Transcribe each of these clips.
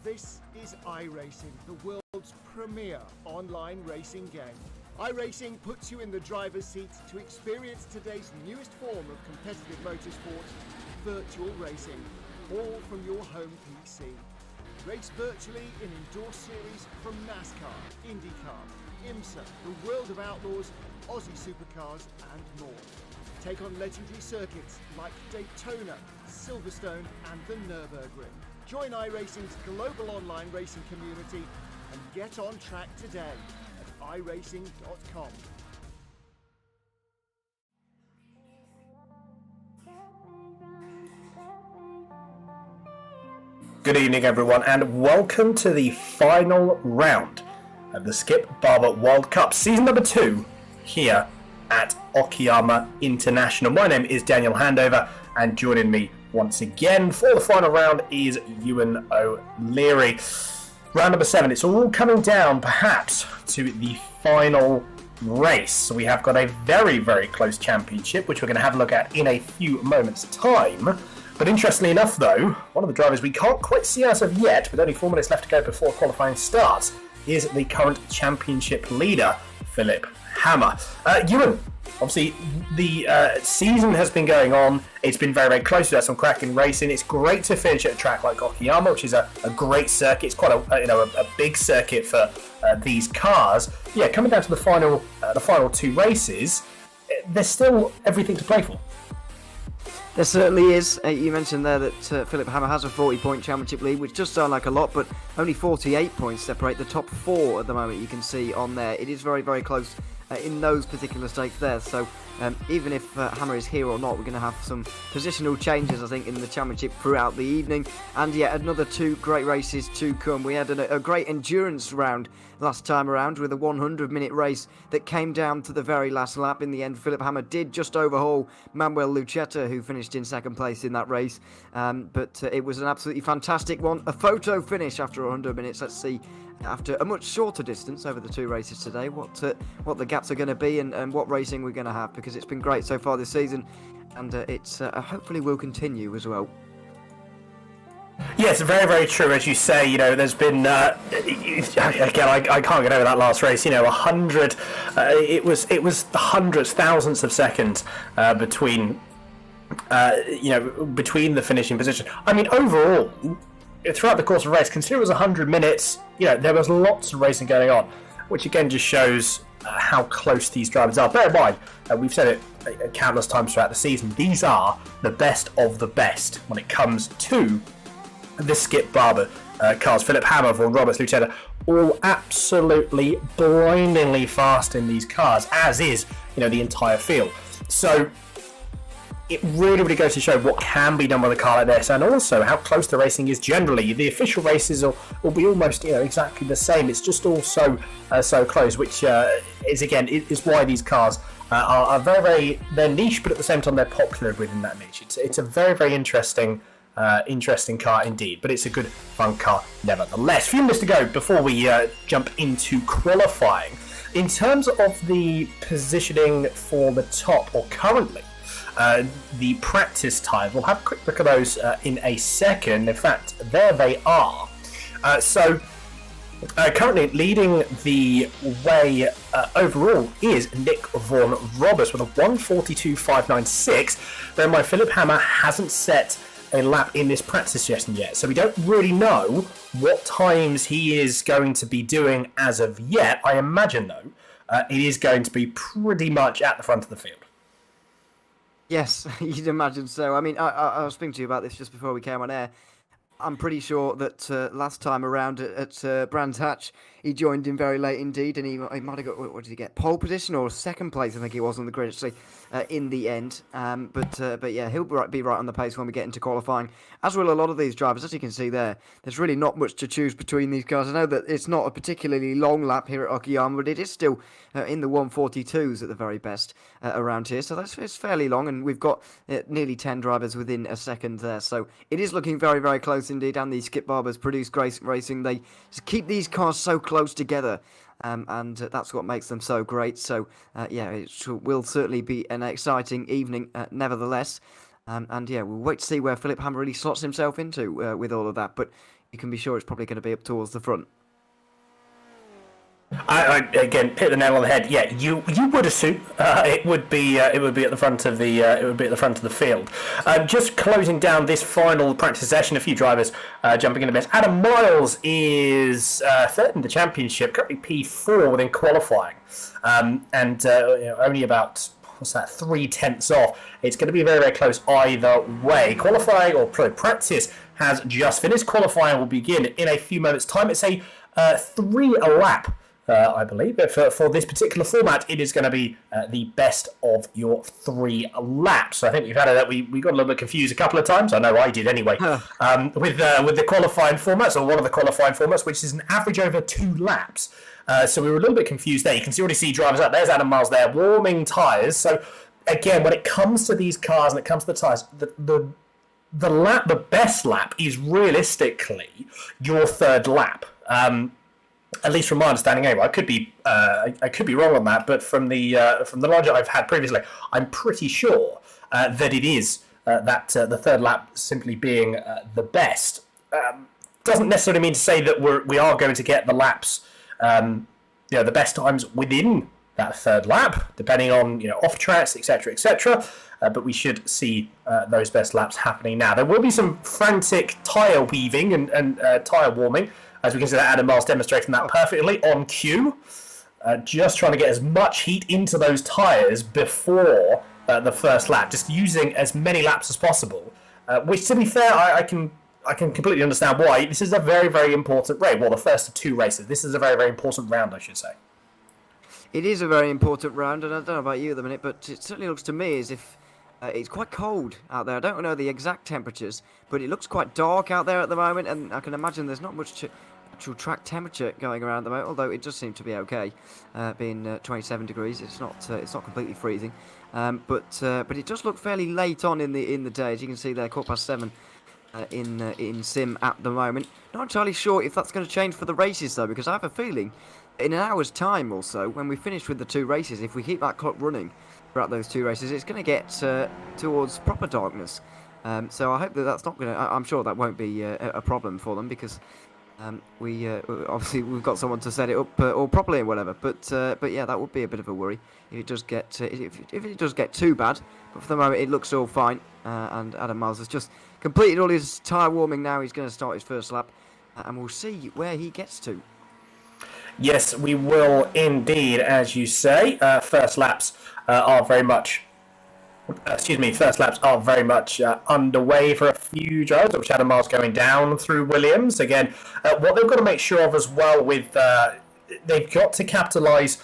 This is iRacing, the world's premier online racing game. iRacing puts you in the driver's seat to experience today's newest form of competitive motorsport, virtual racing, all from your home PC. Race virtually in endorsed series from NASCAR, IndyCar, IMSA, the World of Outlaws, Aussie Supercars and more. Take on legendary circuits like Daytona, Silverstone and the Nürburgring. Join iRacing's global online racing community and get on track today at iRacing.com. Good evening, everyone, and welcome to the final round of the Skip Barber World Cup, season number 2, here at Okayama International. My name is Daniel Handover, and joining me once again for the final round is Ewan O'Leary. Round number 7, it's all coming down, perhaps, to the final race. So we have got a very, very close championship, which we're going to have a look at in a few moments' time. But interestingly enough, though, one of the drivers we can't quite see as of yet, with only 4 minutes left to go before qualifying starts, is the current championship leader, Philip Hammer. Ewan, obviously the season has been going on. It's been very, very close. We've had some cracking racing. It's great to finish at a track like Okayama, which is a great circuit. It's quite a big circuit for these cars. Yeah, coming down to the final 2 races, there's still everything to play for. There certainly is. You mentioned there that Philip Hammer has a 40-point championship lead, which does sound like a lot, but only 48 points separate the top 4 at the moment. You can see on there. It is very, very close in those particular stakes there. So even if Hammer is here or not, we're going to have some positional changes, I think, in the championship throughout the evening. And yet another 2 great races to come. We had a great endurance round last time around with a 100-minute race that came down to the very last lap. In the end, Philip Hammer did just overhaul Manuel Lucchetta, who finished in second place in that race. But it was an absolutely fantastic one. A photo finish after 100 minutes. Let's see, after a much shorter distance over the 2 races today, what the gaps are going to be and what racing we're going to have, because it's been great so far this season, and it's hopefully will continue as well. Yes, very, very true. As you say, there's been again, I can't get over that last race. 100. It was the hundreds, thousands of seconds between the finishing position. I mean, overall, throughout the course of the race, consider it was 100 minutes. There was lots of racing going on, which again just shows how close these drivers are. Bear in mind, we've said it countless times throughout the season, these are the best of the best when it comes to the Skip Barber cars. Philip Hammer, Vaughan Roberts, Lucchetta, all absolutely blindingly fast in these cars, as is the entire field. So it really, really goes to show what can be done with a car like this, and also how close the racing is generally. The official races will be almost exactly the same. It's just all so close, which is why these cars are very, very, they're niche, but at the same time they're popular within that niche. It's a very, very interesting car indeed, but it's a good fun car nevertheless. A few minutes to go before we jump into qualifying. In terms of the positioning for the top, or currently the practice time, we'll have a quick look at those in a second. In fact, there they are. Currently leading the way overall is Nick Vaughan Roberts with a 1:42.596. Though my Philip Hammer hasn't set a lap in this practice session yet, so we don't really know what times he is going to be doing as of yet. I imagine, though, it is going to be pretty much at the front of the field. Yes, you'd imagine so. I mean, I was speaking to you about this just before we came on air. I'm pretty sure that last time around at Brands Hatch, he joined in very late indeed, and he might have got, what did he get? Pole position or second place, I think it was on the grid actually, in the end. But yeah, he'll be right on the pace when we get into qualifying, as will a lot of these drivers. As you can see there, there's really not much to choose between these cars. I know that it's not a particularly long lap here at Okayama, but it is still in the 1:42s at the very best around here, so it's fairly long, and we've got nearly 10 drivers within a second there, so it is looking very, very close indeed. And these Skip Barbers produce great racing. They keep these cars so close together, and that's what makes them so great. So yeah, it will certainly be an exciting evening nevertheless. And yeah, we'll wait to see where Philip Hammer really slots himself into with all of that. But you can be sure it's probably going to be up towards the front. I again hit the nail on the head. Yeah, you would assume it would be at the front of the field. Just closing down this final practice session, a few drivers jumping in the best. Adam Miles is third in the championship, currently P4 within qualifying, and only about 3/10 off. It's going to be very, very close either way. Qualifying or practice has just finished. Qualifying will begin in a few moments' time. It's a 3 a lap. I believe. But for this particular format, it is going to be the best of your 3 laps. So I think we've had that. We got a little bit confused a couple of times. I know I did anyway. With the qualifying formats, or one of the qualifying formats, which is an average over 2 laps. So we were a little bit confused there. You can already see drivers out. There's Adam Miles there, warming tyres. So again, when it comes to these cars and it comes to the tyres, the best lap is realistically your 3rd lap. At least from my understanding, anyway. I could be wrong on that, but from the knowledge I've had previously, I'm pretty sure that it is that the 3rd lap simply being the best. Doesn't necessarily mean to say that we are going to get the laps, the best times within that 3rd lap, depending on off tracks, etc., etc. But we should see those best laps happening now. There will be some frantic tyre weaving and tyre warming. As we can see, that Adam Miles demonstrating that perfectly on cue. Just trying to get as much heat into those tyres before the first lap. Just using as many laps as possible. Which, to be fair, I can completely understand why. This is a very, very important race. Well, the first of 2 races. This is a very, very important round, I should say. It is a very important round, and I don't know about you at the minute, but it certainly looks to me as if it's quite cold out there. I don't know the exact temperatures, but it looks quite dark out there at the moment, and I can imagine there's not much actual track temperature going around at the moment, although it does seem to be okay, being 27 degrees. It's not completely freezing, but it does look fairly late on in the day, as you can see there, 7:15 in sim at the moment. Not entirely sure if that's going to change for the races though, because I have a feeling in an hour's time or so, when we finish with the 2 races, if we keep that clock running throughout those 2 races, it's going to get towards proper darkness. So I hope that's not going to. I'm sure that won't be a problem for them, because we obviously we've got someone to set it up all properly and whatever. But yeah, that would be a bit of a worry if it does get if it does get too bad. But for the moment, it looks all fine. And Adam Miles has just completed all his tyre warming. Now he's going to start his first lap, and we'll see where he gets to. Yes, we will indeed, as you say. First laps are very much. First laps are very much underway for a few drivers, which Adam Miles going down through Williams. Again, what they've got to make sure of as well with they've got to capitalise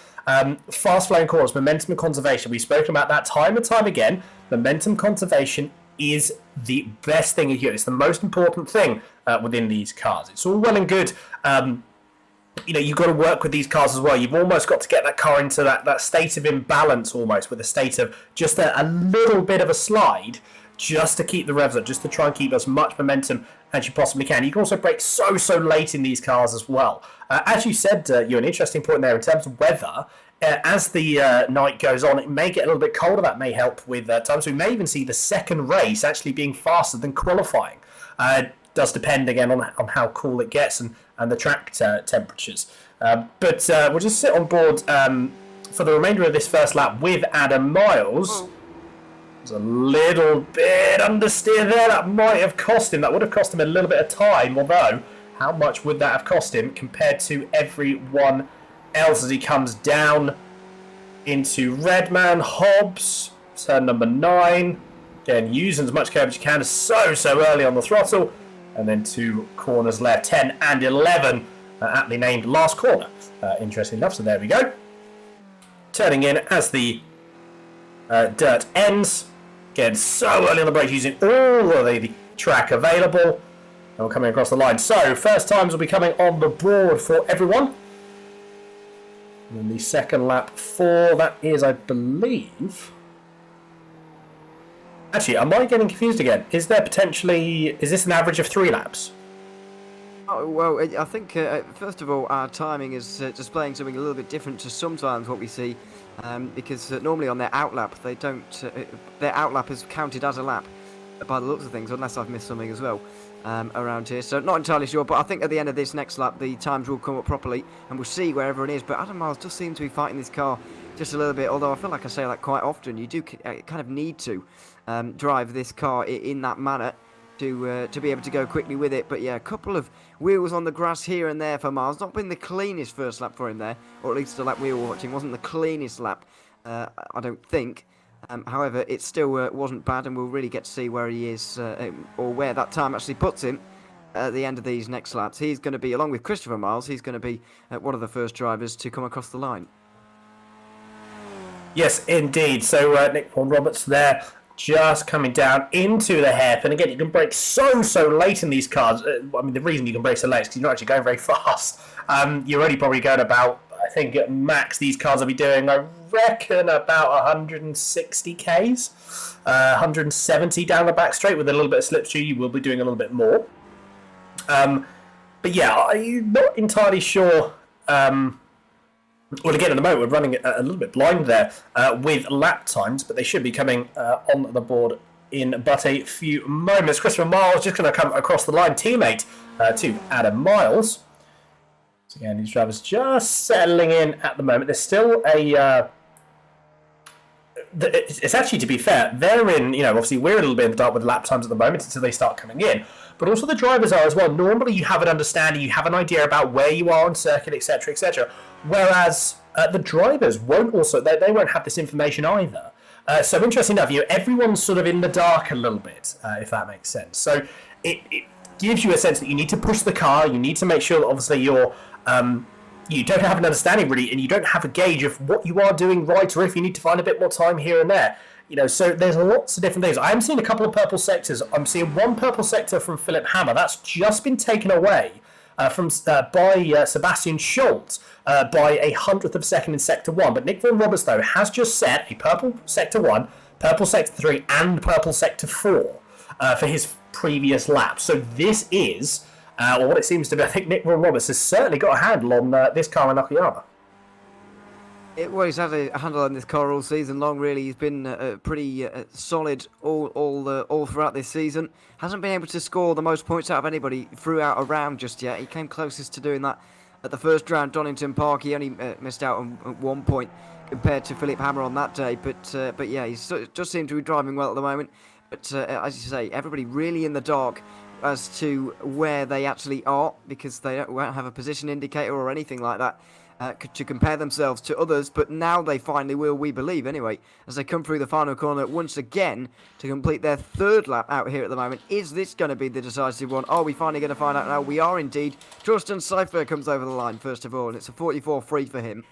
fast flowing corners, momentum and conservation. We've spoken about that time and time again. Momentum conservation is the best thing you do. It's the most important thing within these cars. It's all well and good. You've got to work with these cars as well. You've almost got to get that car into that state of imbalance, almost, with a state of just a little bit of a slide, just to keep the revs up, just to try and keep as much momentum as you possibly can. You can also brake so late in these cars as well. As you said, you're an interesting point there in terms of weather. As the night goes on, it may get a little bit colder. That may help with time. So we may even see the second race actually being faster than qualifying. Does depend again on how cool it gets and the track temperatures. But we'll just sit on board for the remainder of this first lap with Adam Miles. There's a little bit understeer there. That might have cost him. That would have cost him a little bit of time. Although, how much would that have cost him compared to everyone else as he comes down into Redman, Hobbs, turn number 9. Again, using as much curve as you can so early on the throttle. And then 2 corners left, 10 and 11, aptly named last corner. Interesting enough, so there we go. Turning in as the dirt ends. Again, so early on the brakes, using all of the track available. And we're coming across the line. So, first times will be coming on the board for everyone. And then the second lap for, that is, I believe... Actually, am I getting confused again? Is this an average of 3 laps? Oh, well, I think, first of all, our timing is displaying something a little bit different to sometimes what we see, because normally on their outlap, they don't, their outlap is counted as a lap. by the looks of things, unless I've missed something as well around here. So not entirely sure, but I think at the end of this next lap, the times will come up properly, and we'll see where everyone is. But Adam Miles does seem to be fighting this car just a little bit, although I feel like I say that quite often. You do kind of need to drive this car in that manner to be able to go quickly with it. But yeah, a couple of wheels on the grass here and there for Miles. Not been the cleanest first lap for him there, or at least the lap we were watching wasn't the cleanest lap, I don't think. However, it still wasn't bad, and we'll really get to see where he is, or where that time actually puts him at the end of these next laps. He's going to be, along with Christopher Miles, he's going to be one of the first drivers to come across the line. Yes, indeed. So Nick Vaughan Roberts there, just coming down into the hairpin. Again, you can brake so late in these cars. I mean, the reason you can brake so late is because you're not actually going very fast. You're only probably going about, I think at max these cars will be doing, I reckon, about 160 Ks, 170 down the back straight with a little bit of slipstream. You will be doing a little bit more. But yeah, I'm not entirely sure. Well, again, at the moment, we're running a little bit blind there with lap times, but they should be coming on the board in but a few moments. Christopher Miles just going to come across the line, teammate to Adam Miles. So again, these drivers just settling in at the moment. There's still a... it's actually, to be fair, they're in, obviously we're a little bit in the dark with lap times at the moment until they start coming in. But also the drivers are as well. Normally you have an understanding, you have an idea about where you are on circuit, etc., etc. Whereas the drivers won't also, they won't have this information either. So interesting enough, everyone's sort of in the dark a little bit, if that makes sense. So it gives you a sense that you need to push the car, you need to make sure that obviously you're, you don't have an understanding really, and you don't have a gauge of what you are doing right, or if you need to find a bit more time here and there. So there's lots of different things. I am seeing a couple of purple sectors. I'm seeing one purple sector from Philip Hammer. That's just been taken away by Sebastian Schultz by a 100th of a second in Sector 1. But Nick Vaughan Roberts, though, has just set a purple Sector 1, purple Sector 3, and purple Sector 4 for his previous lap. So this is, or what it seems to be, I think Nick Vaughan Roberts has certainly got a handle on this car in Nakayama. Well, he's had a handle on this car all season long. Really, he's been pretty solid all throughout this season. Hasn't been able to score the most points out of anybody throughout a round just yet. He came closest to doing that at the first round, Donington Park. He only missed out on 1 point compared to Philip Hammer on that day. But yeah, he just seems to be driving well at the moment. But as you say, everybody really in the dark as to where they actually are, because they won't have a position indicator or anything like that to compare themselves to others. But now they finally will, we believe anyway, as they come through the final corner once again to complete their third lap out here at the moment. Is this going to be the decisive one? Are we finally going to find out now? We are indeed. Justin Cypher comes over the line first of all, and it's a 44.3 for him.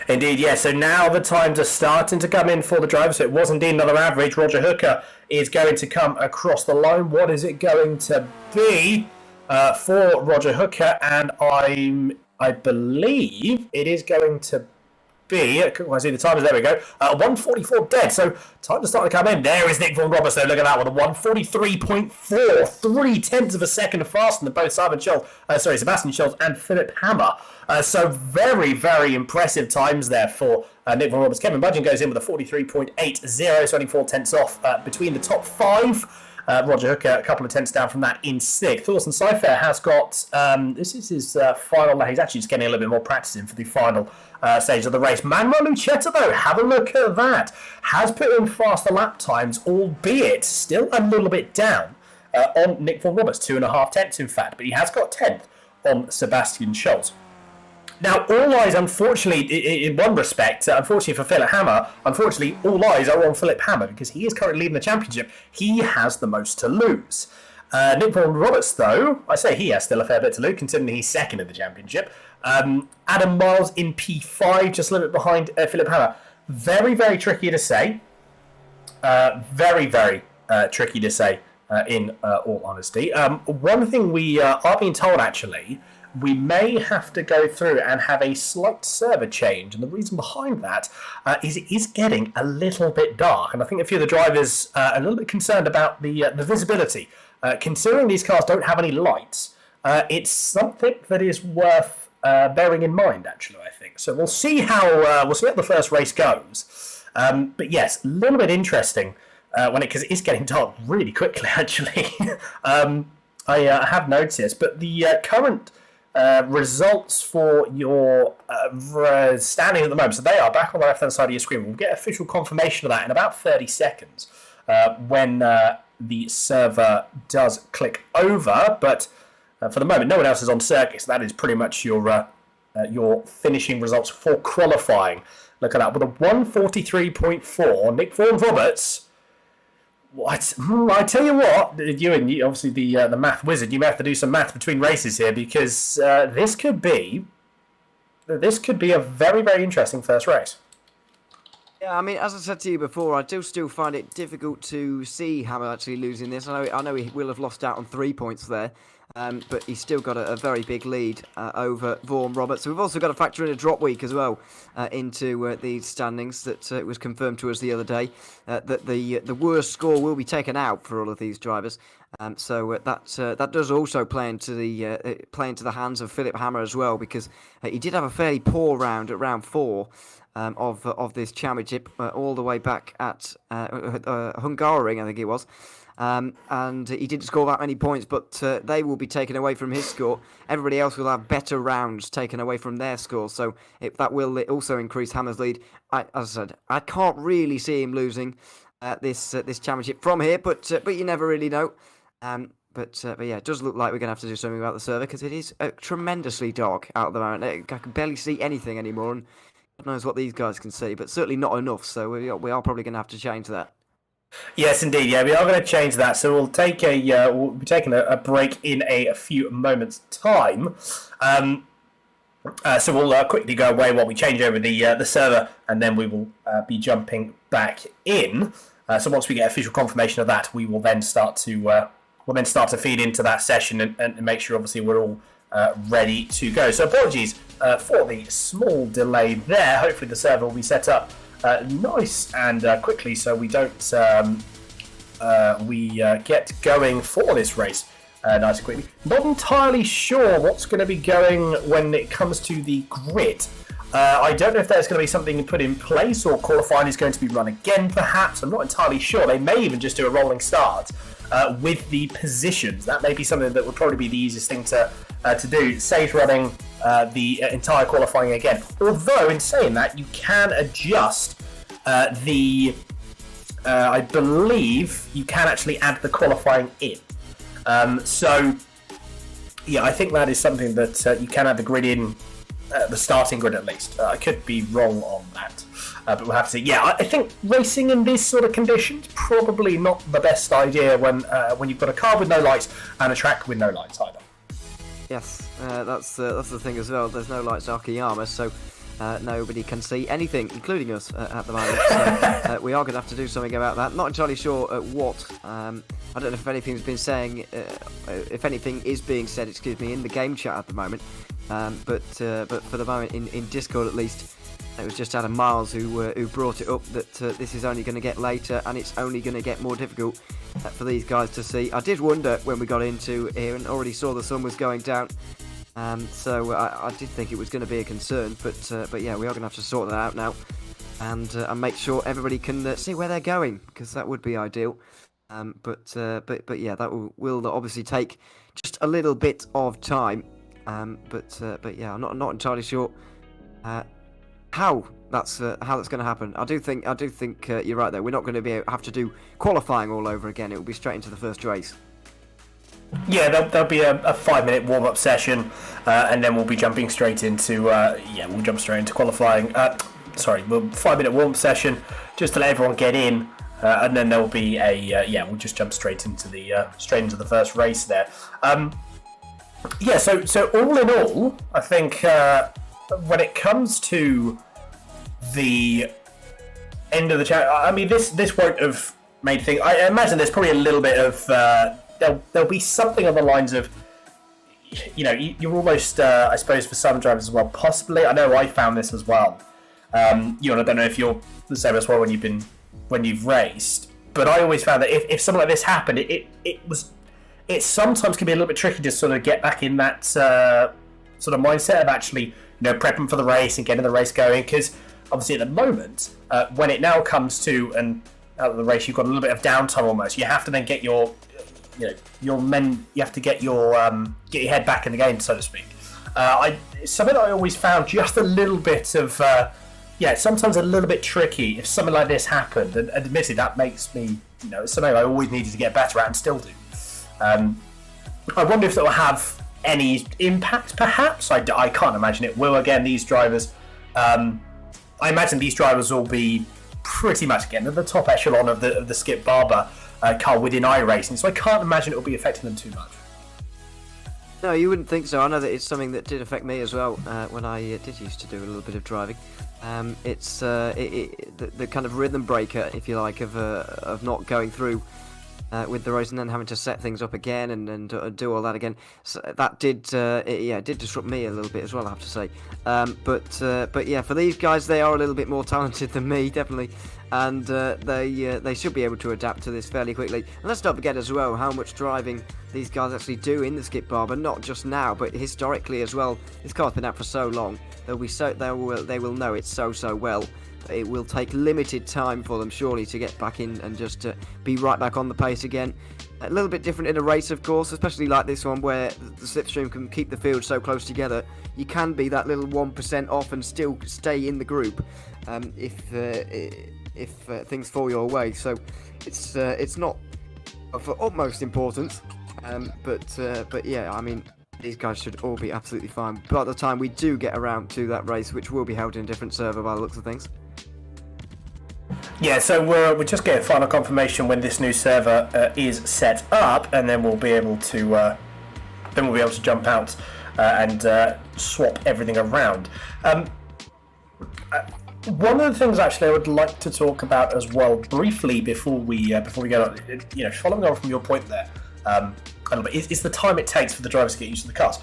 Indeed, yeah. So now the times are starting to come in for the driver. So it was indeed another average. Roger Hooker is going to come across the line. What is it going to be for Roger Hooker? And I believe it is going to be, I see the timers, there we go, 1:44 dead, so time to start to come in. There is Nick Vaughan Roberts, though, look at that one, a 1:43.4, 0.3 of a second faster than both Sebastian Schultz and Philip Hammer. So very, very impressive times there for Nick Vaughan Roberts. Kevin Budgeon goes in with a 43.80, so only 0.4 off between the top five. Roger Hooker a couple of tenths down from that in sixth. Thorsten Seifert has got, this is his final, he's actually just getting a little bit more practice in for the final stage of the race. Manuel Lucetta, though, have a look at that. Has put in faster lap times, albeit still a little bit down on Nick Vaughan Roberts, 2.5 tenths in fact, but he has got 10th on Sebastian Schultz. Now, all eyes, unfortunately, in one respect, unfortunately for Philip Hammer, unfortunately, all eyes are on Philip Hammer because he is currently leading the championship. He has the most to lose. Nick Vaughan Roberts, though, I say he has still a fair bit to lose, considering he's second in the championship. Adam Miles in P5, just a little bit behind Philip Hammer. Very, very tricky to say. Very, very tricky to say, in all honesty. One thing we are being told, actually, we may have to go through and have a slight server change. And the reason behind that is it is getting a little bit dark. And I think a few of the drivers are a little bit concerned about the visibility. Considering these cars don't have any lights, it's something that is worth bearing in mind, actually, I think. So we'll see how the first race goes. But yes, a little bit interesting because it is getting dark really quickly, actually. I have noticed, but the current results for your standing at the moment, so they are back on the left-hand side of your screen. We'll get official confirmation of that in about 30 seconds when the server does click over, but for the moment, no one else is on circuit, so that is pretty much your finishing results for qualifying. Look at that, with a 143.4, Nick Vaughan-Roberts. What? I tell you what, you obviously the math wizard, you may have to do some math between races here, because this could be a very, very interesting first race. Yeah, I mean, as I said to you before, I do still find it difficult to see Hammer actually losing this. I know he will have lost out on 3 points there, but he's still got a very big lead over Vaughan-Roberts. So we've also got to factor in a drop week as well into these standings that was confirmed to us the other day, that the worst score will be taken out for all of these drivers. So that does also play into the hands of Philip Hammer as well, because he did have a fairly poor round at round 4. Of this championship, all the way back at Hungaroring, I think it was. And he didn't score that many points, but they will be taken away from his score. Everybody else will have better rounds taken away from their score, so that will also increase Hammer's lead. As I said, I can't really see him losing this championship from here, but you never really know. But yeah, it does look like we're going to have to do something about the server, because it is tremendously dark out at the moment. I can barely see anything anymore, and God knows what these guys can see, but certainly not enough, so we are probably going to have to change that. Yes, indeed. Yeah, we are going to change that. So we'll take we'll be taking a break in a few moments' time. So we'll quickly go away while we change over the server, and then we will be jumping back in. So once we get official confirmation of that, we will then start to feed into that session and make sure, obviously, we're all ready to go. So apologies for the small delay there. Hopefully the server will be set up nice and quickly, so we don't get going for this race nice and quickly. Not entirely sure what's going to be going when it comes to the grid. I don't know if there's going to be something put in place, or qualifying is going to be run again, perhaps. I'm not entirely sure. They may even just do a rolling start with the positions. That may be something that would probably be the easiest thing to do. Saves running the entire qualifying again. Although, in saying that, you can adjust I believe you can actually add the qualifying in. So, yeah, I think that is something that you can add the grid in, the starting grid at least. I could be wrong on that, but we'll have to see. Yeah, I think racing in these sort of conditions probably not the best idea when you've got a car with no lights and a track with no lights either. Yes, that's the thing as well. There's no lights at Akiyama, so nobody can see anything, including us at the moment. So, we are going to have to do something about that. Not entirely sure what. I don't know if anything's been saying, if anything is being said, in the game chat at the moment. But for the moment, in Discord at least, it was just Adam Miles who brought it up that this is only going to get later, and it's only going to get more difficult for these guys to see. I did wonder when we got into here and already saw the sun was going down. So I did think it was going to be a concern, but yeah, we are going to have to sort that out now, and make sure everybody can see where they're going, because that would be ideal. But yeah, that will obviously take just a little bit of time. But yeah, I'm not entirely sure how that's going to happen. I do think you're right though. We're not going to have to do qualifying all over again. It will be straight into the first race. Yeah, there'll be a 5-minute warm-up session, and then we'll be jumping straight into we'll jump straight into qualifying. 5-minute warm-up session just to let everyone get in, and then there'll be we'll just jump straight into the first race there. So all in all, I think when it comes to the end of the chat, I mean this won't have made things. I imagine there's probably a little bit of there'll be something on the lines of, you're almost, I suppose, for some drivers as well, possibly. I know I found this as well. I don't know if you're the same as well when you've raced, but I always found that if something like this happened, it sometimes can be a little bit tricky to sort of get back in that sort of mindset of actually, prepping for the race and getting the race going, because obviously at the moment, when it now comes to, and out of the race, you've got a little bit of downtime almost. You have to then get your you have to get your head back in the game, so to speak. It's something that I always found just a little bit of sometimes a little bit tricky if something like this happened, and admittedly that makes me, it's something I always needed to get better at and still do. I wonder if that will have any impact, perhaps. I can't imagine it will. Again, these drivers, I imagine these drivers will be pretty much, again, at the top echelon of the Skip Barber car within iRacing, so I can't imagine it will be affecting them too much. No, you wouldn't think so. I know that it's something that did affect me as well when I did used to do a little bit of driving. It's the kind of rhythm breaker, if you like, of not going through with the race and then having to set things up again and do all that again. So that did it did disrupt me a little bit as well, I have to say. But yeah, for these guys, they are a little bit more talented than me, definitely, and they should be able to adapt to this fairly quickly. And let's not forget as well how much driving these guys actually do in the Skip Barber, not just now, but historically as well. This car's been out for so long; they will know it so well. It will take limited time for them, surely, to get back in and just be right back on the pace again. A little bit different in a race, of course, especially like this one where the slipstream can keep the field so close together. You can be that little 1% off and still stay in the group if things fall your way. So it's not of utmost importance, but yeah, I mean, these guys should all be absolutely fine by the time we do get around to that race, which will be held in a different server by the looks of things. Yeah, so we're just getting final confirmation when this new server is set up, and then we'll be able to jump out and swap everything around. One of the things actually I would like to talk about as well briefly before we get on, following on from your point there, a little bit, is the time it takes for the drivers to get used to the cars.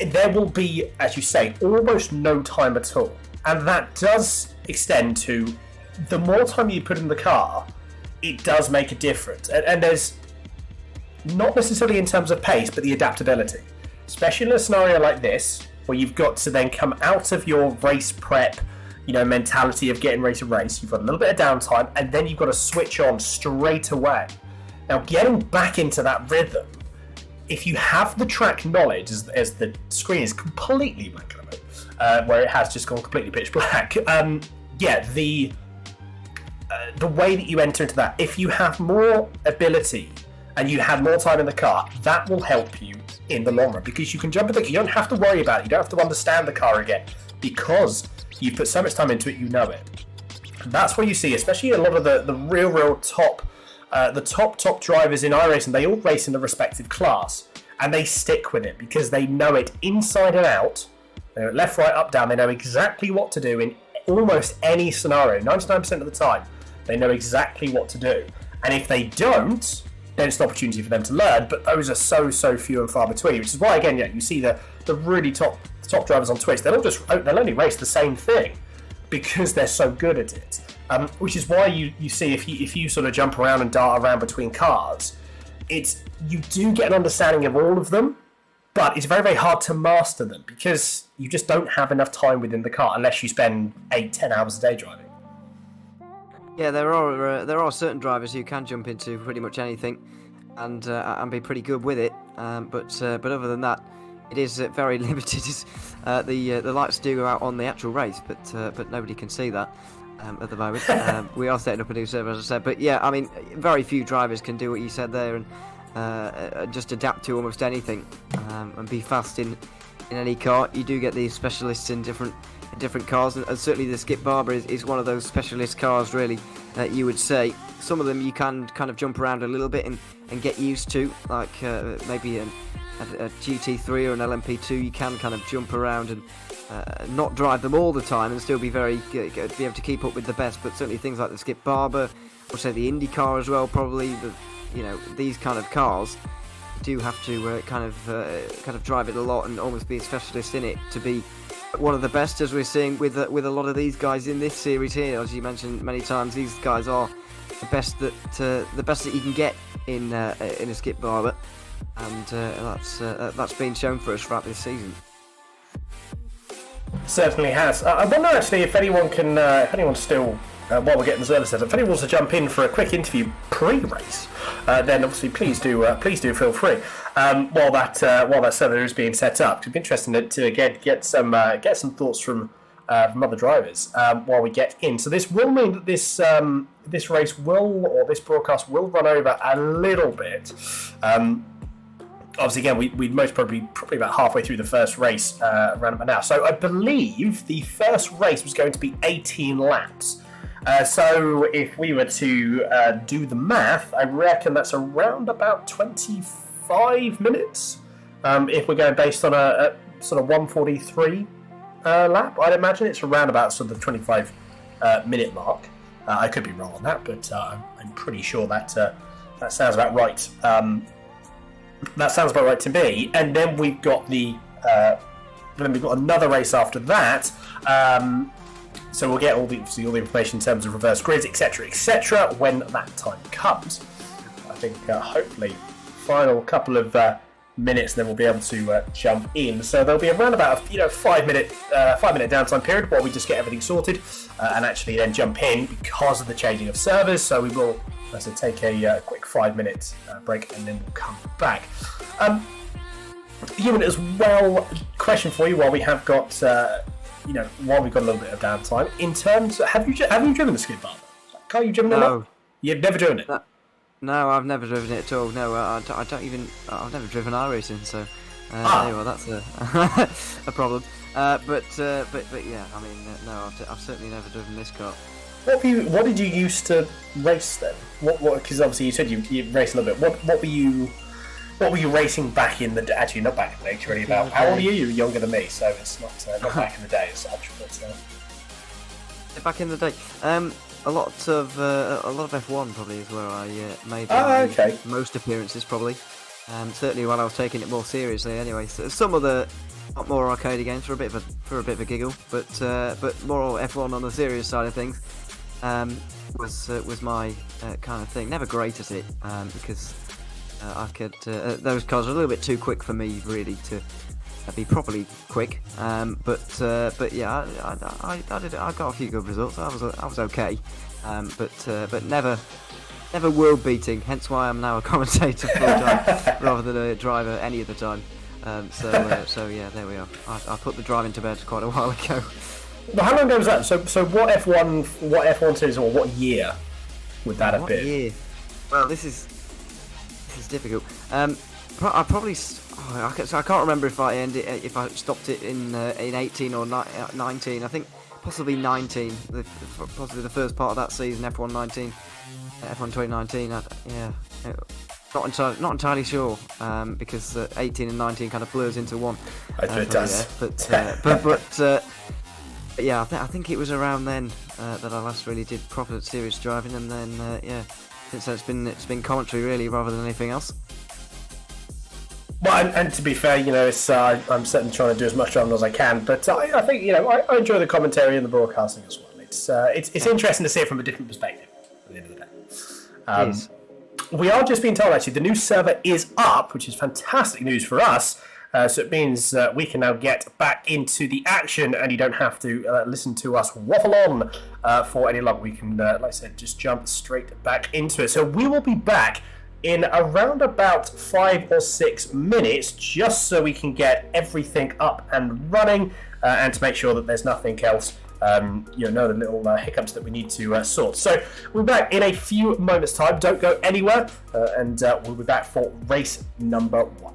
There will be, as you say, almost no time at all, and that does extend to the more time you put in the car, it does make a difference. And there's not necessarily in terms of pace, but the adaptability. Especially in a scenario like this, where you've got to then come out of your race prep, mentality of getting ready to race. You've got a little bit of downtime, and then you've got to switch on straight away. Now, getting back into that rhythm, if you have the track knowledge, as the screen is completely black at the moment, where it has just gone completely pitch black, the way that you enter into that, if you have more ability and you have more time in the car, that will help you in the long run, because you can jump in the car. You don't have to worry about it. You don't have to understand the car again, because you've put so much time into it, you know it. And that's where you see, especially a lot of the real top, the top drivers in iRacing, they all race in the respective class, and they stick with it because they know it inside and out. They know it left, right, up, down. They know exactly what to do in almost any scenario. 99% of the time, they know exactly what to do. And if they don't, then it's an opportunity for them to learn. But those are so few and far between. Which is why, again, you see the really top drivers on Twitch. They'll only race the same thing because they're so good at it. Which is why you see if you sort of jump around and dart around between cars, you do get an understanding of all of them. But it's very, very hard to master them because you just don't have enough time within the car unless you spend 8-10 hours a day driving. Yeah, there are certain drivers who can jump into pretty much anything and be pretty good with it. But other than that, it is very limited. The lights do go out on the actual race, but nobody can see that at the moment. We are setting up a new server, as I said. But yeah, I mean, very few drivers can do what you said there and just adapt to almost anything and be fast in any car. You do get these specialists in different cars, and certainly the Skip Barber is one of those specialist cars, really, you would say. Some of them you can kind of jump around a little bit and get used to, like maybe a GT3 or an LMP2. You can kind of jump around and not drive them all the time and still be be able to keep up with the best. But certainly things like the Skip Barber, or say the Indy car as well, probably these kind of cars do have to kind of drive it a lot and almost be a specialist in it to be one of the best, as we're seeing with a lot of these guys in this series here. As you mentioned many times, these guys are the best that you can get in a Skip Barber, and that's been shown for us throughout this season. Certainly has. I wonder actually if anyone can, if anyone's still while we're getting the server set up, if anyone wants to jump in for a quick interview pre-race, then obviously please do feel free. While that server is being set up, it'd be interesting to again get some thoughts from other drivers while we get in. So this will mean that this race this broadcast will run over a little bit. Obviously, again, we'd most probably about halfway through the first race around about now. So I believe the first race was going to be 18 laps. So if we were to do the math, I reckon that's around about 25 minutes. If we're going based on a sort of 1:43 lap, I'd imagine it's around about sort of the 25 minute mark. I could be wrong on that, but I'm pretty sure that sounds about right. That sounds about right to me. And then we've got another race after that. So we'll get all the information in terms of reverse grids, etc., when that time comes. I think hopefully final couple of minutes, then we'll be able to jump in. So there'll be around about 5 minute downtime period while we just get everything sorted and actually then jump in because of the changing of servers. So we will take a quick 5 minute break and then we'll come back. Ewan, as well, question for you while we have got while we've got a little bit of downtime. In terms, have you driven the skid Barber? Can't you driven it? No. You've never driven it. No, I've never driven it at all. No, I've never driven iRacing, so well, that's a problem. But yeah, I mean, no, I've certainly never driven this car. What did you used to race then? What? Because obviously you said you raced a little bit. What were you racing back in the day? Actually, not back in the day. It's really about how old are you? You're younger than me, so it's not back in the day as such. But back in the day, a lot of F1 probably is where I made most appearances probably. Certainly while I was taking it more seriously. Anyway, so some of the more arcade games for a bit of a giggle, but more F1 on the serious side of things was my kind of thing. Never great at it because I could those cars are a little bit too quick for me really to be properly quick. But yeah, I did. I got a few good results. I was okay, but never world beating. Hence why I'm now a commentator full time rather than a driver any of the time. So yeah, there we are. I put the driving to bed quite a while ago. Well, how long ago was that? So what F1 series or what year would that have been? What year? Well, this is difficult. I probably. I can't remember if I stopped it in 18 or 19. I think possibly 19. Possibly the first part of that season, F1 19, F1 2019. Yeah. Not entirely sure because 18 and 19 kind of blurs into one. It does. But yeah, I think it was around then that I last really did proper serious driving, and then yeah, since then it's been commentary really rather than anything else. Well, and to be fair, it's I'm certainly trying to do as much driving as I can, but I think I enjoy the commentary and the broadcasting as well. It's interesting to see it from a different perspective at the end of the day. We are just being told, actually, the new server is up, which is fantastic news for us. So it means we can now get back into the action, and you don't have to listen to us waffle on for any long. We can, like I said, just jump straight back into it. So we will be back in around about 5 or 6 minutes, just so we can get everything up and running, and to make sure that there's nothing else. No the little hiccups that we need to sort. So we'll be back in a few moments' time. Don't go anywhere, and we'll be back for race number 1.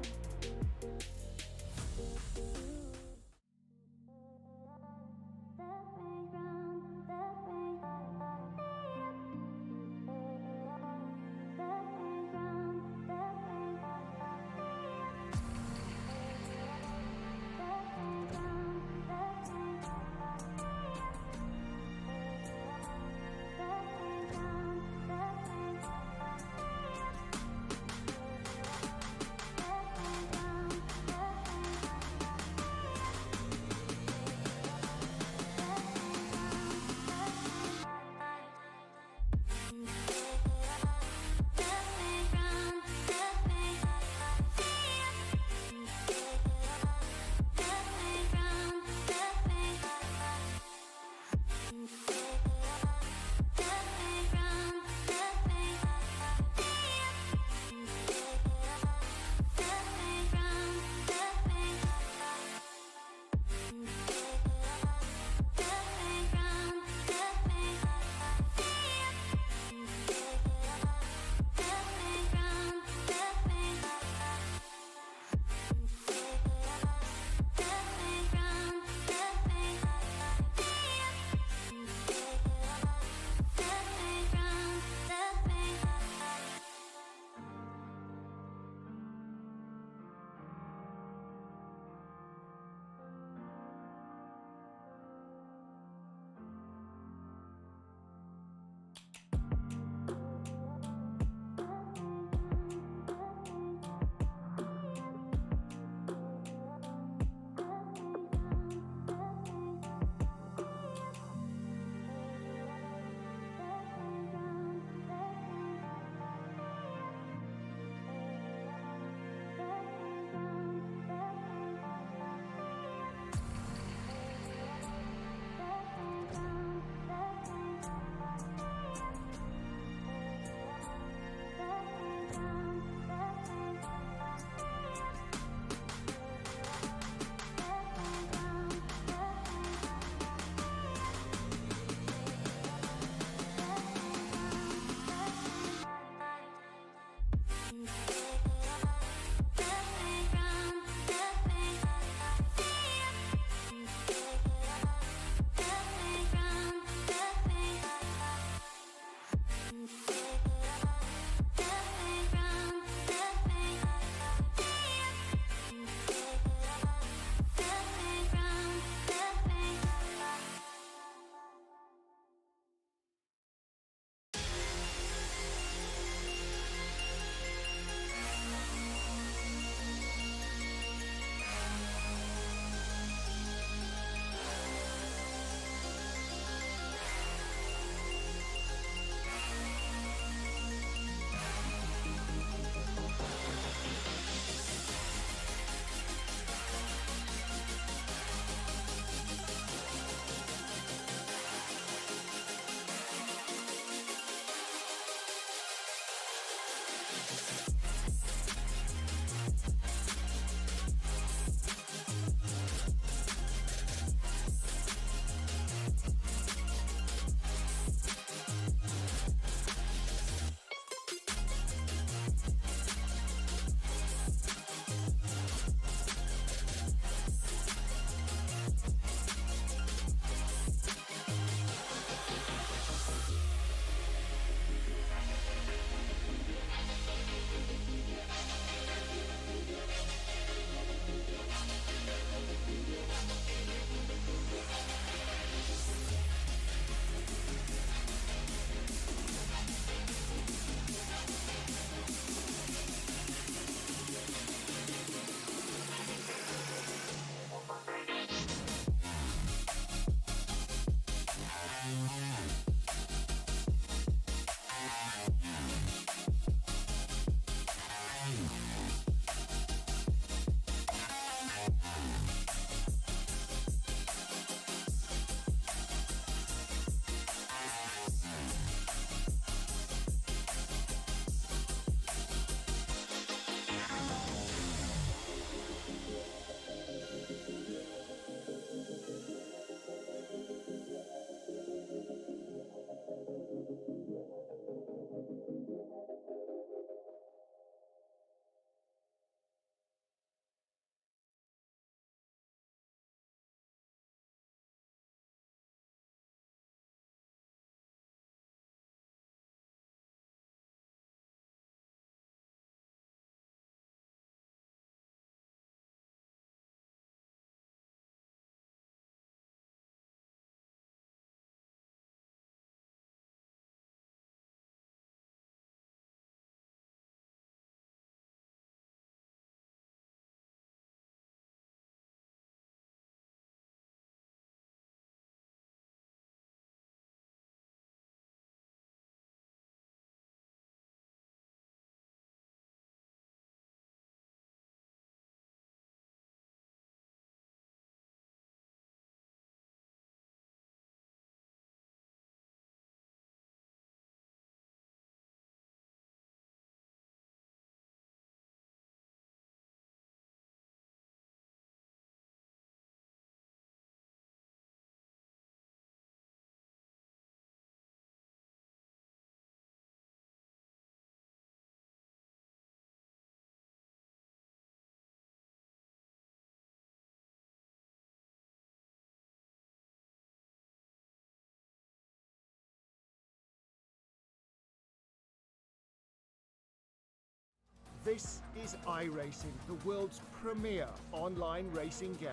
This is iRacing, the world's premier online racing game.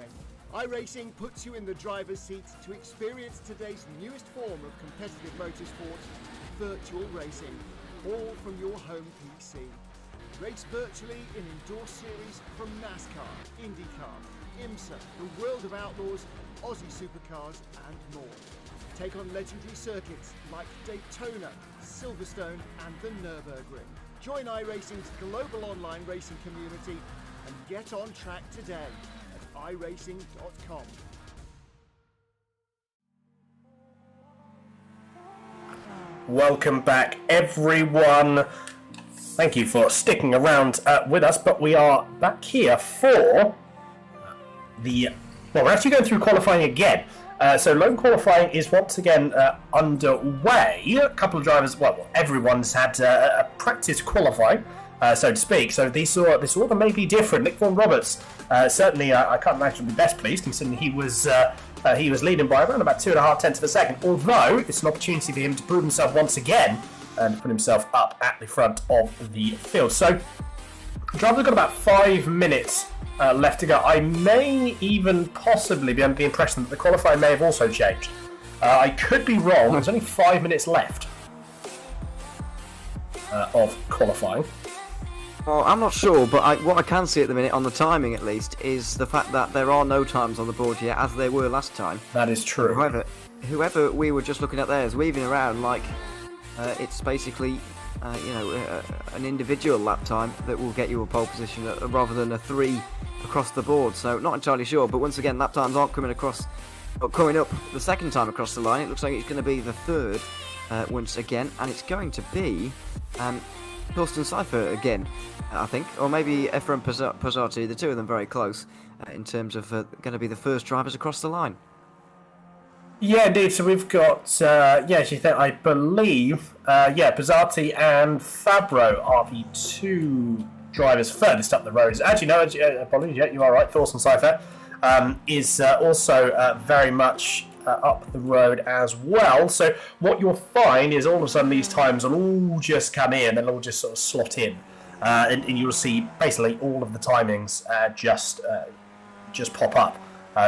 iRacing puts you in the driver's seat to experience today's newest form of competitive motorsport, virtual racing, all from your home PC. Race virtually in indoor series from NASCAR, IndyCar, IMSA, the World of Outlaws, Aussie Supercars and more. Take on legendary circuits like Daytona, Silverstone and the Nürburgring. Join iRacing's global online racing community and get on track today at iRacing.com. Welcome back, everyone. Thank you for sticking around with us, but we are back here for we're actually going through qualifying again. So lone qualifying is once again underway. A couple of drivers, well, everyone's had a practice qualifying, so to speak. So this order may be different. Nick Vaughan Roberts, certainly, I can't imagine be best pleased considering he was leading by around about 2.5 tenths of a second. Although it's an opportunity for him to prove himself once again and put himself up at the front of the field. So drivers have got about 5 minutes left to go. I may even possibly be under the impression that the qualifying may have also changed. I could be wrong. There's only 5 minutes left of qualifying. Well, I'm not sure, but what I can see at the minute, on the timing at least, is the fact that there are no times on the board yet, as there were last time. That is true. Whoever we were just looking at there is weaving around like it's basically an individual lap time that will get you a pole position rather than a 3 across the board. So not entirely sure, but once again, lap times aren't coming up the second time across the line. It looks like it's going to be the third once again, and it's going to be Thorsten Seifert again, I think, or maybe Efren Pozzati. The two of them very close in terms of going to be the first drivers across the line. Yeah, indeed. So we've got, I believe, Pozzati and Fabro are the two drivers furthest up the road. Actually, no, apologies, you are right. Thorsten Seifert is also very much up the road as well. So what you'll find is all of a sudden these times will all just come in and they'll all just sort of slot in. And you'll see basically all of the timings just pop up.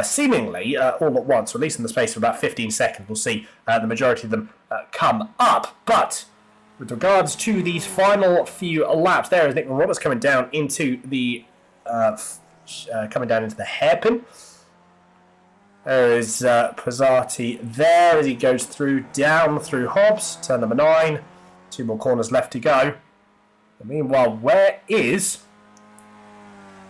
Seemingly all at once, or at least in the space of about 15 seconds, we'll see the majority of them come up. But with regards to these final few laps, there is Nick Roberts coming down into the hairpin. There is Pozzati there as he goes down through Hobbs, turn number 9. 2 more corners left to go. But meanwhile, where is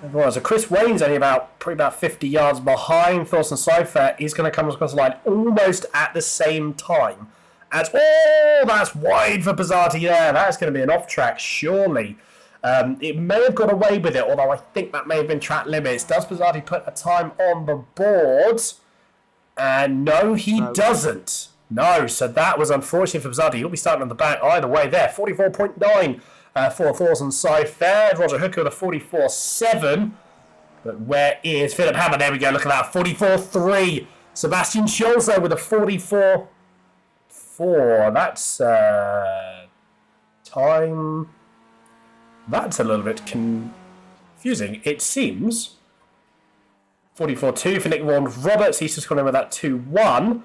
everyone? So Chris Wayne's only probably about 50 yards behind Thorsten Seifert. He's going to come across the line almost at the same time. That's wide for Pozzati there. That's going to be an off-track, surely. It may have got away with it, although I think that may have been track limits. Does Pozzati put a time on the board? And no, he doesn't. No, so that was unfortunate for Pozzati. He'll be starting on the back either way there. 44.9 for Thorsten Seifert. Roger Hooker with a 44.7. But where is Philip Hammer? There we go, look at that. 44.3. Sebastian Schulz there with a 44.4. That's time. That's a little bit confusing. It seems 44.2 for Nick Vaughan Roberts. He's just gone in with that 2.1.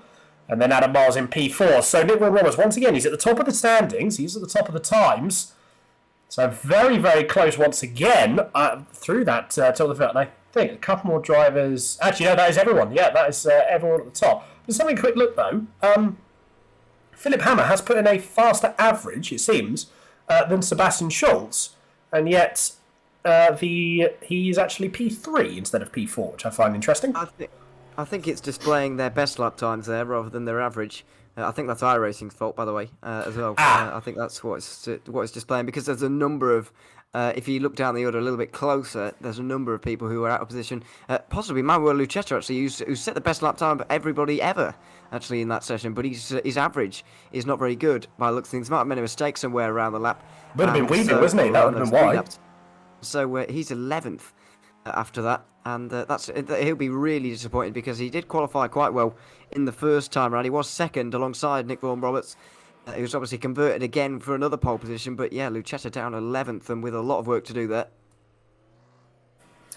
And then Adam Miles in P4. So Nick Vaughan Roberts, once again, he's at the top of the standings. He's at the top of the times. So very, very close once again through that top of the field. And I think a couple more drivers. Actually, no, that is everyone. Yeah, that is everyone at the top. Just having a quick look, though. Philip Hammer has put in a faster average, it seems, than Sebastian Schulz. And yet he's actually P3 instead of P4, which I find interesting. I think it's displaying their best lap times there rather than their average. I think that's iRacing's fault, by the way, as well. I think that's what it's displaying, because there's a number of, if you look down the order a little bit closer, there's a number of people who are out of position. Possibly Manuel Lucchetta, actually, who set the best lap time of everybody ever, actually, in that session. But his average is not very good by the looks of things. Might have made a mistake somewhere around the lap. Would have been Weaving, wasn't he? That would have been wide. So he's 11th after that. And he'll be really disappointed, because he did qualify quite well in the first time round. He was second alongside Nick Vaughan Roberts. He was obviously converted again for another pole position, but yeah, Lucetta down 11th and with a lot of work to do there.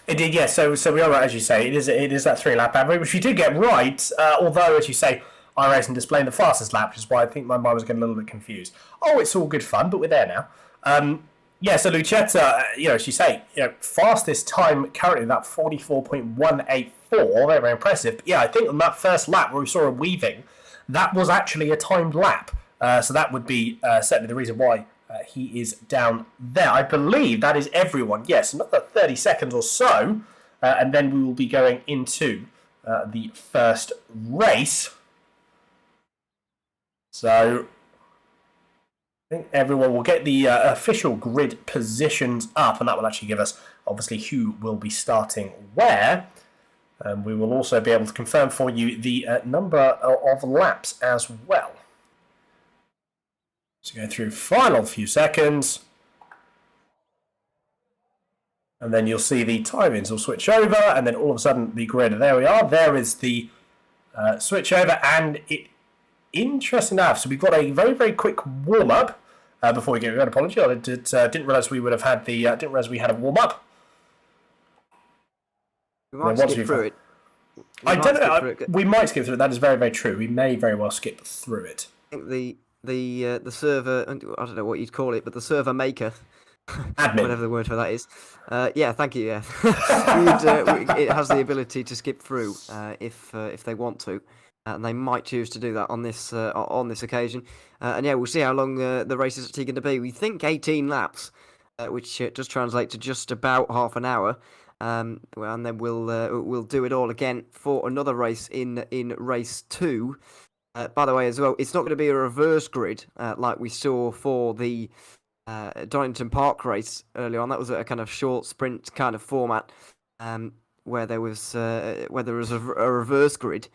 It did, yeah. So we are right, as you say. It is that 3-lap average, which you did get right. Although, as you say, iRacing displaying the fastest lap, which is why I think my mind was getting a little bit confused. Oh, it's all good fun, but we're there now. Yeah, so Lucetta, as you say, fastest time currently, that 44.184, very, very impressive. But yeah, I think on that first lap where we saw him weaving, that was actually a timed lap. So that would be certainly the reason why he is down there. I believe that is everyone. Yes, another 30 seconds or so, and then we will be going into the first race. So I think everyone will get the official grid positions up, and that will actually give us, obviously, who will be starting where. And we will also be able to confirm for you the number of laps as well. So go through final few seconds. And then you'll see the timings will switch over, and then all of a sudden the grid. There we are. There is the switch over, and interesting enough. So we've got a very, very quick warm up before we get an apology. I didn't realise we would have had the. Didn't realise we had a warm up. We might skip through it. I don't know. We might skip through it. That is very, very true. We may very well skip through it. I think the server, I don't know what you'd call it, but the server maker, admin, whatever the word for that is. Yeah, thank you. Yeah, it has the ability to skip through if they want to, and they might choose to do that on this occasion. And yeah, we'll see how long the race is actually going to be. We think 18 laps, which does translate to just about half an hour. And then we'll do it all again for another race in race 2. By the way, as well, it's not going to be a reverse grid like we saw for the Donington Park race earlier on. That was a kind of short sprint kind of format where there was a reverse grid.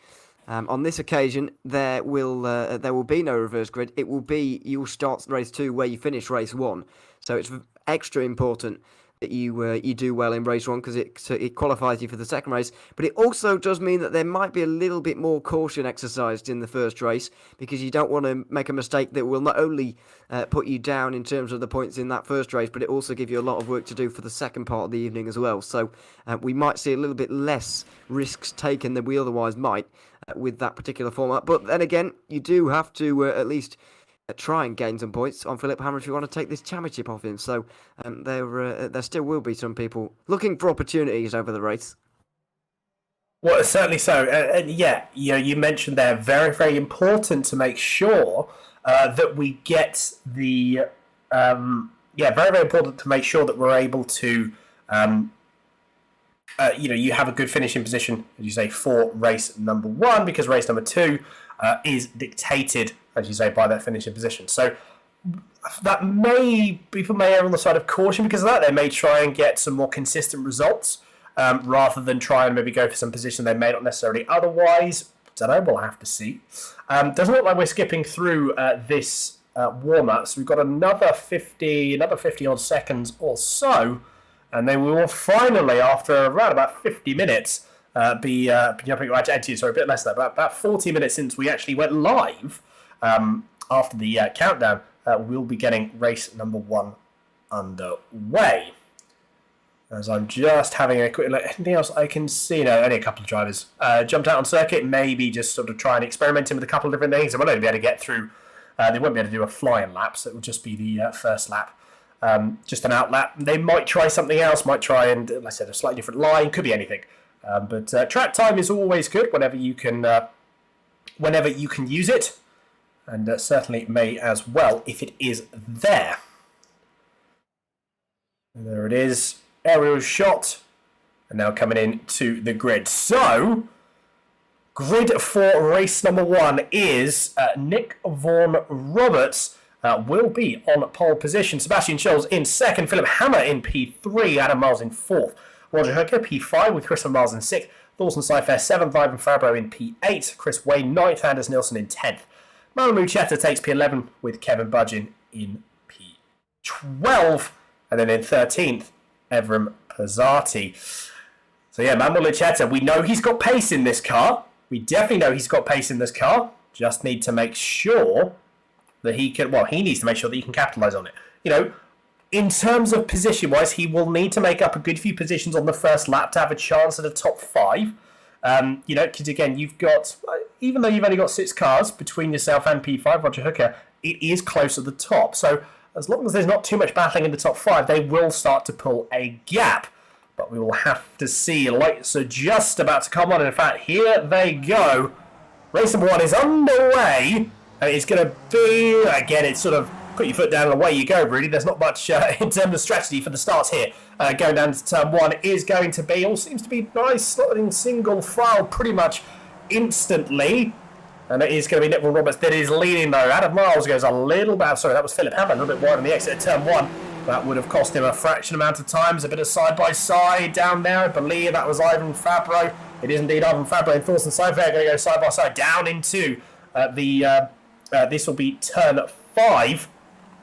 On this occasion, there will be no reverse grid. It will be you'll start race 2 where you finish race 1. So it's extra important that you do well in race 1 because it qualifies you for the second race. But it also does mean that there might be a little bit more caution exercised in the first race because you don't want to make a mistake that will not only put you down in terms of the points in that first race, but it also give you a lot of work to do for the second part of the evening as well. So we might see a little bit less risks taken than we otherwise might with that particular format. But then again, you do have to at least try and gain some points on Philip Hammer if you want to take this championship off him. So there still will be some people looking for opportunities over the race. Well, certainly so. And yeah, you mentioned there, very, very important to make sure that we get the... very, very important to make sure that we're able to... you have a good finishing position, as you say, for race number 1, because race number 2 is dictated, as you say, by that finishing position. So that people may err on the side of caution because of that. They may try and get some more consistent results rather than try and maybe go for some position they may not necessarily otherwise. Don't know, we'll have to see. Doesn't look like we're skipping through this warm-up, so we've got another 50 odd seconds or so, and then we will finally, after around about 50 minutes, be jumping right into you. Sorry, a bit less than that, about 40 minutes since we actually went live after the countdown. We'll be getting race number 1 underway. As I'm just having a quick look. Anything else I can see? No, only a couple of drivers jumped out on circuit, maybe just sort of try and experimenting with a couple of different things. They won't only be able to get through, they won't be able to do a flying lap, so it will just be the first lap. Just an out lap. They might try something else, might try and, like I said, a slightly different line, could be anything. But track time is always good whenever you can use it, and certainly may as well if it is there. And there it is, aerial shot, and now coming in to the grid. So, grid for race number 1 is Nick Vaughan Roberts. Will be on pole position. Sebastian Scholes in second. Philip Hammer in P3. Adam Miles in fourth. Roger Herker P5 with Christopher Miles in sixth. Dawson Cyfair 7th. Ivan Fabro in P8. Chris Wayne 9th. Anders Nilsson in 10th. Manuel Muchetta takes P11 with Kevin Budgeon in P12. And then in 13th, Evram Pizzati. So yeah, Manuel Muchetta, we know he's got pace in this car. We definitely know he's got pace in this car. Just need to make sure that he can. Well, he needs to make sure that he can capitalise on it. You know, in terms of position-wise, he will need to make up a good few positions on the first lap to have a chance at a top 5. You know, because again, you've got, even though you've only got 6 cars between yourself and P5, Roger Hooker, it is close at the top. So as long as there's not too much battling in the top 5, they will start to pull a gap. But we will have to see. Lights are just about to come on. In fact, here they go. Race number 1 is underway. And it's going to be, again, it's sort of put your foot down and away you go, really. There's not much in terms of strategy for the starts here. Going down to turn 1 is going to be, all seems to be nice, slotting single file pretty much instantly. And it is going to be Nick Roberts that is leading, though. Adam Miles goes a little bit, sorry, that was Philip Hammer, a little bit wide on the exit at turn 1. That would have cost him a fraction amount of times, a bit of side-by-side down there. I believe that was Ivan Fabro. It is indeed Ivan Fabro and Thorsten Seifert are going to go side-by-side down into this will be turn 5.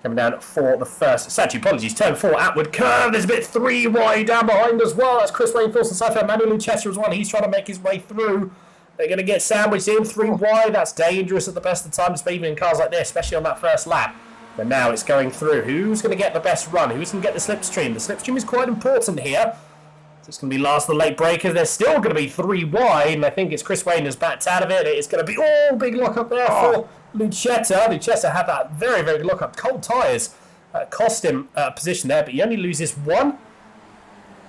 Coming down for the first. It's actually, apologies. Turn 4 outward curve. There's a bit 3 wide down behind as well. That's Chris Wayne, Thorsten Seifert, Manuel Luchester as well. He's trying to make his way through. They're going to get sandwiched in 3 wide. That's dangerous at the best of times, even in cars like this, especially on that first lap. But now it's going through. Who's going to get the best run? Who's going to get the slipstream? The slipstream is quite important here. So it's going to be last of the late breakers. There's still going to be 3 wide, and I think it's Chris Wayne who's backed out of it. It's going to be big lock up there for Luchetta. Luchetta had that very, very good look up. Cold tyres cost him a position there, but he only loses 1.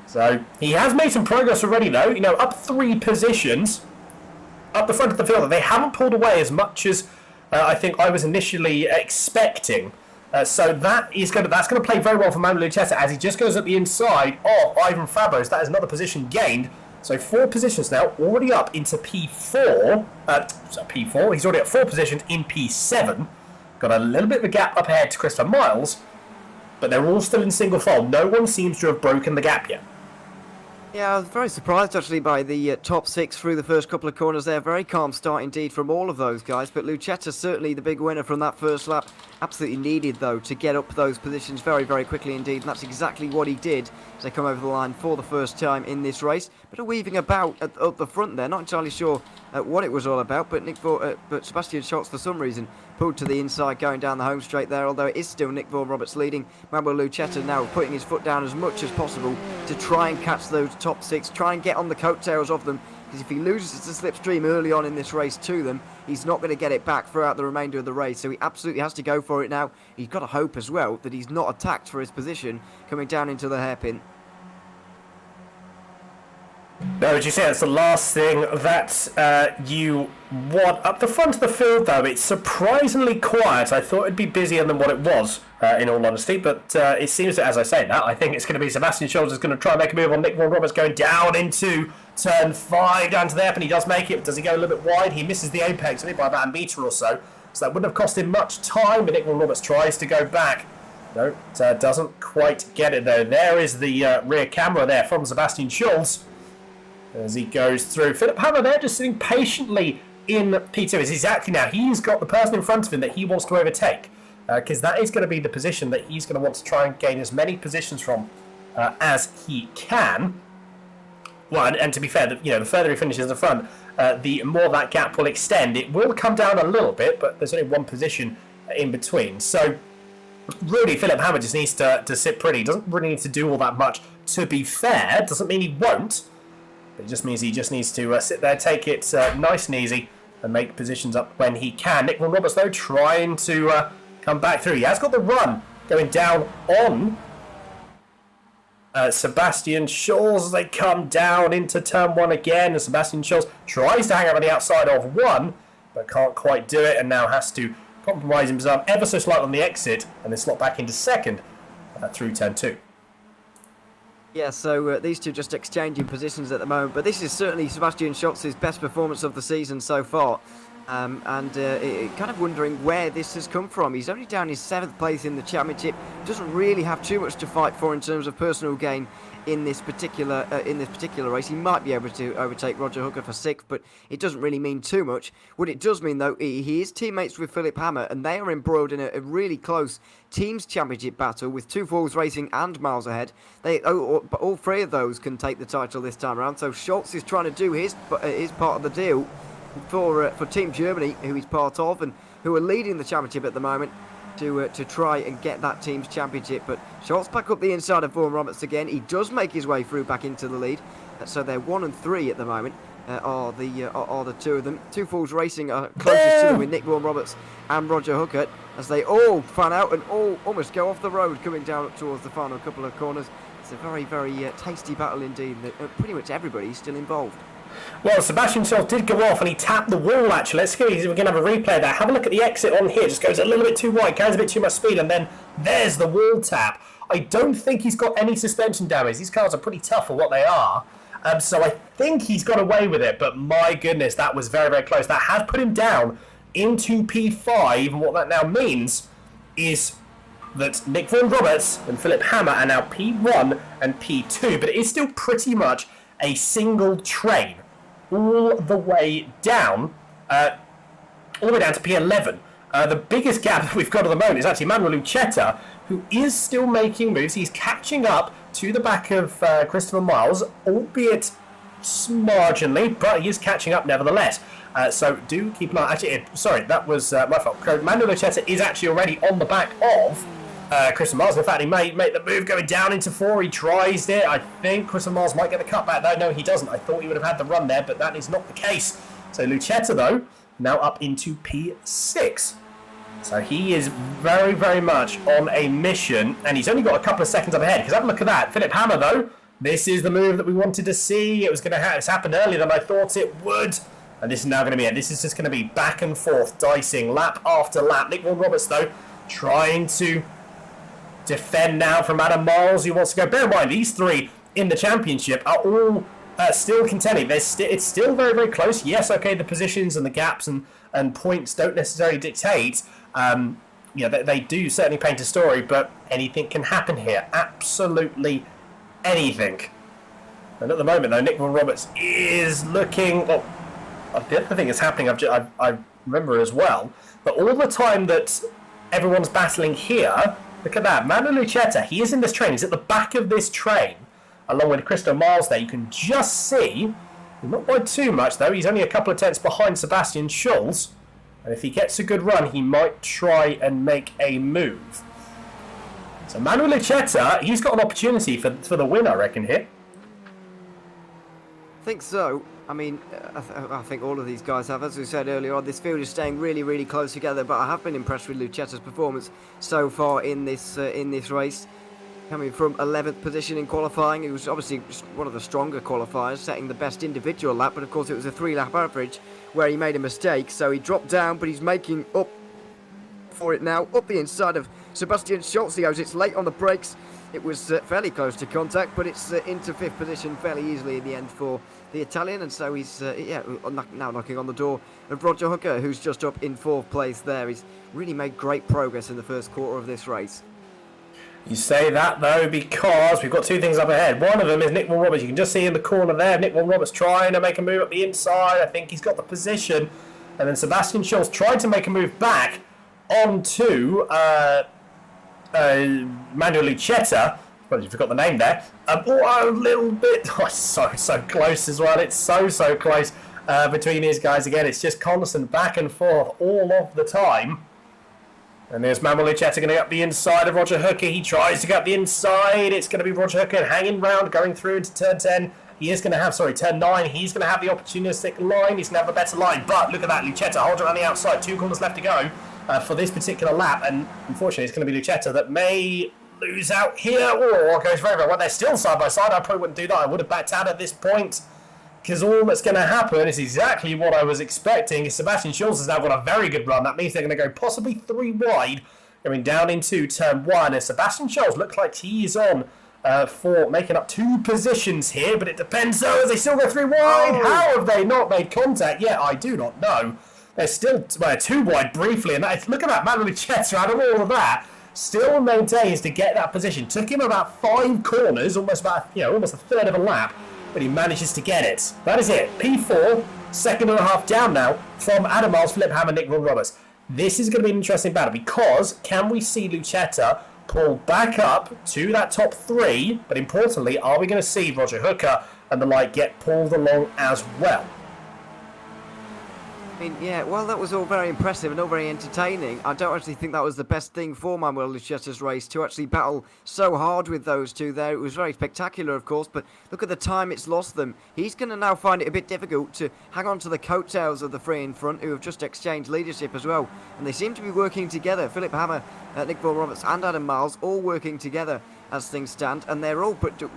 So he has made some progress already, though. You know, up 3 positions up the front of the field. They haven't pulled away as much as I think I was initially expecting. So that's going to play very well for Manuel Luchetta as he just goes at the inside of Ivan Fabros. That is another position gained. So 4 positions now, already up into P4. P4. He's already at 4 positions in P7. Got a little bit of a gap up ahead to Christopher Miles, but they're all still in single file. No one seems to have broken the gap yet. Yeah, I was very surprised actually by the top 6 through the first couple of corners there. Very calm start indeed from all of those guys. But Luchetta certainly the big winner from that first lap. Absolutely needed though to get up those positions very, very quickly indeed. And that's exactly what he did as they come over the line for the first time in this race. But a weaving about up the front there. Not entirely sure what it was all about. But but Sebastian Schultz for some reason pulled to the inside going down the home straight there. Although it is still Nick Vaughan Roberts leading. Manuel Luchetta now putting his foot down as much as possible to try and catch those top 6. Try and get on the coattails of them. Because if he loses the slipstream early on in this race to them, he's not going to get it back throughout the remainder of the race. So he absolutely has to go for it now. He's got to hope as well that he's not attacked for his position coming down into the hairpin. No, as you say, that's the last thing that you want. Up the front of the field, though, it's surprisingly quiet. I thought it'd be busier than what it was, in all honesty. But it seems that, as I say that, I think it's going to be Sebastian Schultz is going to try and make a move on Nick Vaughan Roberts going down into turn 5, down to the hairpin. He does make it. Does he go a little bit wide? He misses the apex, only by about a metre or so. So that wouldn't have cost him much time, but Nick Vaughan Roberts tries to go back. No, doesn't quite get it, though. There is the rear camera there from Sebastian Schultz as he goes through. Philip Hammer there just sitting patiently in P2. It's exactly now. He's got the person in front of him that he wants to overtake, because that is going to be the position that he's going to want to try and gain as many positions from as he can. Well, and to be fair, the further he finishes in the front, the more that gap will extend. It will come down a little bit, but there's only 1 position in between. So really, Philip Hammer just needs to sit pretty. He doesn't really need to do all that much. To be fair, doesn't mean he won't. It just means he just needs to sit there, take it nice and easy, and make positions up when he can. Nick Vaughan Roberts, though, trying to come back through. He has got the run going down on Sebastian Schultz as they come down into turn 1 again. And Sebastian Schultz tries to hang out on the outside of 1, but can't quite do it, and now has to compromise himself ever so slightly on the exit, and then slot back into 2nd through turn 2. Yeah, so these two just exchanging positions at the moment, but this is certainly Sebastian Schultz's best performance of the season so far. And kind of wondering where this has come from. He's only down his 7th place in the championship. Doesn't really have too much to fight for in terms of personal gain in this particular race. He might be able to overtake Roger Hooker for 6th, but it doesn't really mean too much. What it does mean, though, he is teammates with Philip Hammer, and they are embroiled in a really close teams championship battle with 2 Falls Racing and Miles Ahead. All 3 of those can take the title this time around. So Schultz is trying to do his part of the deal for Team Germany, who he's part of, and who are leading the championship at the moment, to try and get that team's championship. But Schultz back up the inside of Vaughan Roberts again. He does make his way through back into the lead. So they're 1 and 3 at the moment. Are the two of them. Two Fools Racing are closest to them with Nick Vaughan Roberts and Roger Hooker, as they all fan out and all almost go off the road coming down up towards the final couple of corners. It's a very, very tasty battle indeed. Pretty much everybody's still involved. Well, Sebastian Schultz did go off and he tapped the wall actually. Let's see if we can have a replay there. Have a look at the exit on here. Just goes a little bit too wide, carries a bit too much speed, and then there's the wall tap. I don't think he's got any suspension damage. These cars are pretty tough for what they are. So I think he's got away with it, but my goodness, that was very, very close. That has put him down into P5, and what that now means is that Nick Vaughan Roberts and Philip Hammer are now P1 and P2, but it is still pretty much a single train all the way down to P11. The biggest gap that we've got at the moment is actually Manuel Lucchetta, who is still making moves. He's catching up to the back of Christopher Miles, albeit marginally, but he is catching up nevertheless. So do keep an eye. Actually, sorry, that was my fault. Manuel Lucchetta is actually already on the back of Christopher Miles. In fact, he may make the move going down into 4. He tries it. I think Christopher Miles might get the cut back, though. No, he doesn't. I thought he would have had the run there, but that is not the case. So Lucchetta, though, now up into P6. So he is very, very much on a mission, and he's only got a couple of seconds up ahead. Because have a look at that. Philip Hammer, though, this is the move that we wanted to see. It was going to it's happened earlier than I thought it would. And this is now going to be it. This is just going to be back and forth, dicing, lap after lap. Nick Vaughan Roberts, though, trying to defend now from Adam Miles, who wants to go. Bear in mind, these three in the championship are all still contending. It's still very, very close. Yes, okay, the positions and the gaps and points don't necessarily dictate. They do certainly paint a story, but anything can happen here. Absolutely anything. And at the moment, though, Nick Vaughan Roberts is looking... Well, the other thing that's happening, I remember as well, that all the time that everyone's battling here, look at that. Manuel Lucchetta, he is in this train. He's at the back of this train, along with Christo Miles there. You can just see, not by too much, though. He's only a couple of tenths behind Sebastian Schultz. And if he gets a good run, he might try and make a move. So Manuel Lucchetta, he's got an opportunity for the win, I reckon, here. I think so. I mean, I think all of these guys have. As we said earlier on, this field is staying really, really close together. But I have been impressed with Lucchetta's performance so far in this race. Coming from 11th position in qualifying, it was obviously one of the stronger qualifiers, setting the best individual lap. But of course, it was a 3-lap average where he made a mistake. So he dropped down, but he's making up for it now. Up the inside of Sebastian Schultz. He goes, it's late on the brakes. It was fairly close to contact, but it's into 5th position fairly easily in the end for the Italian, and so he's now knocking on the door of Roger Hooker, who's just up in 4th place there. He's really made great progress in the first quarter of this race. You say that, though, because we've got two things up ahead. One of them is Nick Vaughan Roberts. You can just see in the corner there, Nick Vaughan Roberts trying to make a move up the inside. I think he's got the position. And then Sebastian Schultz tried to make a move back onto Manuel Lucchetta. Well, you forgot the name there. A little bit. Oh, so close as well. It's so close between these guys again. It's just constant back and forth all of the time. And there's Manuel Lucchetta going to get up the inside of Roger Hooker. He tries to get up the inside. It's going to be Roger Hooker hanging round, going through into turn 10. He is going to have, turn 9. He's going to have the opportunistic line. He's going to have a better line. But look at that, Lucchetta holding on the outside. 2 corners left to go for this particular lap. And unfortunately, it's going to be Lucchetta that may lose out here. Or goes very, very well. They're still side by side. I probably wouldn't do that. I would have backed out at this point. Because all that's going to happen is exactly what I was expecting. Sebastian Schultz has now got a very good run. That means they're going to go possibly 3 wide, going down into turn 1. And Sebastian Schultz looks like he is on for making up 2 positions here. But it depends, though, as they still go 3 wide. Oh. How have they not made contact yet? I do not know. They're still 2 wide briefly. And look at that, Manuel Lucchetta out of all of that. Still maintains to get that position. Took him about 5 corners, almost a third of a lap. But he manages to get it. That is it. P4, 2.5 down now from Adam Miles, Philip Hammer, Nick Vaughan Roberts. This is going to be an interesting battle because can we see Lucchetta pull back up to that top 3? But importantly, are we going to see Roger Hooker and the like get pulled along as well? I mean, yeah, well, that was all very impressive and all very entertaining. I don't actually think that was the best thing for Manuel Lucetta's race, to actually battle so hard with those two there. It was very spectacular, of course, but look at the time it's lost them. He's going to now find it a bit difficult to hang on to the coattails of the three in front, who have just exchanged leadership as well. And they seem to be working together. Philip Hammer, Nick Vaughan-Roberts and Adam Miles all working together as things stand, and they're all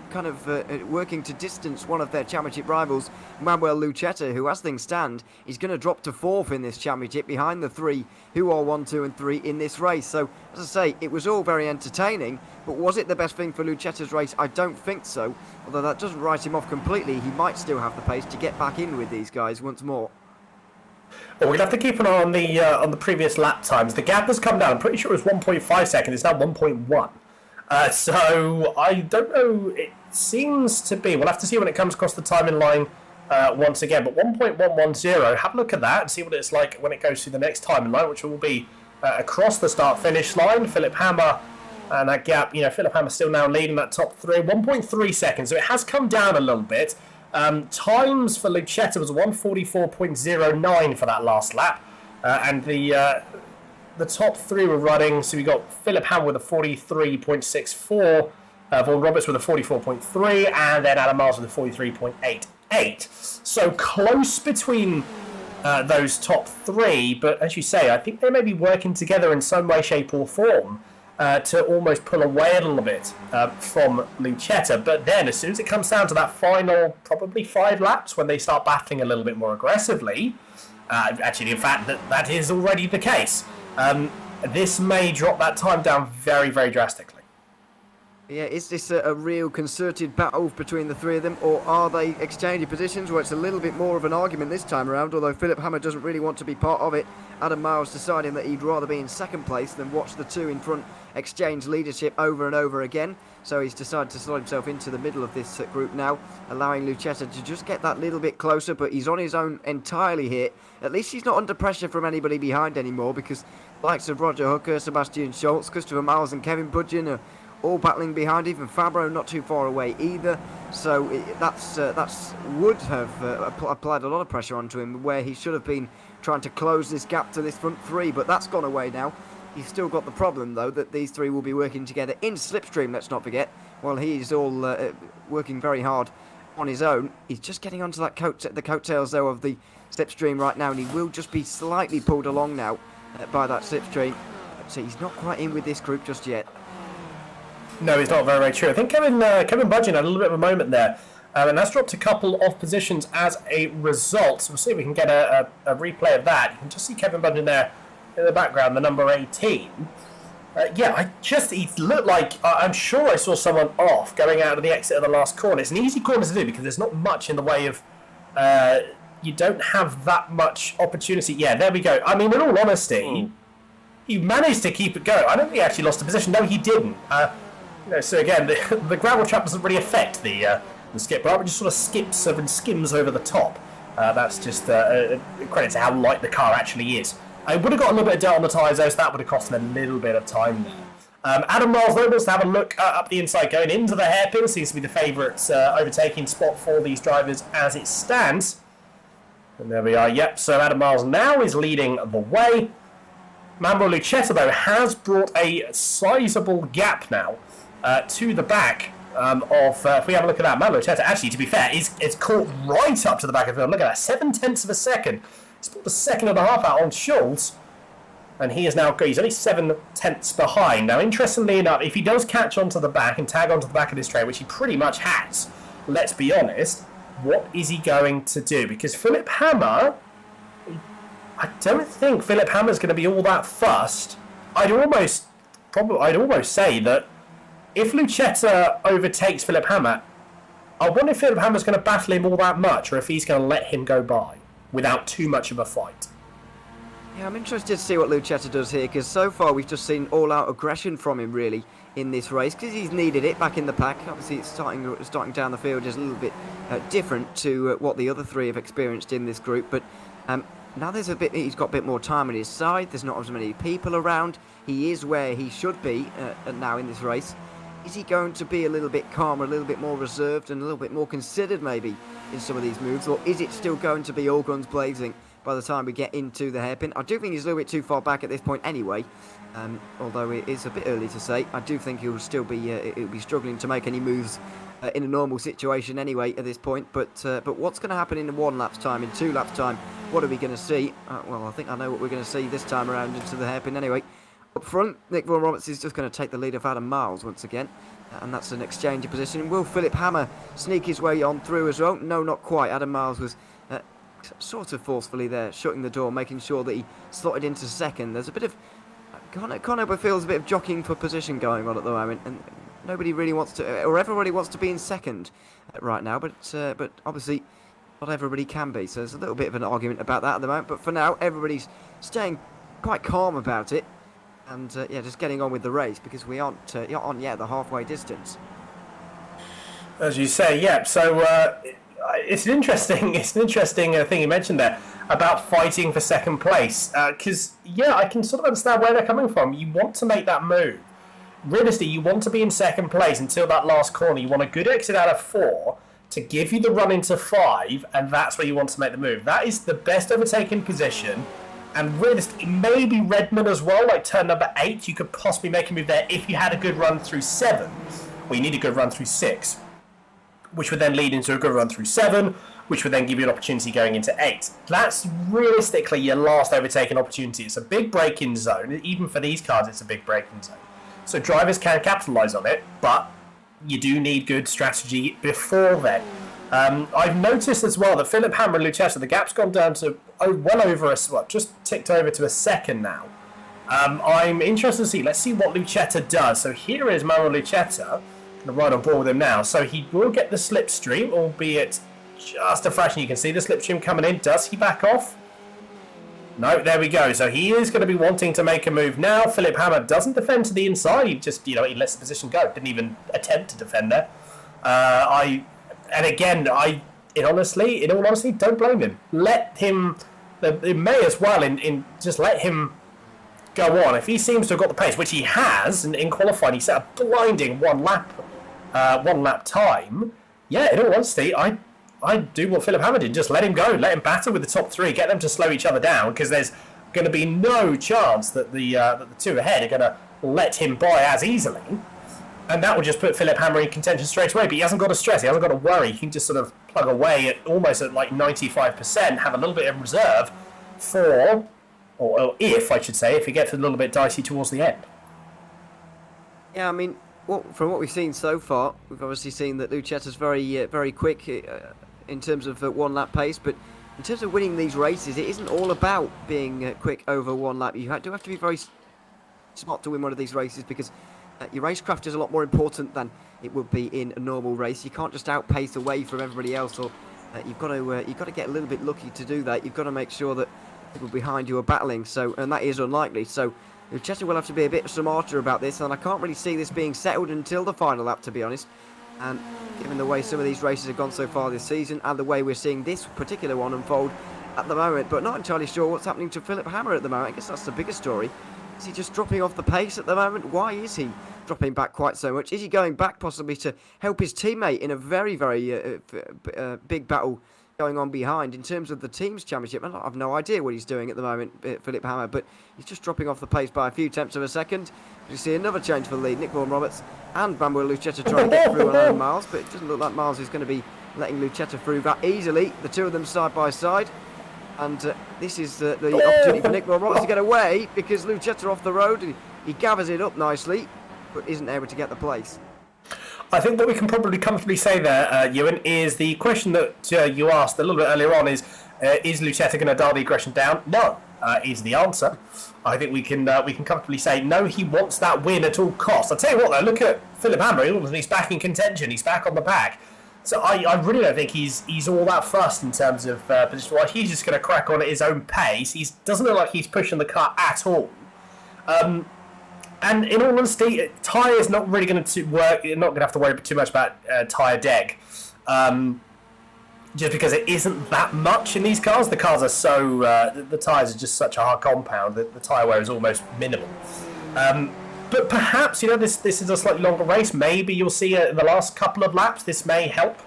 kind of working to distance one of their championship rivals, Manuel Lucetta, who, as things stand, is going to drop to fourth in this championship behind the three who are 1, 2 and 3 in this race. So, as I say, it was all very entertaining, but was it the best thing for Lucetta's race? I don't think so, although that doesn't write him off completely. He might still have the pace to get back in with these guys once more. Well, we'll have to keep an eye on the previous lap times. The gap has come down. I'm pretty sure it was 1.5 seconds. It's now 1.1. So I don't know. It seems to be. We'll have to see when it comes across the timing line once again. But 1.110. Have a look at that and see what it's like when it goes through the next timing line, which will be across the start-finish line. Philip Hammer and that gap. Philip Hammer still now leading that top three. 1.3 seconds. So it has come down a little bit. Times for Lucetta was 1:44.09 for that last lap, and the top three were running. So we got Philip Hammer with a 43.64, Vaughan Roberts with a 44.3, and then Adam Miles with a 43.88. So close between those top three, but as you say, I think they may be working together in some way, shape, or form to almost pull away a little bit from Lucetta. But then, as soon as it comes down to that final, probably 5 laps, when they start battling a little bit more aggressively, actually, in fact, that is already the case. This may drop that time down very, very drastically. Yeah, is this a real concerted battle between the three of them, or are they exchanging positions where it's a little bit more of an argument this time around, although Philip Hammer doesn't really want to be part of it. Adam Miles deciding that he'd rather be in second place than watch the two in front exchange leadership over and over again. So he's decided to slot himself into the middle of this group now, allowing Lucetta to just get that little bit closer, but he's on his own entirely here. At least he's not under pressure from anybody behind anymore, because the likes of Roger Hooker, Sebastian Schultz, Christopher Miles and Kevin Budgeon are all battling behind. Even Fabro not too far away either. So that's would have applied a lot of pressure onto him, where he should have been trying to close this gap to this front three, but that's gone away now. He's still got the problem, though, that these three will be working together in slipstream, let's not forget, while he's all working very hard on his own. He's just getting onto that the coattails, though, of the slipstream right now, and he will just be slightly pulled along now by that slipstream. So he's not quite in with this group just yet. No, he's not very, very true. I think Kevin Budgeon had a little bit of a moment there, and that's dropped a couple of positions as a result. So we'll see if we can get a replay of that. You can just see Kevin Budgeon there in the background, the number 18. He looked like, I'm sure I saw someone off going out of the exit of the last corner. It's an easy corner to do because there's not much in the way of, you don't have that much opportunity. Yeah, there we go. I mean, in all honesty, he managed to keep it going. I don't think he actually lost a position. No, he didn't. So again, the gravel trap doesn't really affect the skip bar, but just sort of skips and skims over the top. That's just a credit to how light the car actually is. I would have got a little bit of dirt on the tyres though, so that would have cost him a little bit of time there. Adam Miles though wants to have a look up the inside, going into the hairpin. Seems to be the favourite overtaking spot for these drivers as it stands. And there we are. Yep, so Adam Miles now is leading the way. Manuel Lucetta though has brought a sizable gap now to the back if we have a look at that, Manuel Lucetta, actually, to be fair, is caught right up to the back of the field. Look at that, 7/10 of a second. He's put the second and a half out on Schultz, and he's only 7/10 behind. Now, interestingly enough, if he does catch onto the back and tag onto the back of this train, which he pretty much has, let's be honest, what is he going to do? Because Philip Hammer, I don't think Philip Hammer's going to be all that fussed. I'd almost say that if Lucetta overtakes Philip Hammer, I wonder if Philip Hammer's going to battle him all that much, or if he's going to let him go by without too much of a fight. Yeah, I'm interested to see what Lucetta does here, because so far we've just seen all-out aggression from him, really, in this race, because he's needed it back in the pack. Obviously, it's starting down the field is a little bit different to what the other three have experienced in this group, but now he's got a bit more time on his side. There's not as many people around. He is where he should be now in this race. Is he going to be a little bit calmer, a little bit more reserved, and a little bit more considered maybe in some of these moves, or is it still going to be all guns blazing by the time we get into the hairpin. I do think he's a little bit too far back at this point anyway, although it is a bit early to say. I do think he'll still be he'll be struggling to make any moves in a normal situation anyway at this point. But what's going to happen in 1 lap's time, in 2 laps' time? What are we going to see? Well, I think I know what we're going to see this time around into the hairpin anyway. Up front, Nick Vaughan-Roberts is just going to take the lead of Adam Miles once again. And that's an exchange of position. Will Philip Hammer sneak his way on through as well? No, not quite. Adam Miles was sort of forcefully there, shutting the door, making sure that he slotted into second. There's a bit of... Conover feels a bit of jockeying for position going on at the moment. And nobody really wants to... Or everybody wants to be in second right now. But obviously, not everybody can be. So there's a little bit of an argument about that at the moment. But for now, everybody's staying quite calm about it. And just getting on with the race, because we aren't on yet the halfway distance. As you say, yeah. So it's an interesting thing you mentioned there about fighting for second place. Because I can sort of understand where they're coming from. You want to make that move. Realistically, you want to be in second place until that last corner. You want a good exit out of 4 to give you the run into 5, and that's where you want to make the move. That is the best overtaking position. And realistically, maybe Redmond as well, like turn number 8, you could possibly make a move there if you had a good run through 7. Well, you need a good run through 6, which would then lead into a good run through 7, which would then give you an opportunity going into 8. That's realistically your last overtaking opportunity. It's a big braking zone. Even for these cars, it's a big braking zone. So drivers can capitalise on it, but you do need good strategy before then. I've noticed as well that Philip Hammer and Lucchetta, the gap's gone down to well over just ticked over to a second now. I'm interested to see. Let's see what Lucchetta does. So here is Mauro Lucchetta. Going to ride on board with him now. So he will get the slipstream, albeit just a fraction. You can see the slipstream coming in. Does he back off? No, there we go. So he is going to be wanting to make a move now. Philip Hammer doesn't defend to the inside. He just, he lets the position go. Didn't even attempt to defend there. And again, in all honesty, don't blame him. Let him. It may as well just let him go on. If he seems to have got the pace, which he has, and in qualifying he set a blinding one lap time. Yeah, in all honesty, I do what Philip Hammer did. Just let him go. Let him battle with the top 3. Get them to slow each other down, because there's going to be no chance that the 2 ahead are going to let him by as easily. And that will just put Philip Hammer in contention straight away. But he hasn't got to stress. He hasn't got to worry. He can just sort of plug away at almost at like 95%, have a little bit of reserve for, or if it gets a little bit dicey towards the end. Yeah, I mean, from what we've seen so far, we've obviously seen that Lucchetta's very quick in terms of 1 lap pace. But in terms of winning these races, it isn't all about being quick over 1 lap. You do have to be very smart to win one of these races, because your racecraft is a lot more important than it would be in a normal race. You can't just outpace away from everybody else, or you've got to get a little bit lucky to do that. You've got to make sure that people behind you are battling. And that is unlikely. So Lucchetta will have to be a bit smarter about this, and I can't really see this being settled until the final lap, to be honest. And given the way some of these races have gone so far this season, and the way we're seeing this particular one unfold at the moment, but not entirely sure what's happening to Philip Hammer at the moment. I guess that's the biggest story. Is he just dropping off the pace at the moment? Why is he dropping back quite so much? Is he going back possibly to help his teammate in a very, very big battle going on behind in terms of the team's championship? I have no idea what he's doing at the moment, Philip Hammer, but he's just dropping off the pace by a few tenths of a second. You see another change for the lead. Nick Vaughan-Roberts and Bamboo Lucchetta trying to get through on Adam Miles, but it doesn't look like Miles is going to be letting Lucchetta through that easily. The two of them side by side. And this is the opportunity for Nick Vaughan-Roberts to get away, because Lucchetta off the road, and he gathers it up nicely, but isn't able to get the place. I think what we can probably comfortably say there, Ewan, is the question that you asked a little bit earlier on is Lucchetta going to dial the aggression down? No, is the answer. I think we can comfortably say no. He wants that win at all costs. I'll tell you what, though, look at Philip Hammer. He's back in contention. He's back on the pack. So I really don't think he's all that fussed in terms of position. He's just going to crack on at his own pace. He doesn't look like he's pushing the car at all. And in all honesty, tyres not really going to work. You're not going to have to worry too much about tyre deg. Just because it isn't that much in these cars. The cars are so... the tyres are just such a hard compound that the tyre wear is almost minimal. But perhaps, this is a slightly longer race. Maybe you'll see in the last couple of laps, this may help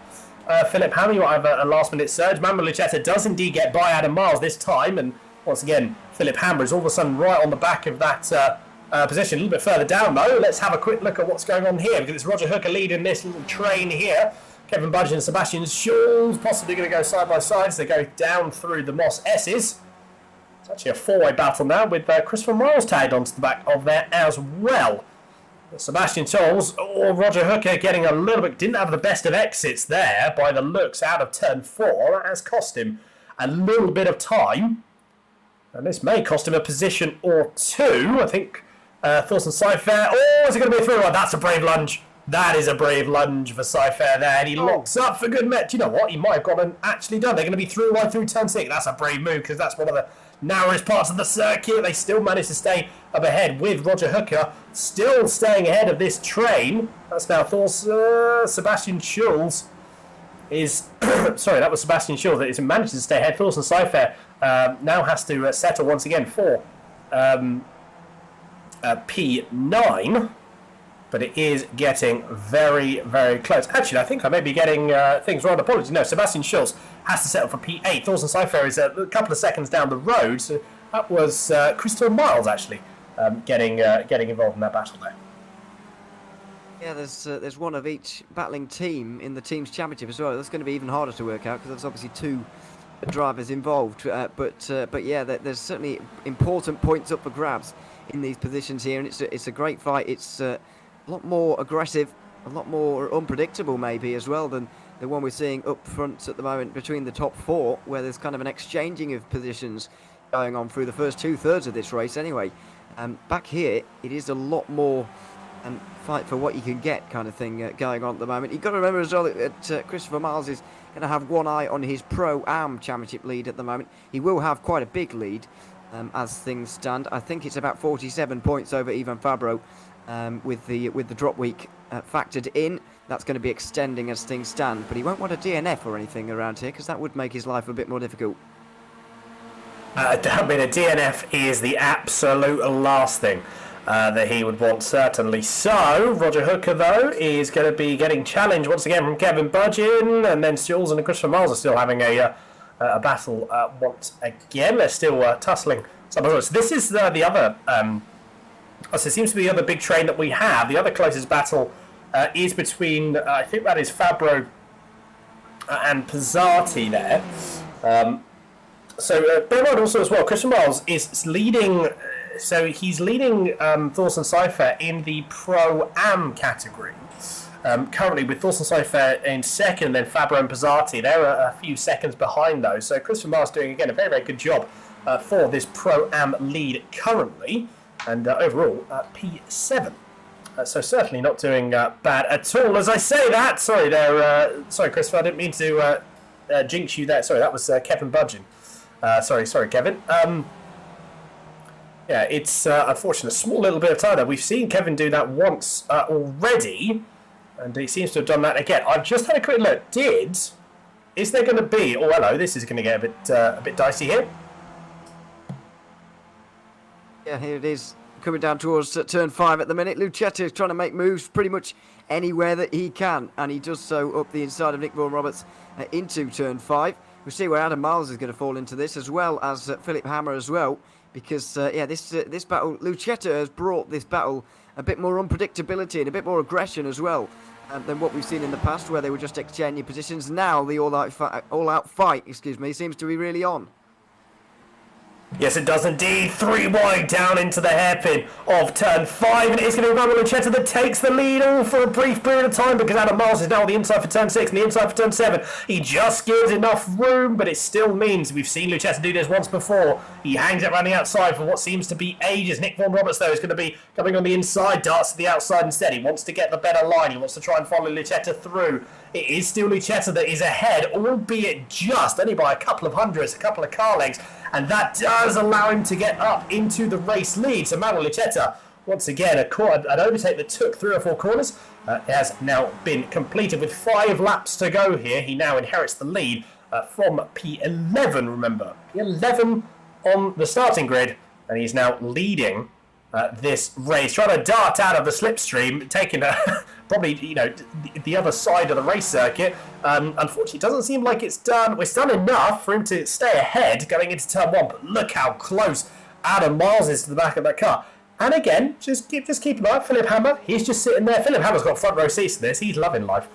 Philip Hammer. You might have a last-minute surge. Manuel Lucetta does indeed get by Adam Miles this time, and once again, Philip Hammer is all of a sudden right on the back of that position. A little bit further down, though. Let's have a quick look at what's going on here, because it's Roger Hooker leading this little train here. Kevin Budgeon and Sebastian Schulz possibly going to go side by side as they go down through the Moss S's. It's actually a four-way battle now with Christopher Miles tagged onto the back of there as well. Sebastian Schulz or Roger Hooker getting a little bit, didn't have the best of exits there by the looks out of turn 4. That has cost him a little bit of time. And this may cost him a position or two. I think Thorsten Seifert. Oh, is it going to be a through? Oh, that's a brave lunge. That is a brave lunge for Seifert there. And he locks up for good met. Do you know what? He might have got and actually done. They're going to be through right through turn 6. That's a brave move because that's one of the narrowest parts of the circuit. They still managed to stay up ahead with Roger Hooker still staying ahead of this train. That's now Sebastian Schulz is sorry, that was Sebastian Schulz that is managed to stay ahead. Thorsten Seifert now has to settle once again for P9, but it is getting very, very close. Actually, I think I may be getting things wrong. Apologies. No, Sebastian Schulz has to settle for P8. Thorsten Seifert is a couple of seconds down the road. So that was Christopher Miles actually getting involved in that battle there. Yeah, there's one of each battling team in the team's championship as well. That's going to be even harder to work out because there's obviously two drivers involved. But yeah, there's certainly important points up for grabs in these positions here, and it's a great fight. It's a lot more aggressive, a lot more unpredictable maybe as well than the one we're seeing up front at the moment between the top 4, where there's kind of an exchanging of positions going on through the first 2/3 of this race anyway. Back here, it is a lot more fight for what you can get kind of thing going on at the moment. You've got to remember as well that Christopher Miles is going to have one eye on his Pro-Am Championship lead at the moment. He will have quite a big lead as things stand. I think it's about 47 points over Ivan Fabro with the drop week factored in. That's going to be extending as things stand, but he won't want a DNF or anything around here because that would make his life a bit more difficult. I mean, a DNF is the absolute last thing that he would want, certainly. So, Roger Hooker, though, is going to be getting challenged once again from Kevin Budgeon, and then Schulz and Christopher Miles are still having a battle once again. They're still tussling. So this is the other... it seems to be the other big train that we have. The other closest battle is between, I think that is Fabro and Pizzati there. So bear in mind also as well, Christian Miles is leading, so he's leading Thorsten Seifert in the Pro-Am category. Currently with Thorsten Seifert in second, and then Fabro and Pizzati, they're a few seconds behind those. So Christian Miles doing, again, a very, very good job for this Pro-Am lead currently, and overall P7. So certainly not doing bad at all. As I say that, sorry Christopher, I didn't mean to jinx you there. Sorry, that was Kevin Budgeon. Sorry, Kevin. Yeah, it's unfortunate. A small little bit of time there. We've seen Kevin do that once already, and he seems to have done that again. I've just had a quick look. Is there going to be? Oh, hello. This is going to get a bit dicey here. Yeah, here it is. Coming down towards turn 5 at the minute. Lucetta is trying to make moves pretty much anywhere that he can, and he does so up the inside of Nick Vaughan-Roberts into turn 5. We'll see where Adam Miles is going to fall into this, as well as Philip Hammer as well, because this battle, Lucetta has brought this battle a bit more unpredictability and a bit more aggression as well than what we've seen in the past, where they were just exchanging positions. Now the all-out fight, seems to be really on. Yes, it does indeed. 3 wide down into the hairpin of turn 5, and it's going to be Manuel Lucetta that takes the lead all for a brief period of time, because Adam Miles is now on the inside for turn 6 and the inside for turn 7. He just gives enough room, but it still means we've seen Lucetta do this once before. He hangs it around the outside for what seems to be ages. Nick Vaughan-Roberts, though, is going to be coming on the inside, darts to the outside instead. He wants to get the better line. He wants to try and follow Lucetta through. It is still Lucetta that is ahead, albeit just only by a couple of hundredths, a couple of car lengths, and that does allow him to get up into the race lead. So Manuel Lucetta, once again, an overtake that took 3 or 4 corners, has now been completed with 5 laps to go here. He now inherits the lead from P11, remember. P11 on the starting grid, and he's now leading this race, trying to dart out of the slipstream, taking probably the other side of the race circuit. Unfortunately, it doesn't seem like it's done. It's done enough for him to stay ahead going into turn 1, but look how close Adam Miles is to the back of that car. And again, just keep an eye. Philip Hammer, he's just sitting there. Philip Hammer's got front row seats to this. He's loving life.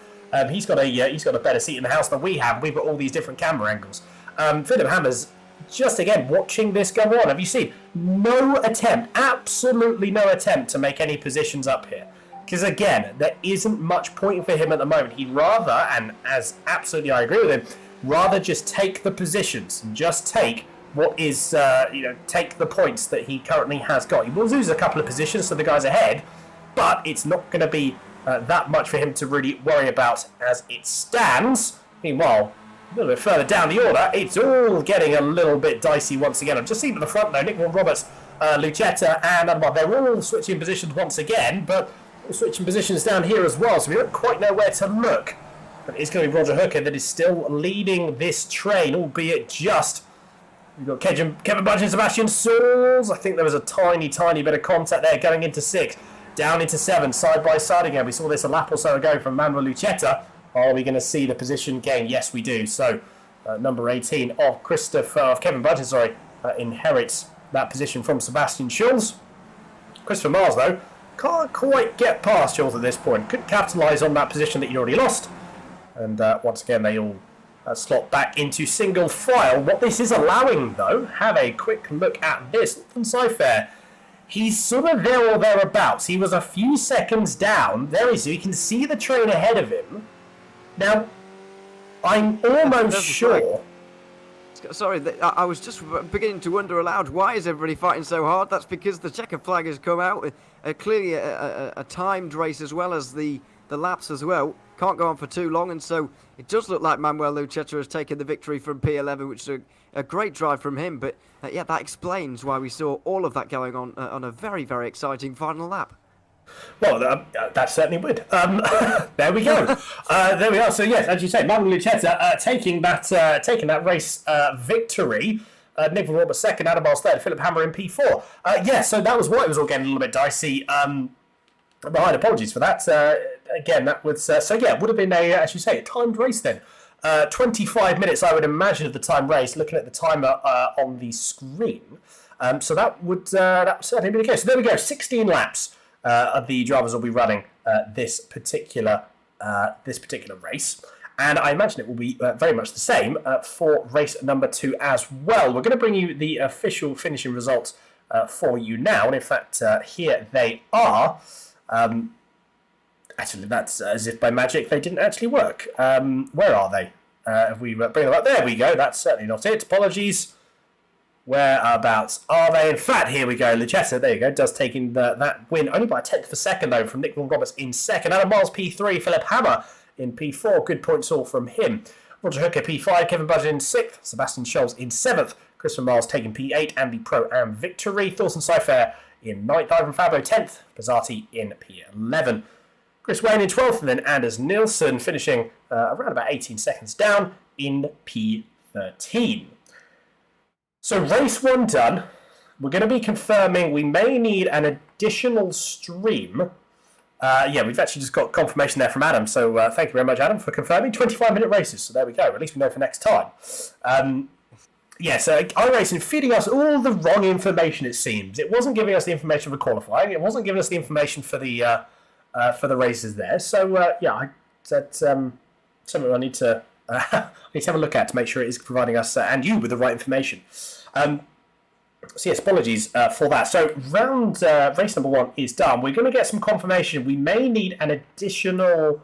He's got a better seat in the house than we have. We've got all these different camera angles. Philip Hammer's just again watching this go on. Have you seen? No attempt, absolutely no attempt to make any positions up here. Because again, there isn't much point for him at the moment. He'd rather, and as absolutely I agree with him, rather just take the positions and just take what is, take the points that he currently has got. He will lose a couple of positions to the guys ahead, but it's not going to be that much for him to really worry about as it stands. Meanwhile, a little bit further down the order, it's all getting a little bit dicey once again. I've just seen at the front though, Nick Roberts, Lucetta, and Adamar, they're all switching positions once again, but switching positions down here as well, so we don't quite know where to look. But it's going to be Roger Hooker that is still leading this train, albeit just. We've got Kevin Budge and Sebastian Sauls. I think there was a tiny bit of contact there going into 6. Down into 7, side by side again. We saw this a lap or so ago from Manuel Lucetta. Are we going to see the position gain? Yes, we do. So, number 18 of Kevin Budge, inherits that position from Sebastian Schulz. Christopher Miles, though, can't quite get past Schulz at this point. Couldn't capitalise on that position that he'd already lost. And once again, they all slot back into single file. What this is allowing, though, have a quick look at this. From Cypher, he's sort of there or thereabouts. He was a few seconds down. There he is. You can see the train ahead of him. Now, I'm almost sure. Sorry, I was just beginning to wonder aloud, why is everybody fighting so hard? That's because the checkered flag has come out. Clearly a timed race as well as the laps as well. Can't go on for too long, and so it does look like Manuel Lucetta has taken the victory from P11, which is a great drive from him. But yeah, that explains why we saw all of that going on a very, very exciting final lap. Well, that certainly would. There we go. There we are. So yes, as you say, Manuel Lucetta taking that race victory. Nick Roberts second, Adam Miles third, Philip Hammer in P4. So that was why it was all getting a little bit dicey. Behind, apologies for that. Again, that was it would have been as you say, a timed race then. 25 minutes, I would imagine, of the time race. Looking at the timer on the screen, so that would certainly be the case. So there we go. 16 laps of the drivers will be running this particular race. And I imagine it will be very much the same for race number 2 as well. We're going to bring you the official finishing results for you now. And in fact, here they are. Actually, that's as if by magic they didn't actually work. Where are they? If we bring them up, there we go. That's certainly not it. Apologies. Whereabouts are they? In fact, here we go. Lucetta, there you go, does taking that win only by a tenth of a second, though, from Nick Roberts in second. Adam Miles P3, Philip Hammer in P4. Good points all from him. Roger Hooker P5, Kevin Budge in 6th, Sebastian Scholes in 7th, Christopher Miles taking P8 and the Pro-Am victory. Thorsten Cypher in 9th, Ivan Fabro 10th, Pizzati in P11. Chris Wayne in 12th, and then Anders Nilsson finishing around about 18 seconds down in P13. So race 1 done. We're going to be confirming we may need an additional stream. We've actually just got confirmation there from Adam, so thank you very much, Adam, for confirming. 25-minute races, so there we go. At least we know for next time. So iRacing feeding us all the wrong information, it seems. It wasn't giving us the information for qualifying. It wasn't giving us the information for the races there. So, I said something I need to have a look at to make sure it is providing us and you with the right information. Apologies for that. So round race number 1 is done. We're going to get some confirmation. We may need an additional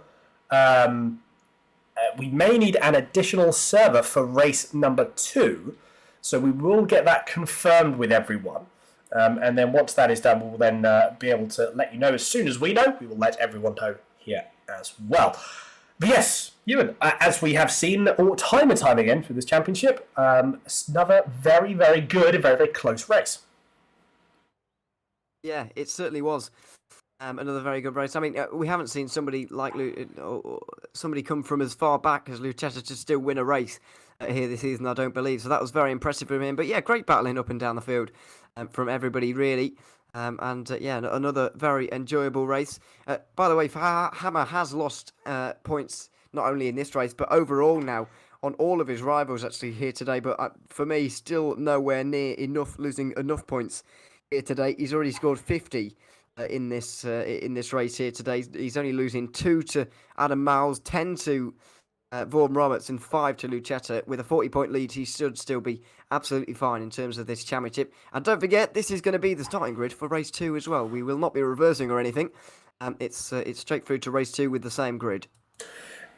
server for race number 2. So we will get that confirmed with everyone. And then once that is done, we'll then be able to let you know. As soon as we know, we will let everyone know here as well. But yes, Ewan, as we have seen time and time again through this championship, another very, very good and very, very close race. Yeah, it certainly was. Another very good race. I mean, we haven't seen somebody like somebody come from as far back as Lucetta to still win a race here this season, I don't believe. So that was very impressive from him. But yeah, great battling up and down the field from everybody, really. Another very enjoyable race. By the way, Hammer has lost points not only in this race, but overall now on all of his rivals actually here today. But for me, still nowhere near enough, losing enough points here today. He's already scored 50 in this race here today. He's only losing 2 to Adam Miles, 10 to Vaughan Roberts, and 5 to Lucetta. With a 40-point lead, he should still be absolutely fine in terms of this championship. And don't forget, this is going to be the starting grid for race 2 as well. We will not be reversing or anything. It's straight through to race 2 with the same grid.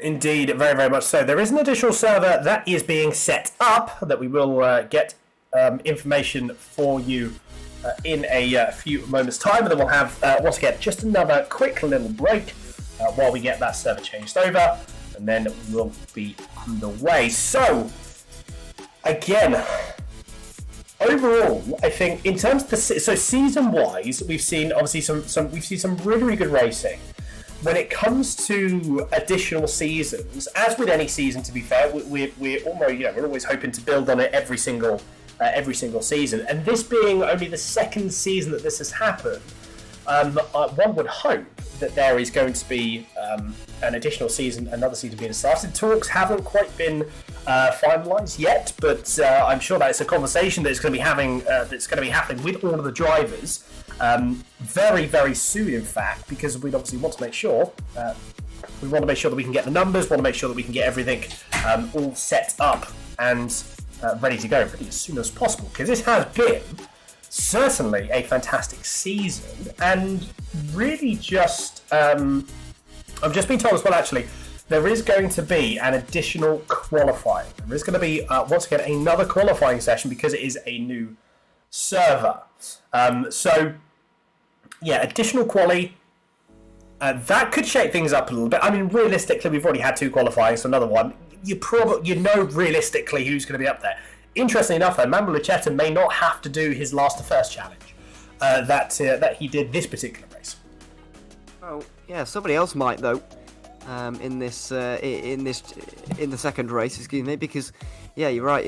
Indeed, very, very much so. There is an additional server that is being set up that we will get information for you in a few moments' time. And then we'll have, once again, just another quick little break while we get that server changed over. And then we'll be underway. So, again, overall, I think in terms of season-wise, we've seen obviously some really, really good racing. When it comes to additional seasons, as with any season, to be fair, we're always hoping to build on it every single season. And this being only the second season that this has happened, one would hope that there is going to be an additional season, another season being started. Talks haven't quite been finalised yet, but I'm sure that it's a conversation that's going to be happening with all of the drivers very, very soon. In fact, because we obviously want to make sure that we can get the numbers, want to make sure that we can get everything all set up and ready to go pretty as soon as possible. Because this has been certainly a fantastic season, and really just I've just been told as well, actually, there is going to be an additional qualifying. There is going to be once again another qualifying session because it is a new server. Additional quali. That could shake things up a little bit. I mean, realistically, we've already had 2 qualifying, so another one. You know realistically who's going to be up there. Interestingly enough, though, Manuel Lucetta may not have to do his last to first challenge that he did this particular race. Oh yeah, somebody else might though. In the second race, excuse me, because yeah, you're right.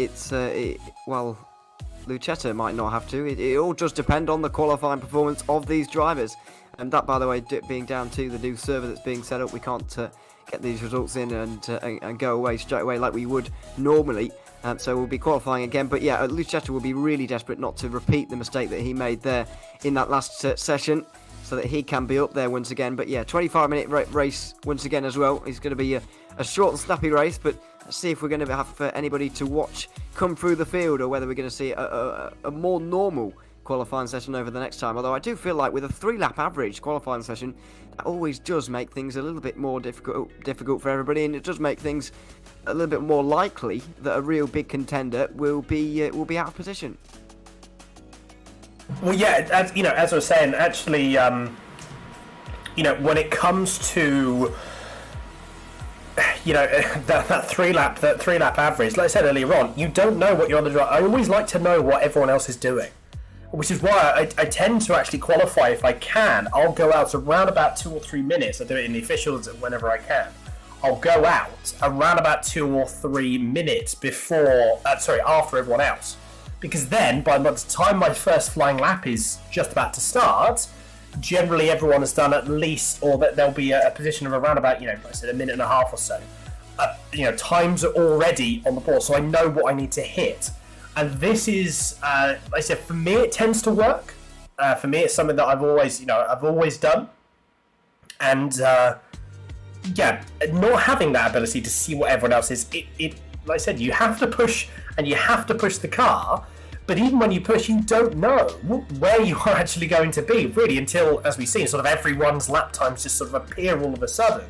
Lucetta might not have to. It all just depend on the qualifying performance of these drivers. And that, by the way, being down to the new server that's being set up, we can't get these results in and go away straight away like we would normally. So we'll be qualifying again. But yeah, Lucetta will be really desperate not to repeat the mistake that he made there in that last session, so that he can be up there once again. But yeah, 25-minute race once again as well. It's going to be a short and snappy race, but let's see if we're going to have anybody to watch come through the field, or whether we're going to see a more normal qualifying session over the next time. Although I do feel like with a 3-lap average qualifying session, that always does make things a little bit more difficult for everybody, and it does make things a little bit more likely that a real big contender will be out of position. Well, yeah, as I was saying, actually, when it comes to that three lap average, like I said earlier on, you don't know what you're on the drive. I always like to know what everyone else is doing, which is why I tend to actually qualify if I can. I'll go out around about 2 or 3 minutes. I do it in the officials whenever I can. I'll go out around about 2 or 3 minutes after everyone else. Because then, by the time my first flying lap is just about to start, generally everyone has done at least, or that there'll be a position of around about, like I said, a minute and a half or so. Times are already on the board, so I know what I need to hit. And this is, like I said, for me it tends to work. For me, it's something that I've always done. And not having that ability to see what everyone else is, it like I said, you have to push, and you have to push the car, but even when you push, you don't know where you are actually going to be, really, until, as we've seen, sort of everyone's lap times just sort of appear all of a sudden.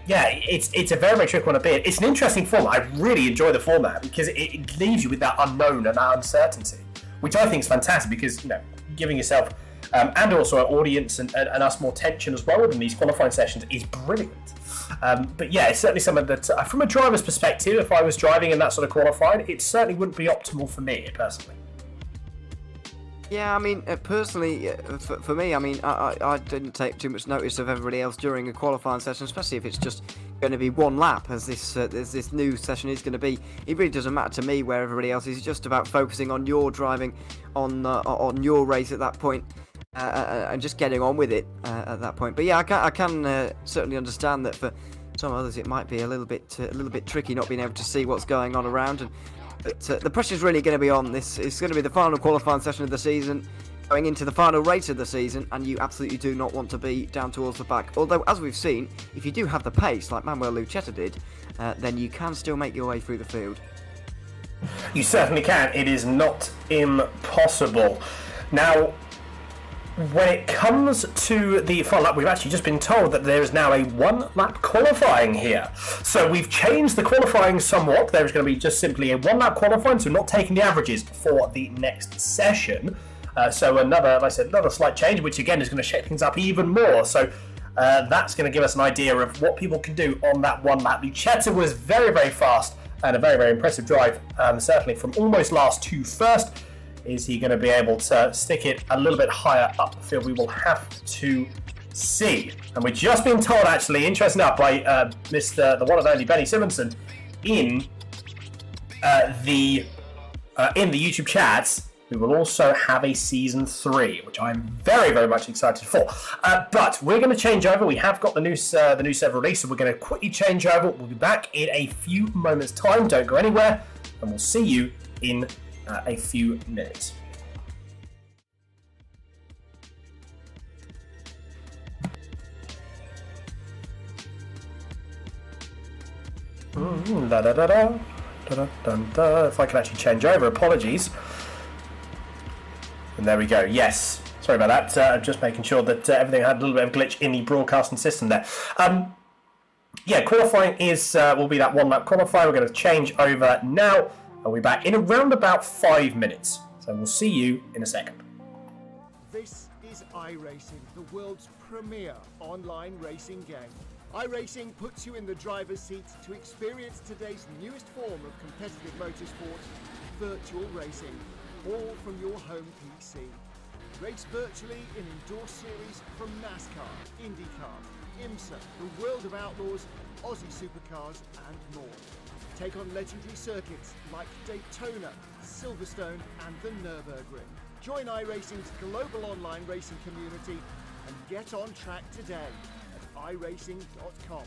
It's a very, very tricky one to be. It's an interesting format. I really enjoy the format because it leaves you with that unknown and that uncertainty, which I think is fantastic because, giving yourself and also our audience and us more tension as well within these qualifying sessions is brilliant. But yeah, it's certainly something that, from a driver's perspective, if I was driving in that sort of qualifying, it certainly wouldn't be optimal for me, personally. Yeah, I mean, personally, for me, I mean, I didn't take too much notice of everybody else during a qualifying session, especially if it's just going to be one lap, as this new session is going to be. It really doesn't matter to me where everybody else is. It's just about focusing on your driving, on your race at that point, and just getting on with it at that point. But yeah, I can certainly understand that for some others it might be a little bit tricky not being able to see what's going on around. But the pressure's really going to be on. This is going to be the final qualifying session of the season, going into the final race of the season, and you absolutely do not want to be down towards the back. Although, as we've seen, if you do have the pace, like Manuel Lucetta did, then you can still make your way through the field. You certainly can. It is not impossible. Now, when it comes to the final lap, we've actually just been told that there is now a one-lap qualifying here. So we've changed the qualifying somewhat. There is going to be just simply a one-lap qualifying, so not taking the averages for the next session. So another slight change, which again is going to shake things up even more. So that's going to give us an idea of what people can do on that one lap. Lucetta was very, very fast and a very, very impressive drive, certainly from almost last to first. Is he going to be able to stick it a little bit higher up the field? We will have to see. And we're just being told, actually, interesting enough, by the one and only Benny Simonson in the YouTube chats, we will also have a season 3, which I'm very, very much excited for. But we're going to change over. We have got the new server release, so we're going to quickly change over. We'll be back in a few moments' time. Don't go anywhere, and we'll see you in a few minutes. If I can actually change over, apologies. And there we go. Yes, sorry about that. Just making sure that everything had a little bit of glitch in the broadcasting system there. Yeah, qualifying will be that one lap qualifying. We're going to change over now. I'll be back in around about 5 minutes. So we'll see you in a second. This is iRacing, the world's premier online racing game. iRacing puts you in the driver's seat to experience today's newest form of competitive motorsport, virtual racing, all from your home PC. Race virtually in endorsed series from NASCAR, IndyCar, IMSA, the World of Outlaws, Aussie Supercars and more. Take on legendary circuits like Daytona, Silverstone and the Nürburgring. Join iRacing's global online racing community and get on track today at iRacing.com.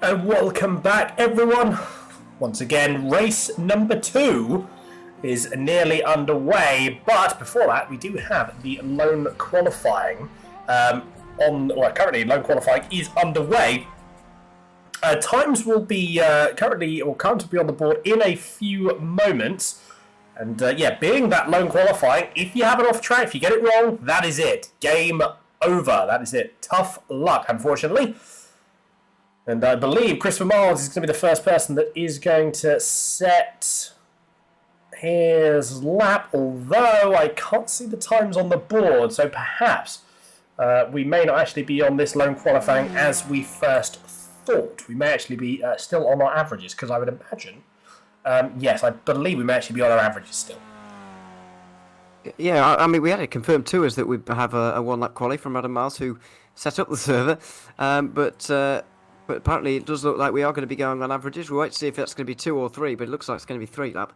And welcome back, everyone. Once again, race number 2 is nearly underway, but before that, we do have the lone qualifying currently lone qualifying is underway. Times will be currently on the board in a few moments. And being that lone qualifying, if you have it off track, if you get it wrong, that is it. Game over. That is it. Tough luck, unfortunately. And I believe Christopher Miles is going to be the first person that is going to set his lap, although I can't see the times on the board, so perhaps we may not actually be on this lone qualifying as we first thought. We may actually be still on our averages, because I would imagine, yes, I believe we may actually be on our averages still. Yeah, I mean, we had it confirmed too, is that we have a one-lap quali from Adam Miles, who set up the server, but apparently it does look like we are going to be going on averages. We'll wait to see if that's going to be 2 or 3, but it looks like it's going to be 3 lap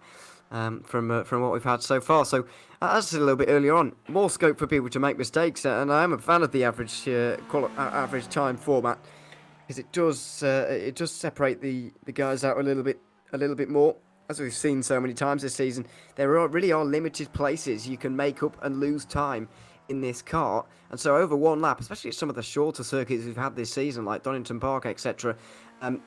from what we've had so far. So, as I said a little bit earlier on, more scope for people to make mistakes, and I am a fan of the average time format, because it does separate the guys out a little bit more. As we've seen so many times this season, there really are limited places you can make up and lose time in this car, and so over one lap, especially at some of the shorter circuits we've had this season, like Donington Park, etc., it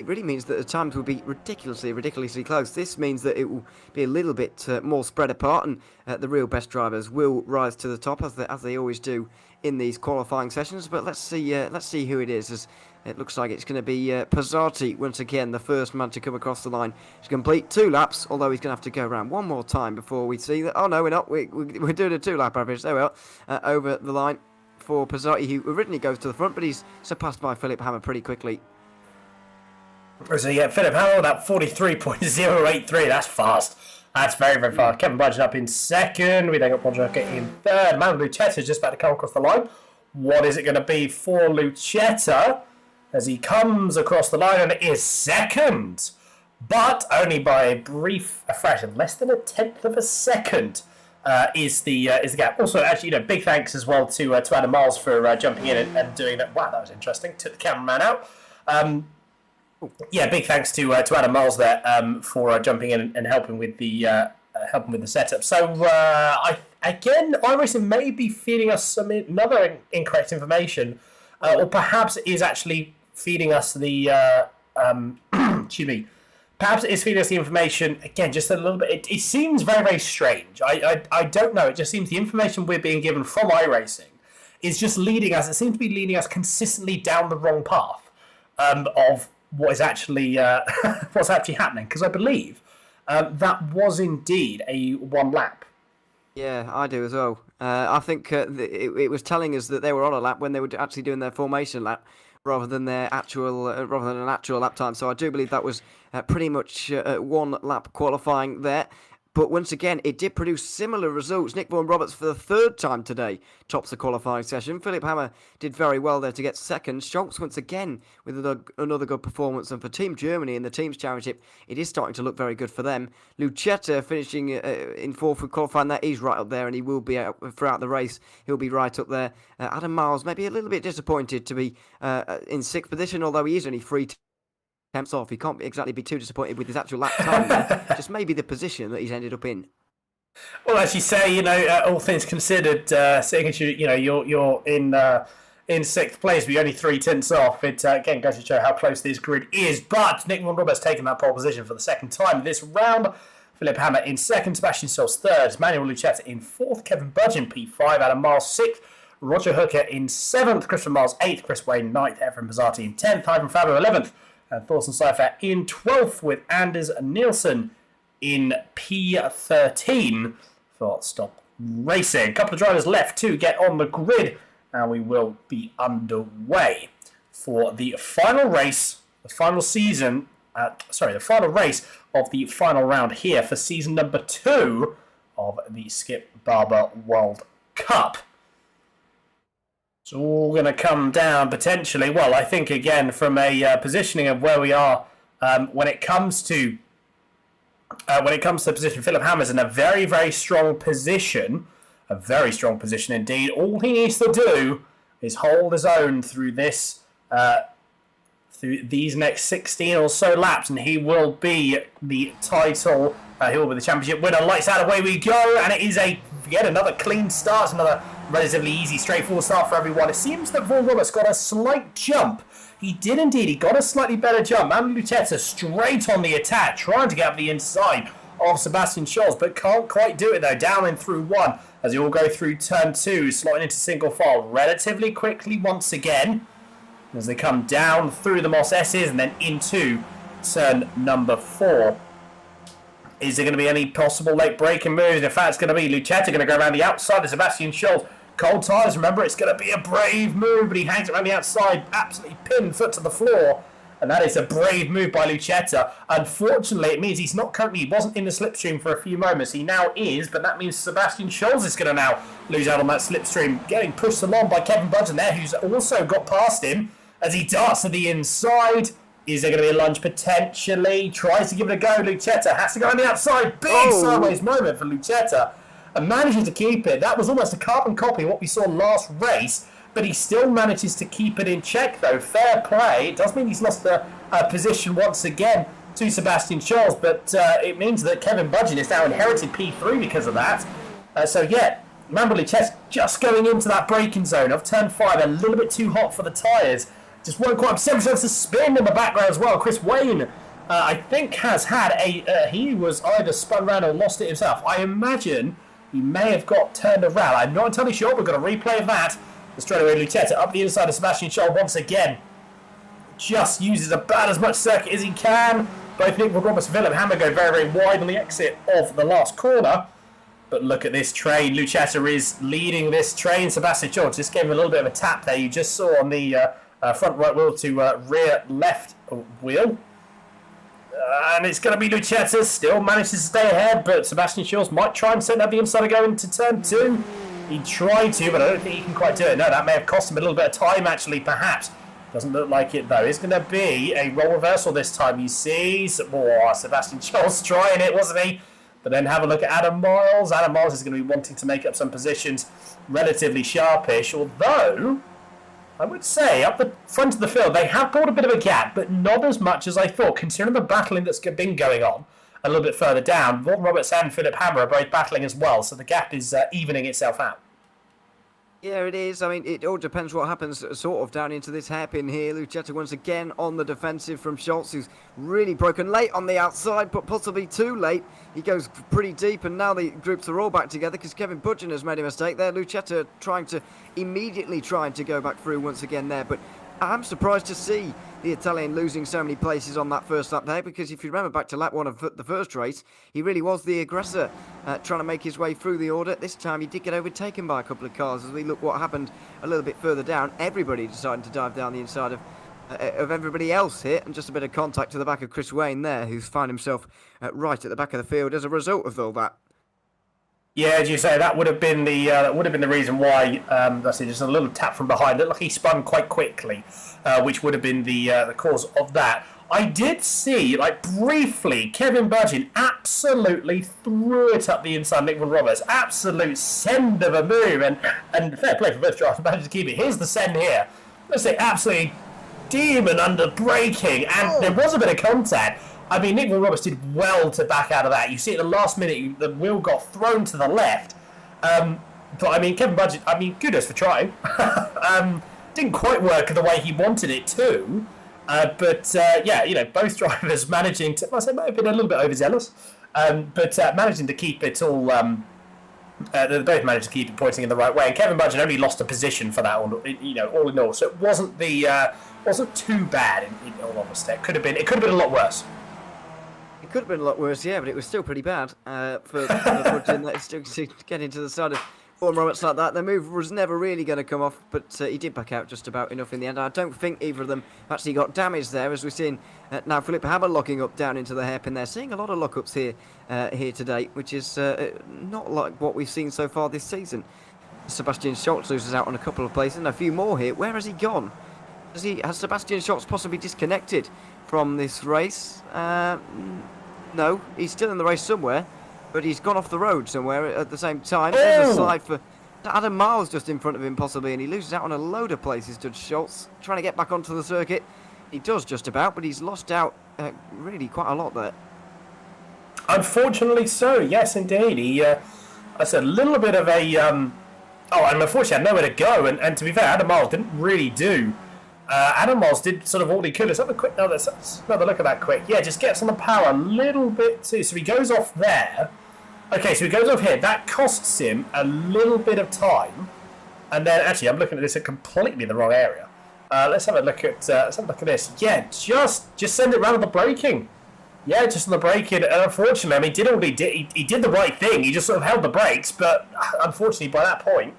really means that the times will be ridiculously close. This means that it will be a little bit more spread apart, and the real best drivers will rise to the top as they always do in these qualifying sessions. But let's see who it is. As it looks like it's going to be Pizzati once again, the first man to come across the line to complete 2 laps. Although he's going to have to go around one more time before we see that. Oh no, we're not. We're doing a 2-lap average. There we are, over the line for Pizzati, who originally goes to the front, but he's surpassed by Philip Hammer pretty quickly. So yeah, Philip Hammer, that 43.083, that's fast. That's very, very fast. Kevin Budgeon up in second. We then got Bonjoka in third. Manu Lucetta is just about to come across the line. What is it going to be for Lucetta as he comes across the line? And it is second, but only by a brief fraction, less than a tenth of a second is the gap. Also, actually, big thanks as well to Adam Miles for jumping in and doing that. Wow, that was interesting. Took the cameraman out. Big thanks to Adam Miles there for jumping in and helping with the setup. So iRacing may be feeding us another incorrect information, or perhaps it is actually feeding us the excuse me. Perhaps it is feeding us the information again, just a little bit. It seems very, very strange. I don't know. It just seems the information we're being given from iRacing is just leading us. It seems to be leading us consistently down the wrong path of what is actually what's actually happening, because I believe that was indeed a 1 lap. Yeah, I do as well. I think it was telling us that they were on a lap when they were actually doing their formation lap, rather than an actual lap time. So I do believe that was pretty much 1 lap qualifying there. But once again, it did produce similar results. Nick Vaughan Roberts, for the 3rd time today, tops the qualifying session. Philip Hammer did very well there to get second. Schultz once again with another good performance. And for Team Germany in the Teams Championship, it is starting to look very good for them. Lucetta finishing in 4th with qualifying there. He's right up there, and he will be out throughout the race. He'll be right up there. Adam Miles maybe a little bit disappointed to be in 6th position, although he is only 3 attempts off. He can't exactly be too disappointed with his actual lap time there. Just maybe the position that he's ended up in. Well, as you say, all things considered, seeing as you're in 6th place, but you're only 3 tenths off, it again goes to show how close this grid is. But Nick Vaughan Roberts taking that pole position for the 2nd time this round. Philip Hammer in 2nd, Sebastian Solz 3rd, Manuel Lucetta in 4th, Kevin Budgeon P5, Adam Miles 6th, Roger Hooker in 7th, Christopher Miles 8th, Chris Wayne 9th, Efren Pizzati in 10th, Ivan Fabio 11th, and Thorsten Seifert in 12th, with Anders Nielsen in P13 for Stop Racing. A couple of drivers left to get on the grid, and we will be underway for the final race, the final race of the final round here for season number 2 of the Skip Barber World Cup. It's all going to come down potentially. Well, I think again from a positioning of where we are when it comes to position, Philip Hammer's in a very, very strong position, a very strong position indeed. All he needs to do is hold his own through this through these next 16 or so laps, and he will be the title. He will be the championship winner. Lights out, away we go, and it is yet another clean start, another relatively easy, straightforward start for everyone. It seems that Vaughan Roberts got a slight jump. He did indeed. He got a slightly better jump. Manuel Lucetta straight on the attack, trying to get up the inside of Sebastian Scholz, but can't quite do it though. Down in through one as you all go through turn 2, slotting into single file relatively quickly once again as they come down through the Moss S's and then into turn number 4. Is there going to be any possible late braking moves? In fact, it's going to be Lucetta going to go around the outside of Sebastian Scholz. Cold tyres, remember, it's going to be a brave move, but he hangs around the outside, absolutely pinned foot to the floor. And that is a brave move by Lucetta. Unfortunately, it means he's not currently, he wasn't in the slipstream for a few moments. He now is, but that means Sebastian Scholz is going to now lose out on that slipstream, getting pushed along by Kevin Budgeon there, who's also got past him as he darts to the inside. Is there going to be a lunge potentially? Tries to give it a go. Lucetta has to go on the outside. Big sideways moment for Lucetta. And manages to keep it. That was almost a carbon copy of what we saw last race. But he still manages to keep it in check, though. Fair play. It does mean he's lost the position once again to Sebastian Scholz. But it means that Kevin Budgeon is now inherited P3 because of that. So, yeah, Manuel Lucetta just going into that braking zone of turn 5. A little bit too hot for the tyres. Just won't quite upset himself to spin in the background as well. Chris Wayne, I think, has had he was either spun around or lost it himself. I imagine he may have got turned around. I'm not entirely sure. We're going to replay that. The straightaway Lucetta up the inside of Sebastian Scholz once again. Just uses about as much circuit as he can. Both Nick Roberts and Willem Hammer go very, very wide on the exit of the last corner. But look at this train. Lucetta is leading this train. Sebastian Scholz just gave him a little bit of a tap there. You just saw on the front right wheel to rear left wheel. And it's going to be Lucetta. Still manages to stay ahead, but Sebastian Scholz might try and send up the inside and go into turn 2. He tried to, but I don't think he can quite do it. No, that may have cost him a little bit of time, actually, perhaps. Doesn't look like it, though. It's going to be a role reversal this time, you see. Sebastian Scholz trying it, wasn't he? But then have a look at Adam Miles. Adam Miles is going to be wanting to make up some positions relatively sharpish, although I would say up the front of the field, they have brought a bit of a gap, but not as much as I thought, considering the battling that's been going on a little bit further down. Vaughan Roberts and Philip Hammer are both battling as well, so the gap is evening itself out. Yeah, it is. I mean, it all depends what happens sort of down into this hairpin here. Lucetta once again on the defensive from Scholz, who's really broken late on the outside, but possibly too late. He goes pretty deep, and now the groups are all back together because Kevin Budgeon has made a mistake there. Lucetta trying to go back through once again there, but I'm surprised to see the Italian losing so many places on that first lap there, because if you remember back to lap 1 of the first race, he really was the aggressor trying to make his way through the order. This time he did get overtaken by a couple of cars. As we look what happened a little bit further down, everybody decided to dive down the inside of everybody else here, and just a bit of contact to the back of Chris Wayne there, who's found himself right at the back of the field as a result of all that. Yeah, as you say, that would have been the reason why. That's it, just a little tap from behind. Looked like he spun quite quickly, which would have been the cause of that. I did see, like briefly, Kevin Budgeon absolutely threw it up the inside. Nick Roberts, absolute send of a move, and fair play for both drivers, managed to keep it. Here's the send here. Let's say absolutely demon under braking, and there was a bit of contact. I mean, Nick Roberts did well to back out of that. You see at the last minute, the wheel got thrown to the left. But, I mean, Kevin Budgeon, I mean, kudos for trying. Didn't quite work the way he wanted it to. Yeah, you know, both drivers managing to, I might have been a little bit overzealous, but managing to keep it all, they both managed to keep it pointing in the right way. And Kevin Budgeon only lost a position for that, all in all. So it wasn't too bad in all honesty. It could have been a lot worse. It could have been a lot worse, yeah, but it was still pretty bad for Budgeon still to get into the side of Vaughan Roberts like that. The move was never really going to come off, but he did back out just about enough in the end. I don't think either of them actually got damaged there, as we're seeing now Philip Hammer locking up down into the hairpin there. Seeing a lot of lockups here today, which is not like what we've seen so far this season. Sebastian Scholz loses out on a couple of places and a few more here. Where has he gone? Has Sebastian Scholz possibly disconnected from this race? No, he's still in the race somewhere, but he's gone off the road somewhere at the same time. There's a slide for Adam Miles just in front of him possibly, and he loses out on a load of places to Scholz, trying to get back onto the circuit. He does just about, but he's lost out really quite a lot there. Unfortunately so, yes indeed. He, that's a little bit of a... and unfortunately had nowhere to go, and to be fair, Adam Miles didn't really do... Adam Miles did sort of all he could. Let's have a quick... let's have a look at that quick. Yeah, just gets on the power a little bit too. So he goes off there. Okay, so he goes off here. That costs him a little bit of time. And then, actually, I'm looking at this in completely the wrong area. Let's have a look at this. Yeah, just send it round on the braking. Yeah, just on the braking. And unfortunately, I mean, he did the right thing. He just sort of held the brakes, but unfortunately, by that point,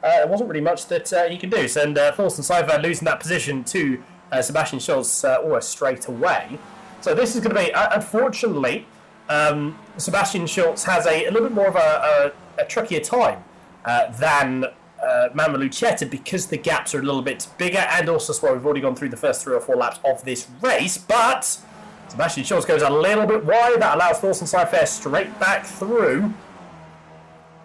there wasn't really much that he can do. So, and Thorsten Seifert losing that position to Sebastian Schultz almost straight away. So this is going to be, unfortunately, Sebastian Schultz has a little bit more of a trickier time than Manuel Lucchetta, because the gaps are a little bit bigger, and also as well, we've already gone through the first 3 or 4 laps of this race, but Sebastian Schultz goes a little bit wide. That allows Thorsten Seifert straight back through.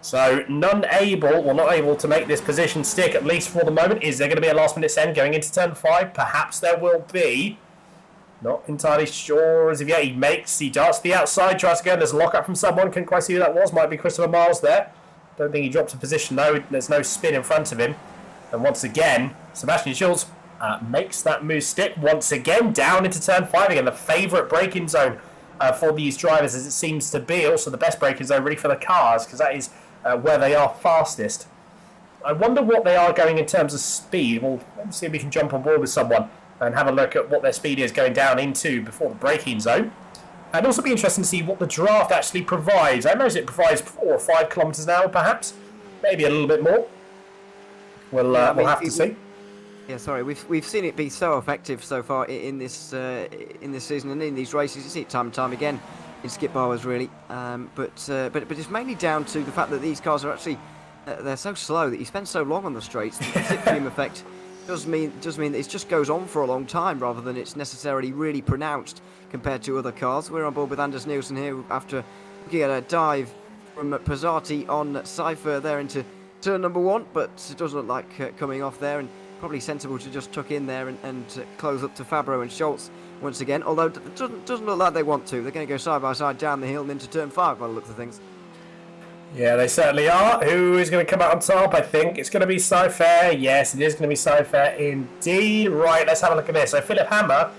So not able to make this position stick, at least for the moment. Is there going to be a last minute send going into turn 5? Perhaps there will be. Not entirely sure as of yet. He darts to the outside, tries to go. There's a lockup from someone. Couldn't quite see who that was. Might be Christopher Miles there. Don't think he dropped a position though. There's no spin in front of him. And once again, Sebastian Schultz makes that move stick once again down into turn 5 again. The favourite braking zone for these drivers, as it seems to be. Also the best braking zone really for the cars, because that is where they are fastest. I wonder what they are going in terms of speed. Well, let's see if we can jump on board with someone and have a look at what their speed is going down into before the braking zone. And also be interesting to see what the draft actually provides. I imagine it provides 4 or 5 kilometres an hour, perhaps. Maybe a little bit more. We'll have to see. Yeah, sorry, we've seen it be so effective so far in this season and in these races. You see it time and time again in skip bars, really. But it's mainly down to the fact that these cars are actually they're so slow that you spend so long on the straights. The slipstream effect does mean that it just goes on for a long time rather than it's necessarily really pronounced compared to other cars. We're on board with Anders Nielsen here after looking at a dive from Pizzati on Seifert there into turn number 1, but it doesn't look like coming off there, and probably sensible to just tuck in there and close up to Fabro and Schultz once again, although it doesn't look like they want to. They're going to go side by side down the hill and into turn 5 by the looks of things. Yeah, they certainly are. Who is going to come out on top? I think it's going to be Seifert. Yes, it is going to be Seifert indeed. Right, let's have a look at this. So Philip Hammer,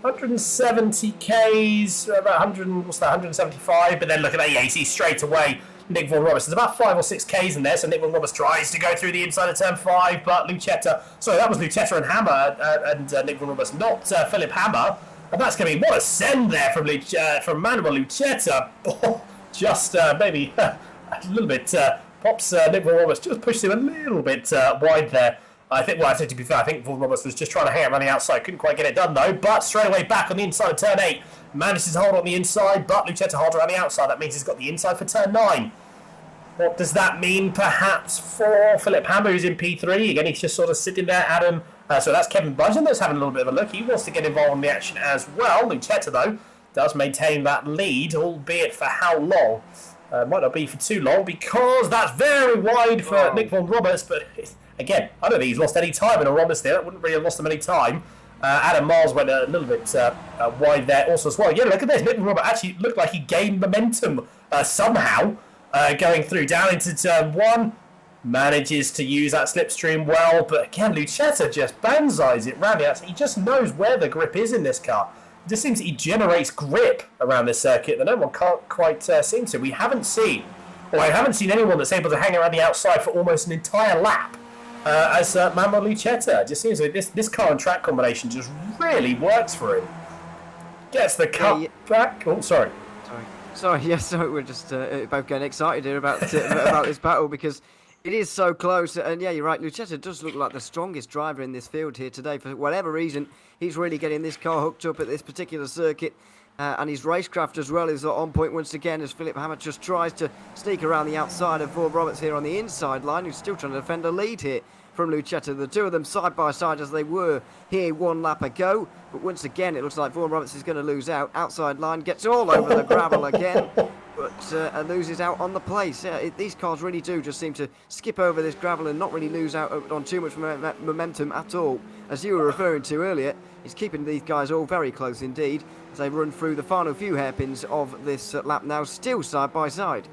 170 Ks, about 175, but then look at that, yeah, you see straight away Nick Vaughan Roberts. There's about 5 or 6 Ks in there, so Nick Vaughan Roberts tries to go through the inside of turn 5, but Lucchetta, sorry, that was Lucchetta and Hammer and Nick Vaughan Roberts, not Philip Hammer. And that's going to be, what a send there from Manuel Lucchetta. Oh, just maybe a little bit, pops Nick Vaughan Roberts, just pushed him a little bit wide there. I think to be fair, I think Vaughan Roberts was just trying to hang around the outside. Couldn't quite get it done though, but straight away back on the inside of turn 8. Manages to hold on the inside, but Lucchetta holds around the outside. That means he's got the inside for turn 9. What does that mean perhaps for Philip Hammer, who's in P3? Again, he's just sort of sitting there, Adam. So that's Kevin Budgeon that's having a little bit of a look. He wants to get involved in the action as well. Lucchetta, though, does maintain that lead, albeit for how long? Might not be for too long, because that's very wide for Nick Vaughan Roberts, but again, I don't think he's lost any time, in all honesty. That wouldn't really have lost him any time. Adam Miles went a little bit wide there also as well. Yeah, look at this. Nick Vaughan Roberts actually looked like he gained momentum somehow going through down into turn 1. Manages to use that slipstream well, but again, Lucchetta just banzais it round the outside. He just knows where the grip is in this car. It just seems that he generates grip around this circuit that no one can't quite seem to. I haven't seen anyone that's able to hang around the outside for almost an entire lap as Manuel Lucchetta. It just seems like this car and track combination just really works for him. Gets the cut back. Oh, sorry. Yes, we're just both getting excited here about this battle because it is so close. And yeah, you're right, Lucchetta does look like the strongest driver in this field here today. For whatever reason, he's really getting this car hooked up at this particular circuit. And his racecraft as well is on point once again as Philip Hammer just tries to sneak around the outside of Vaughan Roberts here on the inside line, who's still trying to defend a lead here from Lucetta. The two of them side by side as they were here 1 lap ago. But once again, it looks like Vaughan Roberts is going to lose out. Outside line, gets all over the gravel again, but loses out on the place. These cars really do just seem to skip over this gravel and not really lose out on too much momentum at all. As you were referring to earlier, it's keeping these guys all very close indeed as they run through the final few hairpins of this lap now, still side by side.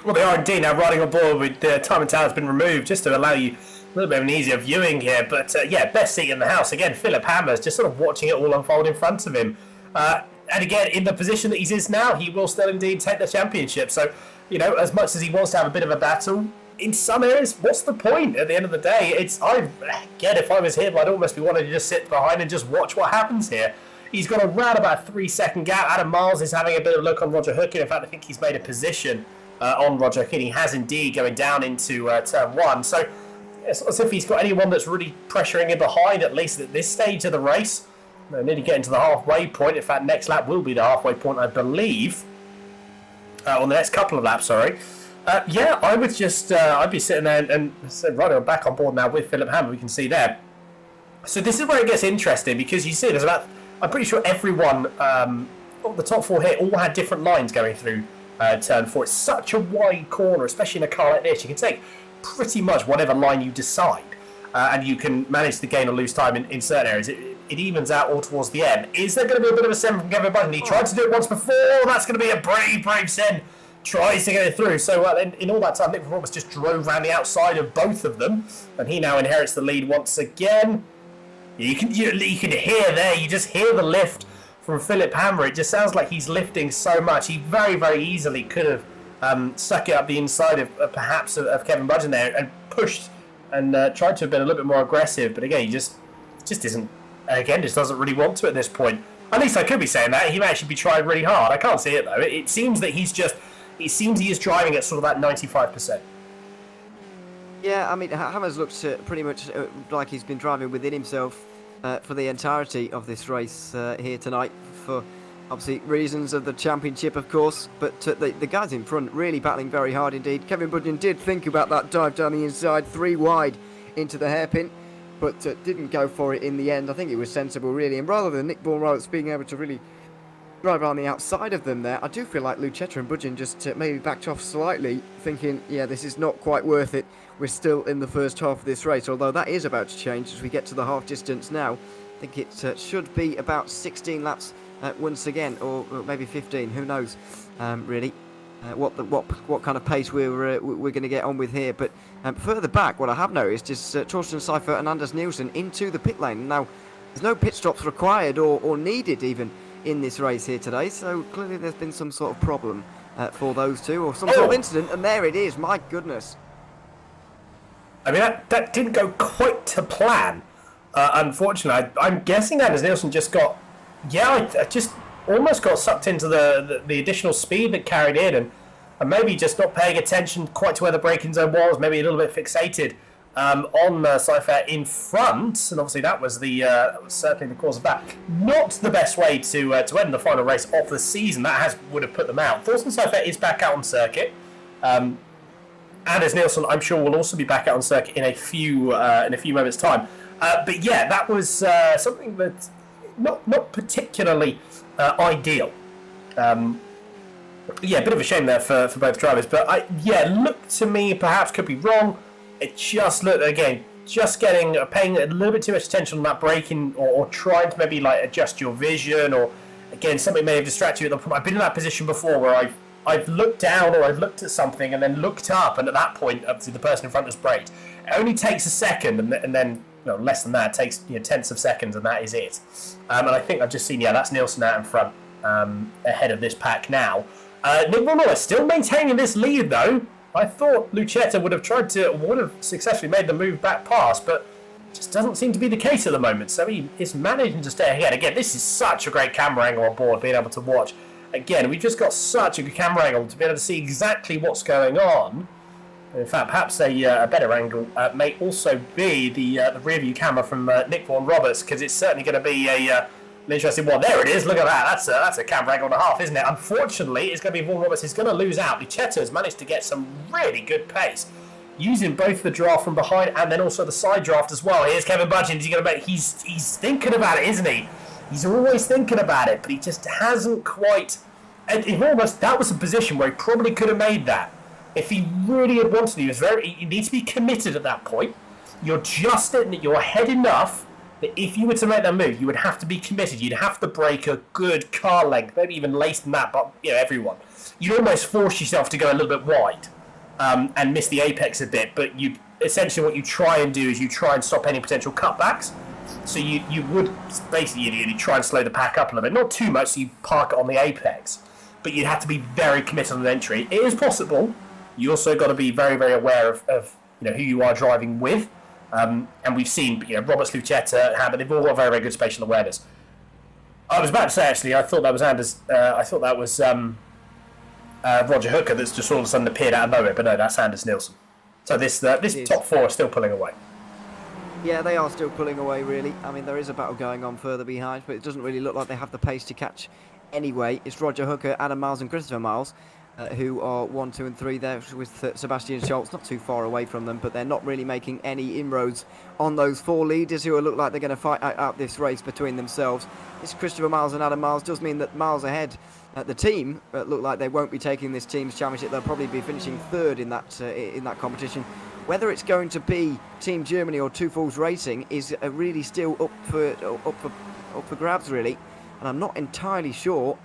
Well, they are indeed now riding on board with the time and towel has been removed just to allow you a little bit of an easier viewing here. But yeah, best seat in the house. Again, Philip Hammers just sort of watching it all unfold in front of him. And again, in the position that he's in now, he will still indeed take the championship. So, you know, as much as he wants to have a bit of a battle, in some areas, what's the point? At the end of the day, if I was him, I'd almost be wanting to just sit behind and just watch what happens here. He's got around about a 3-second gap. Adam Miles is having a bit of a look on Roger Hookin. In fact, I think he's made a position on Roger Hookin. He has indeed going down into turn 1. So it's as if he's got anyone that's really pressuring him behind, at least at this stage of the race. They're nearly getting to the halfway point. In fact, next lap will be the halfway point, I believe. On the next couple of laps, sorry. Yeah, I would just, I'd be sitting there and right back on board now with Philip Hammer, we can see there. So this is where it gets interesting because you see there's about, I'm pretty sure everyone, the top 4 here all had different lines going through turn 4. It's such a wide corner, especially in a car like this. You can take pretty much whatever line you decide and you can manage to gain or lose time in certain areas. It evens out all towards the end. Is there going to be a bit of a send from Kevin Budden? He tried to do it once before. That's going to be a brave send. Tries to get it through. So in all that time, Nick Roberts just drove around the outside of both of them, and he now inherits the lead once again. You can hear there. You just hear the lift from Philip Hammer. It just sounds like he's lifting so much. He very easily could have stuck it up the inside of perhaps of Kevin Budden there and pushed and tried to have been a little bit more aggressive. But again, he just isn't. Again, just doesn't really want to at this point. At least I could be saying that. He might actually be trying really hard. I can't see it though. It seems that he is driving at sort of that 95%. Yeah, I mean, Hammers looks pretty much like he's been driving within himself for the entirety of this race here tonight, for obviously reasons of the championship, of course. But the guys in front really battling very hard indeed. Kevin Budden did think about that dive down the inside, 3 wide into the hairpin, but didn't go for it in the end. I think it was sensible, really. And rather than Nick Vaughan Roberts being able to really drive on the outside of them there, I do feel like Lucetta and Budgen just maybe backed off slightly, thinking, yeah, this is not quite worth it. We're still in the first half of this race, although that is about to change as we get to the half distance now. I think it should be about 16 laps once again, or maybe 15, who knows, really. What kind of pace we're going to get on with here. But further back, what I have noticed is Torsten Seifert and Anders Nielsen into the pit lane. Now, there's no pit stops required or needed even in this race here today, so clearly there's been some sort of problem for those two, or some sort of incident, and there it is, my goodness. I mean, that didn't go quite to plan, unfortunately. I'm guessing Anders Nielsen just got, I just almost got sucked into the additional speed that carried in, and maybe just not paying attention quite to where the braking zone was, maybe a little bit fixated on Seifert in front, and obviously that was certainly the cause of that. Not the best way to end the final race of the season. That would have put them out. Thorsten Seifert is back out on circuit. Anders Nielsen, I'm sure, will also be back out on circuit in a few moments' time. But yeah, that was something that not particularly ideal. A bit of a shame there for both drivers. But looked to me, perhaps could be wrong. It just looked, again, paying a little bit too much attention on that braking, or trying to maybe like adjust your vision, or again, something may have distracted you at the point. I've been in that position before where I've looked down, or I've looked at something and then looked up, and at that point, obviously the person in front has braked. It only takes a second, and then less than that. It takes tenths of seconds, and that is it. And I think I've just seen, that's Nielsen out in front, ahead of this pack now. Nick Vaughan still maintaining this lead though. I thought Lucetta would have successfully made the move back past, but just doesn't seem to be the case at the moment. So he is managing to stay ahead. Again, this is such a great camera angle on board, being able to watch. Again, we've just got such a good camera angle to be able to see exactly what's going on. In fact, perhaps a better angle may also be the rear view camera from Nick Vaughan Roberts, because it's certainly going to be an interesting one. There it is. Look at that. That's a camera angle and a half, isn't it? Unfortunately, it's going to be Vaughan Roberts. He's going to lose out. Lucetta has managed to get some really good pace using both the draft from behind and then also the side draft as well. Here's Kevin Budgeon. He's going to make. He's thinking about it, isn't he? He's always thinking about it, but he just hasn't quite. And that was a position where he probably could have made that if he really had wanted to. He needs to be committed at that point. You're just in your head enough that if you were to make that move, you would have to be committed. You'd have to break a good car length, maybe even less than that. But everyone, you'd almost force yourself to go a little bit wide and miss the apex a bit. But you essentially what you try and do is you try and stop any potential cutbacks. So you would basically you try and slow the pack up a little bit, not too much. So you park it on the apex, but you'd have to be very committed on the entry. It is possible. You also got to be very, very aware of who you are driving with. And we've seen Roberts, Lucetta, Hammer, they've all got very, very good spatial awareness. I was about to say, actually, I thought that was Roger Hooker that's just all of a sudden appeared out of nowhere, but no, that's Anders Nielsen. So this top four are still pulling away. Yeah, they are still pulling away, really. I mean, there is a battle going on further behind, but it doesn't really look like they have the pace to catch anyway. It's Roger Hooker, Adam Miles and Christopher Miles who are 1, 2 and 3 there with Sebastian Schultz not too far away from them, but they're not really making any inroads on those 4 leaders who look like they're going to fight out this race between themselves. This Christopher Miles and Adam Miles does mean that Miles ahead. The team look like they won't be taking this team's championship. They'll probably be finishing 3rd in that competition. Whether it's going to be Team Germany or Two Falls Racing is really still up for grabs, really. And I'm not entirely sure.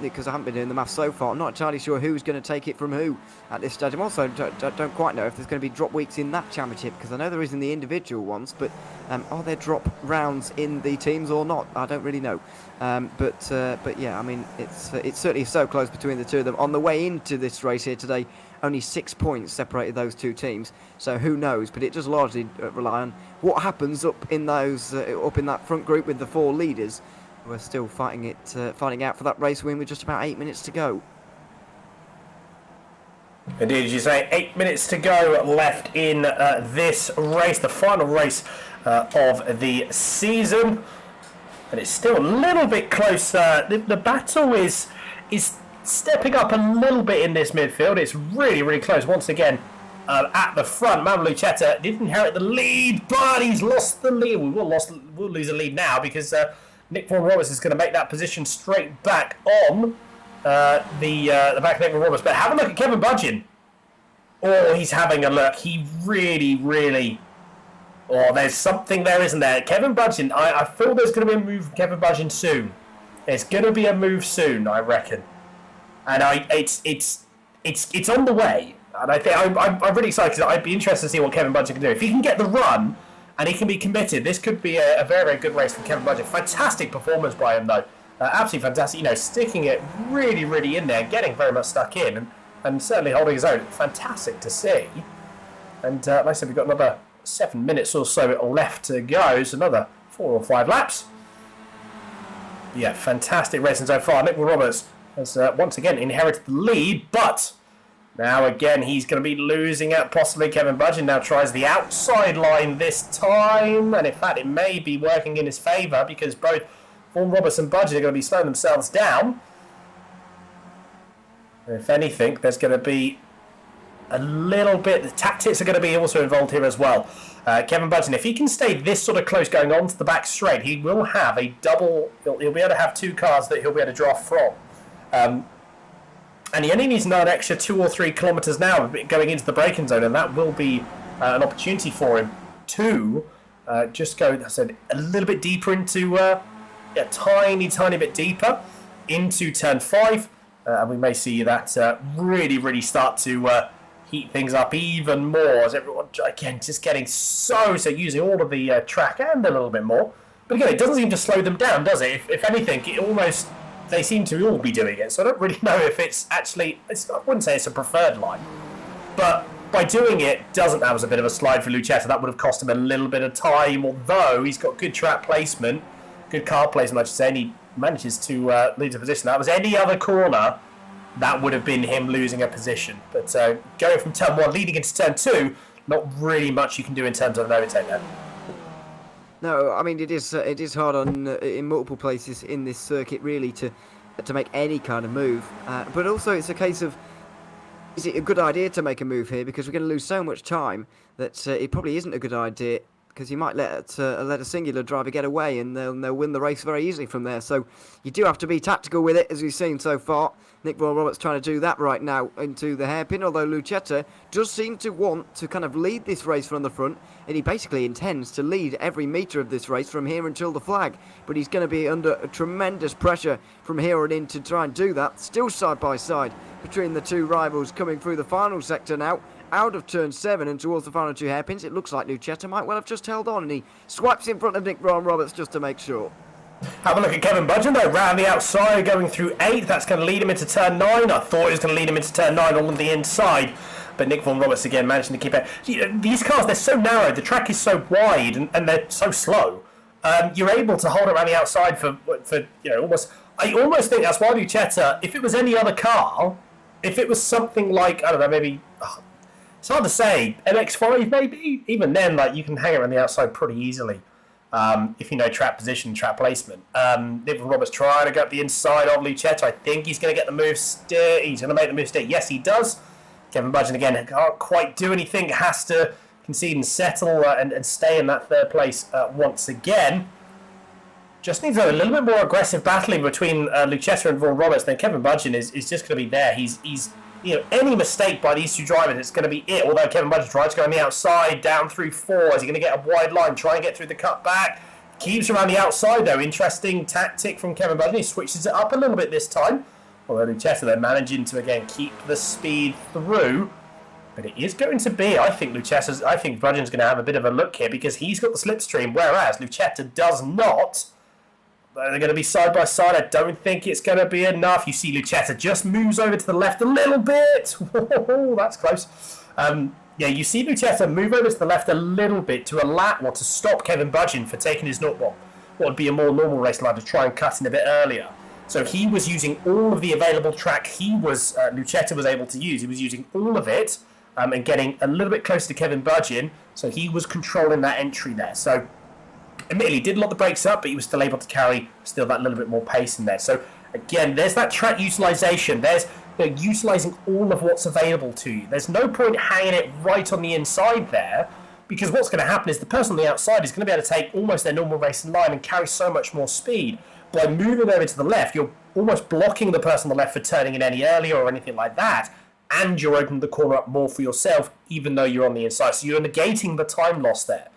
Because I haven't been doing the maths so far, I'm not entirely sure who's going to take it from who at this stage. I'm also don't quite know if there's going to be drop weeks in that championship, because I know there is in the individual ones, but are there drop rounds in the teams or not? I don't really know. But yeah, I mean, it's certainly so close between the two of them. On the way into this race here today, only 6 points separated those two teams, so who knows? But it does largely rely on what happens up in that front group with the 4 leaders. We're still fighting out for that race win with just about 8 minutes to go. Indeed, as you say, 8 minutes to go left in this race, the final race of the season. And it's still a little bit close. The battle is stepping up a little bit in this midfield. It's really, really close. Once again, at the front, Manuel Lucetta didn't inherit the lead, but he's lost the lead. We'll lose the lead now because Nick Vaughan Roberts is going to make that position straight back on the back of Nick Vaughan Roberts. But have a look at Kevin Budgeon. Oh, he's having a look. He really, really... Oh, there's something there, isn't there? Kevin Budgeon, I feel there's going to be a move from Kevin Budgeon soon. There's going to be a move soon, I reckon. And it's on the way. And I think I'm really excited because I'd be interested to see what Kevin Budgeon can do. If he can get the run and he can be committed, this could be a very, very good race from Kevin Budgeon. Fantastic performance by him, though. Absolutely fantastic. Sticking it really, really in there, getting very much stuck in, and certainly holding his own. Fantastic to see. And like I said, we've got another 7 minutes or so left to go. So another 4 or 5 laps. Yeah, fantastic racing so far. Nick Roberts has once again inherited the lead, but now again he's going to be losing out. Possibly Kevin Budgeon now tries the outside line this time, and in fact it may be working in his favour because both Vaughan Roberts and Budgeon are going to be slowing themselves down. If anything, there's going to be a little bit... The tactics are going to be also involved here as well. Kevin Budgeon, if he can stay this sort of close going on to the back straight, he will have a double... He'll be able to have 2 cars that he'll be able to draft from. And he only needs another extra 2 or 3 kilometres now going into the braking zone, and that will be an opportunity for him to just go, I said, a little bit deeper into... a tiny bit deeper into turn 5. And we may see that really, really start to heat things up even more as everyone, again, just getting so using all of the track and a little bit more. But again, it doesn't seem to slow them down, does it? If anything, they seem to all be doing it. So I don't really know if it's actually, I wouldn't say it's a preferred line. But by doing it, that was a bit of a slide for Lucetta. That would have cost him a little bit of time, although he's got good track placement, good car placement, I should say, and he manages to lead the position. That was any other corner, that would have been him losing a position. But going from turn 1, leading into turn 2, not really much you can do in terms of an overtake there. No, I mean it is hard on in multiple places in this circuit really to make any kind of move. But also it's a case of Is it a good idea to make a move here? Because we're going to lose so much time that it probably isn't a good idea. Because you might let a singular driver get away, and they'll win the race very easily from there. So you do have to be tactical with it, as we've seen so far. Nick Vaughan-Roberts trying to do that right now into the hairpin, although Lucchetta does seem to want to kind of lead this race from the front, and he basically intends to lead every metre of this race from here until the flag. But he's going to be under a tremendous pressure from here on in to try and do that. Still side by side between the two rivals coming through the final sector now. Out of turn 7 and towards the final 2 hairpins, it looks like Lucchetta might well have just held on, and he swipes in front of Nick Vaughan-Roberts just to make sure. Have a look at Kevin Budgeon though, round the outside, going through 8. That's going to lead him into turn 9. I thought it was going to lead him into turn 9 on the inside, but Nick Vaughan-Roberts again managing to keep it. These cars, they're so narrow, the track is so wide, and they're so slow. You're able to hold it around the outside for almost. I almost think that's why Lucchetta, if it was any other car, if it was something like, I don't know, maybe. It's hard to say. MX-5 maybe? Even then, like, you can hang it around the outside pretty easily if you know track position, track placement. Nick Vaughan-Roberts trying to go up the inside of Lucchetta. I think he's going to get the move stick. He's going to make the move stick. Yes, he does. Kevin Budgeon, again, can't quite do anything. Has to concede and settle and stay in that third place once again. Just needs a little bit more aggressive battling between Lucchetta and Vaughan-Roberts. Then Kevin Budgeon is just going to be there. He's any mistake by these two drivers, it's going to be it. Although Kevin Budgeon tries to go on the outside, down through 4. Is he going to get a wide line, try and get through the cut back? Keeps around the outside, though. Interesting tactic from Kevin Budgeon. He switches it up a little bit this time. Although Lucchetta, they're managing to, again, keep the speed through. But it is going to be, I think Budgeon's going to have a bit of a look here because he's got the slipstream, whereas Lucchetta does not. They're going to be side by side. I don't think it's going to be enough. You see Lucchetta just moves over to the left a little bit. That's close. You see Lucchetta move over to the left a little bit to to stop Kevin Budgeon for taking his what would be a more normal race line to try and cut in a bit earlier. So he was using all of the available track Lucchetta was able to use. He was using all of it and getting a little bit closer to Kevin Budgeon. So he was controlling that entry there. So admittedly, he did lock the brakes up, but he was still able to carry that little bit more pace in there. So again, there's that track utilisation. There's utilising all of what's available to you. There's no point hanging it right on the inside there, because what's going to happen is the person on the outside is going to be able to take almost their normal racing line and carry so much more speed. By moving over to the left, you're almost blocking the person on the left for turning in any earlier or anything like that, and you're opening the corner up more for yourself, even though you're on the inside. So you're negating the time loss there.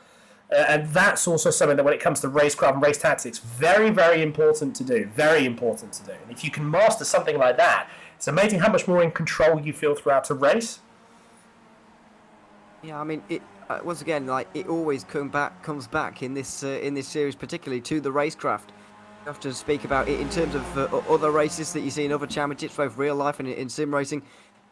And that's also something that when it comes to racecraft and race tactics, very, very important to do. Very important to do. And if you can master something like that, it's amazing how much more in control you feel throughout a race. Yeah, I mean, once again, like, it always comes back in this series, particularly to the racecraft. You have to speak about it in terms of other races that you see in other championships, both real life and in sim racing.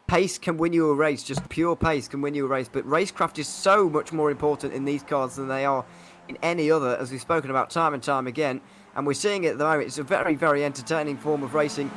Pace can win you a race, just pure pace can win you a race, but racecraft is so much more important in these cars than they are in any other, as we've spoken about time and time again, and we're seeing it at the moment. It's a very, very entertaining form of racing,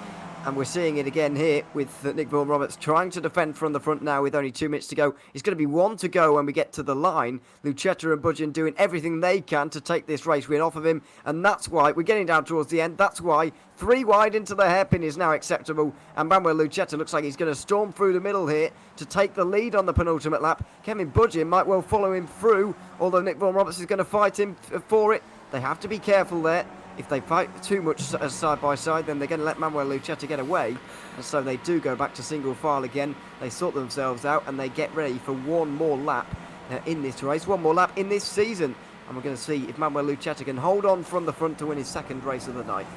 and we're seeing it again here with Nick Vaughan-Roberts trying to defend from the front now with only 2 minutes to go. It's going to be 1 to go when we get to the line. Lucchetta and Budgeon doing everything they can to take this race win off of him, and that's why we're getting down towards the end. That's why 3 wide into the hairpin is now acceptable, and Manuel Lucchetta looks like he's going to storm through the middle here to take the lead on the penultimate lap. Kevin Budgeon might well follow him through, although Nick Vaughan-Roberts is going to fight him for it. They have to be careful there. If they fight too much side by side, then they're going to let Manuel Lucchetta get away. And so they do go back to single file again. They sort themselves out and they get ready for one more lap in this race, one more lap in this season. And we're going to see if Manuel Lucchetta can hold on from the front to win his second race of the night.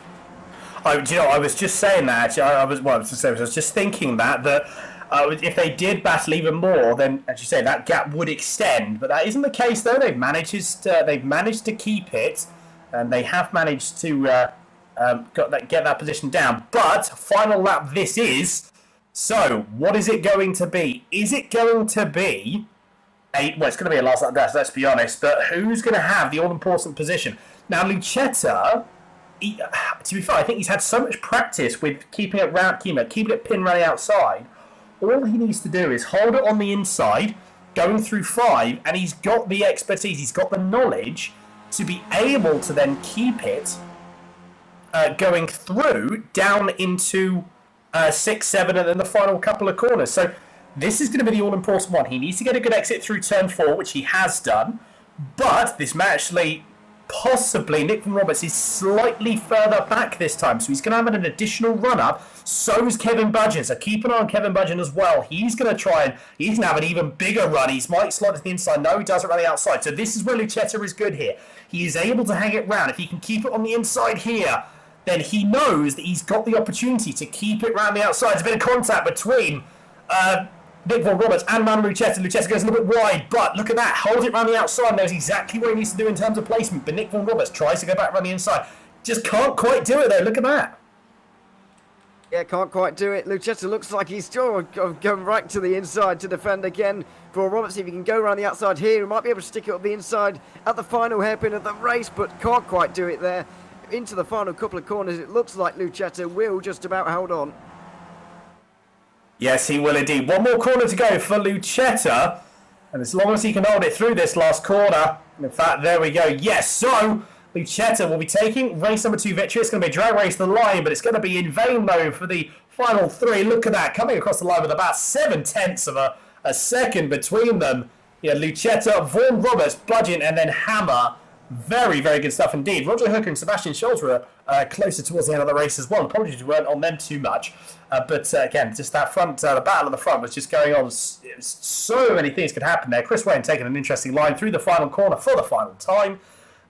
I was just saying that, actually. I was just thinking that if they did battle even more, then, as you say, that gap would extend. But that isn't the case, though. They've managed to keep it. And they have managed to get that position down. But final lap this is. So what is it going to be? Is it going to be it's going to be a last lap dash, let's be honest. But who's going to have the all-important position? Now, Lucchetta, to be fair, I think he's had so much practice with keeping it pin running outside. All he needs to do is hold it on the inside, going through 5, and he's got the expertise, he's got the knowledge to be able to then keep it going through down into 6, 7, and then the final couple of corners. So This is going to be the all-important one. He needs to get a good exit through turn 4, which he has done. But this may actually, possibly, Nick Van Roberts is slightly further back this time. So he's going to have an additional run-up. So is Kevin Budgeon. So keep an eye on Kevin Budgeon as well. He's going to try and, he's going to have an even bigger run. He might slide to the inside. No, he does it around the outside. So this is where Lucetta is good here. He is able to hang it round. If he can keep it on the inside here, then he knows that he's got the opportunity to keep it round the outside. There's a bit of contact between Nick Van Roberts and Manuel Lucetta. Lucetta goes a little bit wide, but look at that. Holds it around the outside, knows exactly what he needs to do in terms of placement. But Nick Van Roberts tries to go back around the inside. Just can't quite do it, though. Look at that. Yeah, can't quite do it. Lucetta looks like he's still going right to the inside to defend again. For Roberts, if he can go around the outside here, he might be able to stick it up the inside at the final hairpin of the race, but can't quite do it there. Into the final couple of corners, it looks like Lucetta will just about hold on. Yes, he will indeed. One more corner to go for Lucetta. And as long as he can hold it through this last corner, in fact, there we go. Yes, so Lucetta will be taking race number 2 victory. It's going to be a drag race to the line, but it's going to be in vain, though, for the final 3. Look at that, coming across the line with about 7/10 of a second between them. Yeah, Lucetta, Vaughan Roberts, Budgeon, and then Hammer. Very, very good stuff indeed. Roger Hooker and Sebastian Scholz were closer towards the end of the race as well. Apologies we weren't on them too much. But again, just that front, the battle at the front was just going on. So many things could happen there. Chris Wayne taking an interesting line through the final corner for the final time.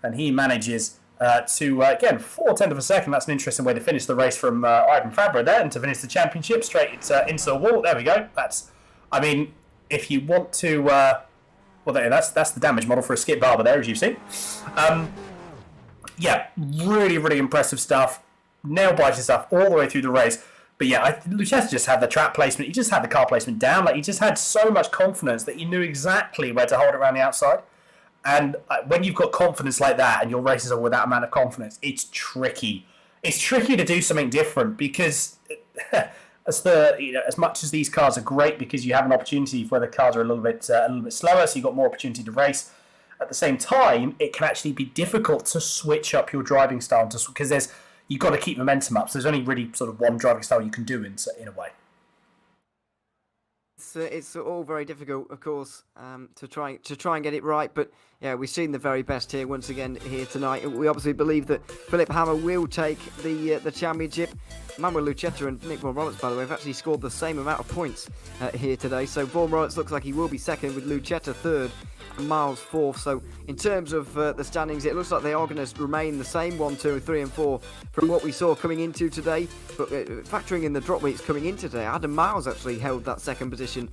And he manages to, again, 4/10 of a second. That's an interesting way to finish the race from Ivan Fabra there. And to finish the championship straight into the wall. There we go. I mean, if you want to... well, that's the damage model for a Skip Barber there, as you've seen. Yeah, really, really impressive stuff. Nail-biting stuff all the way through the race. But yeah, Lucetta just had the track placement. He just had the car placement down. Like, he just had so much confidence that he knew exactly where to hold it around the outside. And when you've got confidence like that and your races are with that amount of confidence, it's tricky. It's tricky to do something different because... as much as these cars are great because you have an opportunity where the cars are a little bit slower, so you've got more opportunity to race. At the same time, it can actually be difficult to switch up your driving style because you've got to keep momentum up. So there's only really sort of one driving style you can do in a way. It's all very difficult, of course, to try and get it right. But yeah, we've seen the very best here once again here tonight. We obviously believe that Philip Hammer will take the championship. Manuel Lucetta and Nick Vaughan Roberts, by the way, have actually scored the same amount of points here today. So Vaughan Roberts looks like he will be second, with Lucetta third and Miles fourth. So in terms of the standings, it looks like they are going to remain the same, 1, 2, 3 and 4 from what we saw coming into today. But factoring in the drop weeks coming in today, Adam Miles actually held that second position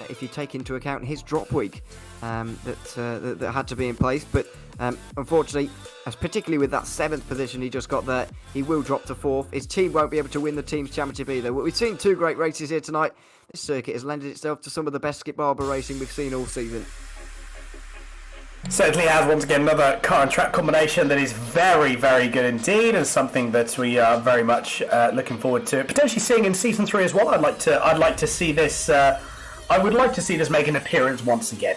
if you take into account his drop week that had to be in place. But unfortunately, as particularly with that 7th position he just got there, he will drop to 4th. His team won't be able to win the team's championship either. But we've seen 2 great races here tonight. This circuit has lended itself to some of the best Skip Barber racing we've seen all season. Certainly has, once again, another car and track combination that is very, very good indeed, and something that we are very much looking forward to potentially seeing in season 3 as well. I'd like to see this. I would like to see this make an appearance once again,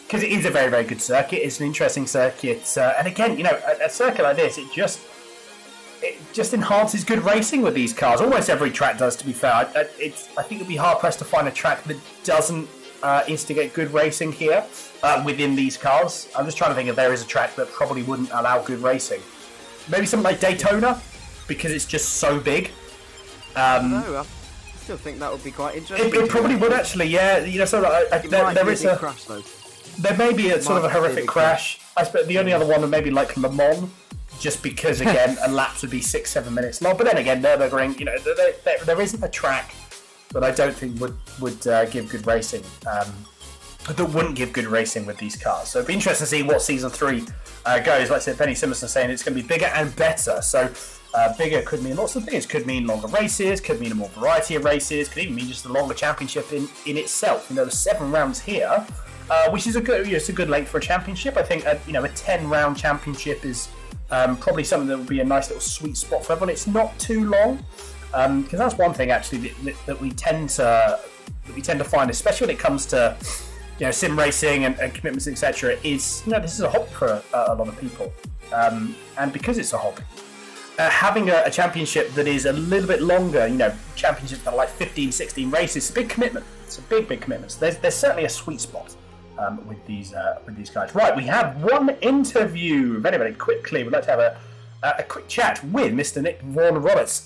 because it is a very, very good circuit. It's an interesting circuit, and again, a circuit like this, it just enhances good racing with these cars. Almost every track does, to be fair. I think it'd be hard pressed to find a track that doesn't instigate good racing here within these cars. I'm just trying to think if there is a track that probably wouldn't allow good racing. Maybe something like Daytona, because it's just so big. I still think that would be quite interesting. It probably would actually, yeah. There is a crash though. There may be a sort of a horrific crash. I suppose the only other one would maybe like Le Mans, just because again a lap would be 6-7 minutes long. But then again, Nürburgring, there isn't a track that I don't think would give good racing. That wouldn't give good racing with these cars. So it'd be interesting to see what season 3 goes. Like I said, Penny Simonson saying it's going to be bigger and better. So bigger could mean lots of things. Could mean longer races. Could mean a more variety of races. Could even mean just a longer championship in itself. There's 7 rounds here, which is a good length for a championship. I think a 10-round championship is probably something that would be a nice little sweet spot for everyone. It's not too long. Because that's one thing actually that we tend to find, especially when it comes to sim racing and commitments, etc. Is this is a hobby for a lot of people, and because it's a hobby, having a championship that is a little bit longer, championships that are like 15, 16 races, it's a big commitment. It's a big commitment. So there's certainly a sweet spot with these guys. Right, we have one interview. Very, very quickly, we'd like to have a quick chat with Mr. Nick Vaughan Roberts.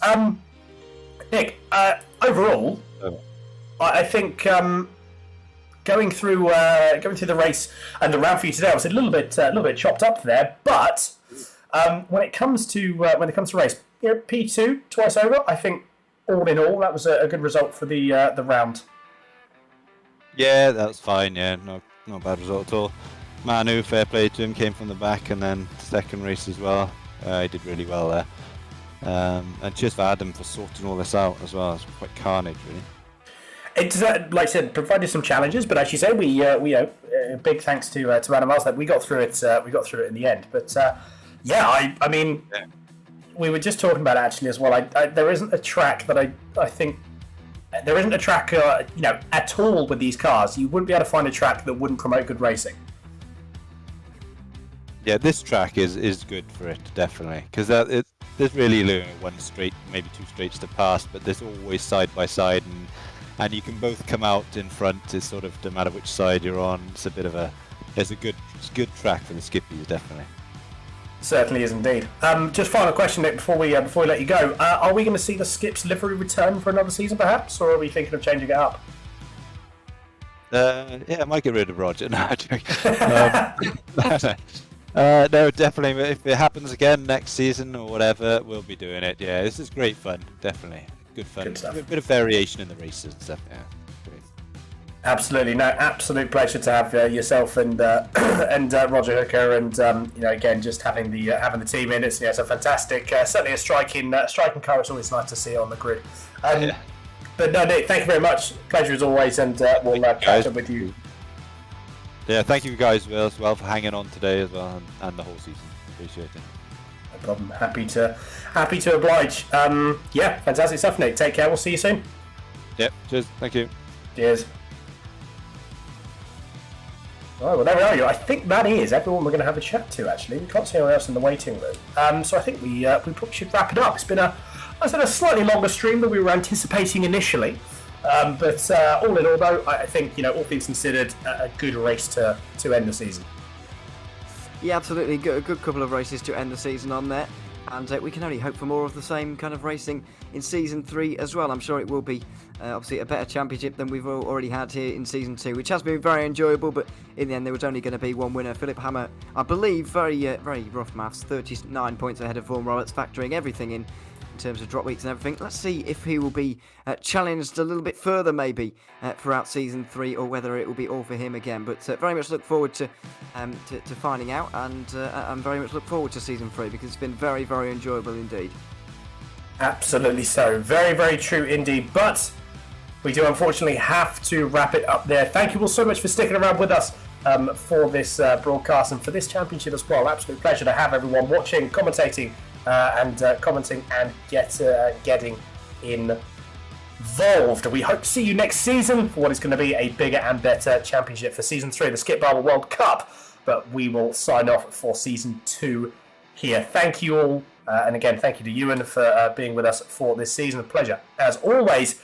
Nick, overall, I think going through the race and the round for you today, I was a little bit chopped up there, but when it comes to race, P2 twice over, I think all in all that was a good result for the round. Yeah, that's fine. Yeah, no bad result at all. Manu, fair play to him, came from the back, and then second race as well. He did really well there. And cheers for Adam for sorting all this out as well. It's quite carnage, really. It's like I said, provided some challenges, but as you say, we big thanks to Adam Miles that we got through it. We got through it in the end. But I mean, we were just talking about it actually as well. There isn't a track that I think there isn't a track at all with these cars. You wouldn't be able to find a track that wouldn't promote good racing. Yeah, this track is good for it, definitely, because there's really one straight, maybe two straights to pass, but there's always side by side, and you can both come out in front. It's sort of no matter which side you're on. It's a good track for the skippies, definitely. Certainly is indeed. Just final question, Nick, before we let you go. Are we going to see the Skips livery return for another season, perhaps, or are we thinking of changing it up? I might get rid of Roger. No, I'm joking. No, definitely. If it happens again next season or whatever, we'll be doing it. Yeah, this is great fun. Definitely good fun. Good stuff. A bit of variation in the races and stuff. Yeah. Great. Absolutely, no, absolute pleasure to have yourself and Roger Hooker, and again, just having the team in. It's a fantastic, certainly a striking car. It's always nice to see on the grid. But no, Nick, thank you very much. Pleasure as always, and we'll catch up with you. Yeah, thank you guys as well for hanging on today as well, and the whole season. Appreciate it. No problem. Happy to oblige. Fantastic stuff, Nick. Take care. We'll see you soon. Yep. Cheers. Thank you. Cheers. Oh, well, there we are. I think that is everyone we're going to have a chat to, actually. We can't see anyone else in the waiting room. So I think we probably should wrap it up. It's been a slightly longer stream than we were anticipating initially. But all in all, though, I think, all things considered, a good race to end the season. Yeah, absolutely. A good couple of races to end the season on there. And we can only hope for more of the same kind of racing in Season 3 as well. I'm sure it will be, obviously, a better championship than we've already had here in Season 2, which has been very enjoyable, but in the end there was only going to be one winner. Philip Hammer, I believe, very rough maths, 39 points ahead of Vaughan Roberts, factoring everything in terms of drop weeks and everything. Let's see if he will be challenged a little bit further maybe throughout Season 3, or whether it will be all for him again. But very much look forward to finding out, and very much look forward to Season 3, because it's been very, very enjoyable indeed. Absolutely so. Very, very true indeed. But we do unfortunately have to wrap it up there. Thank you all so much for sticking around with us for this broadcast and for this championship as well. Absolute pleasure to have everyone watching, commentating, and commenting and getting involved. We hope to see you next season for what is going to be a bigger and better championship for Season 3 of the Skip Barber World Cup. But we will sign off for Season 2 here. Thank you all. And again, thank you to Ewan for being with us for this season. A pleasure, as always.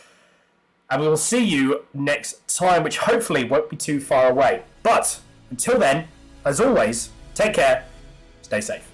And we will see you next time, which hopefully won't be too far away. But until then, as always, take care, stay safe.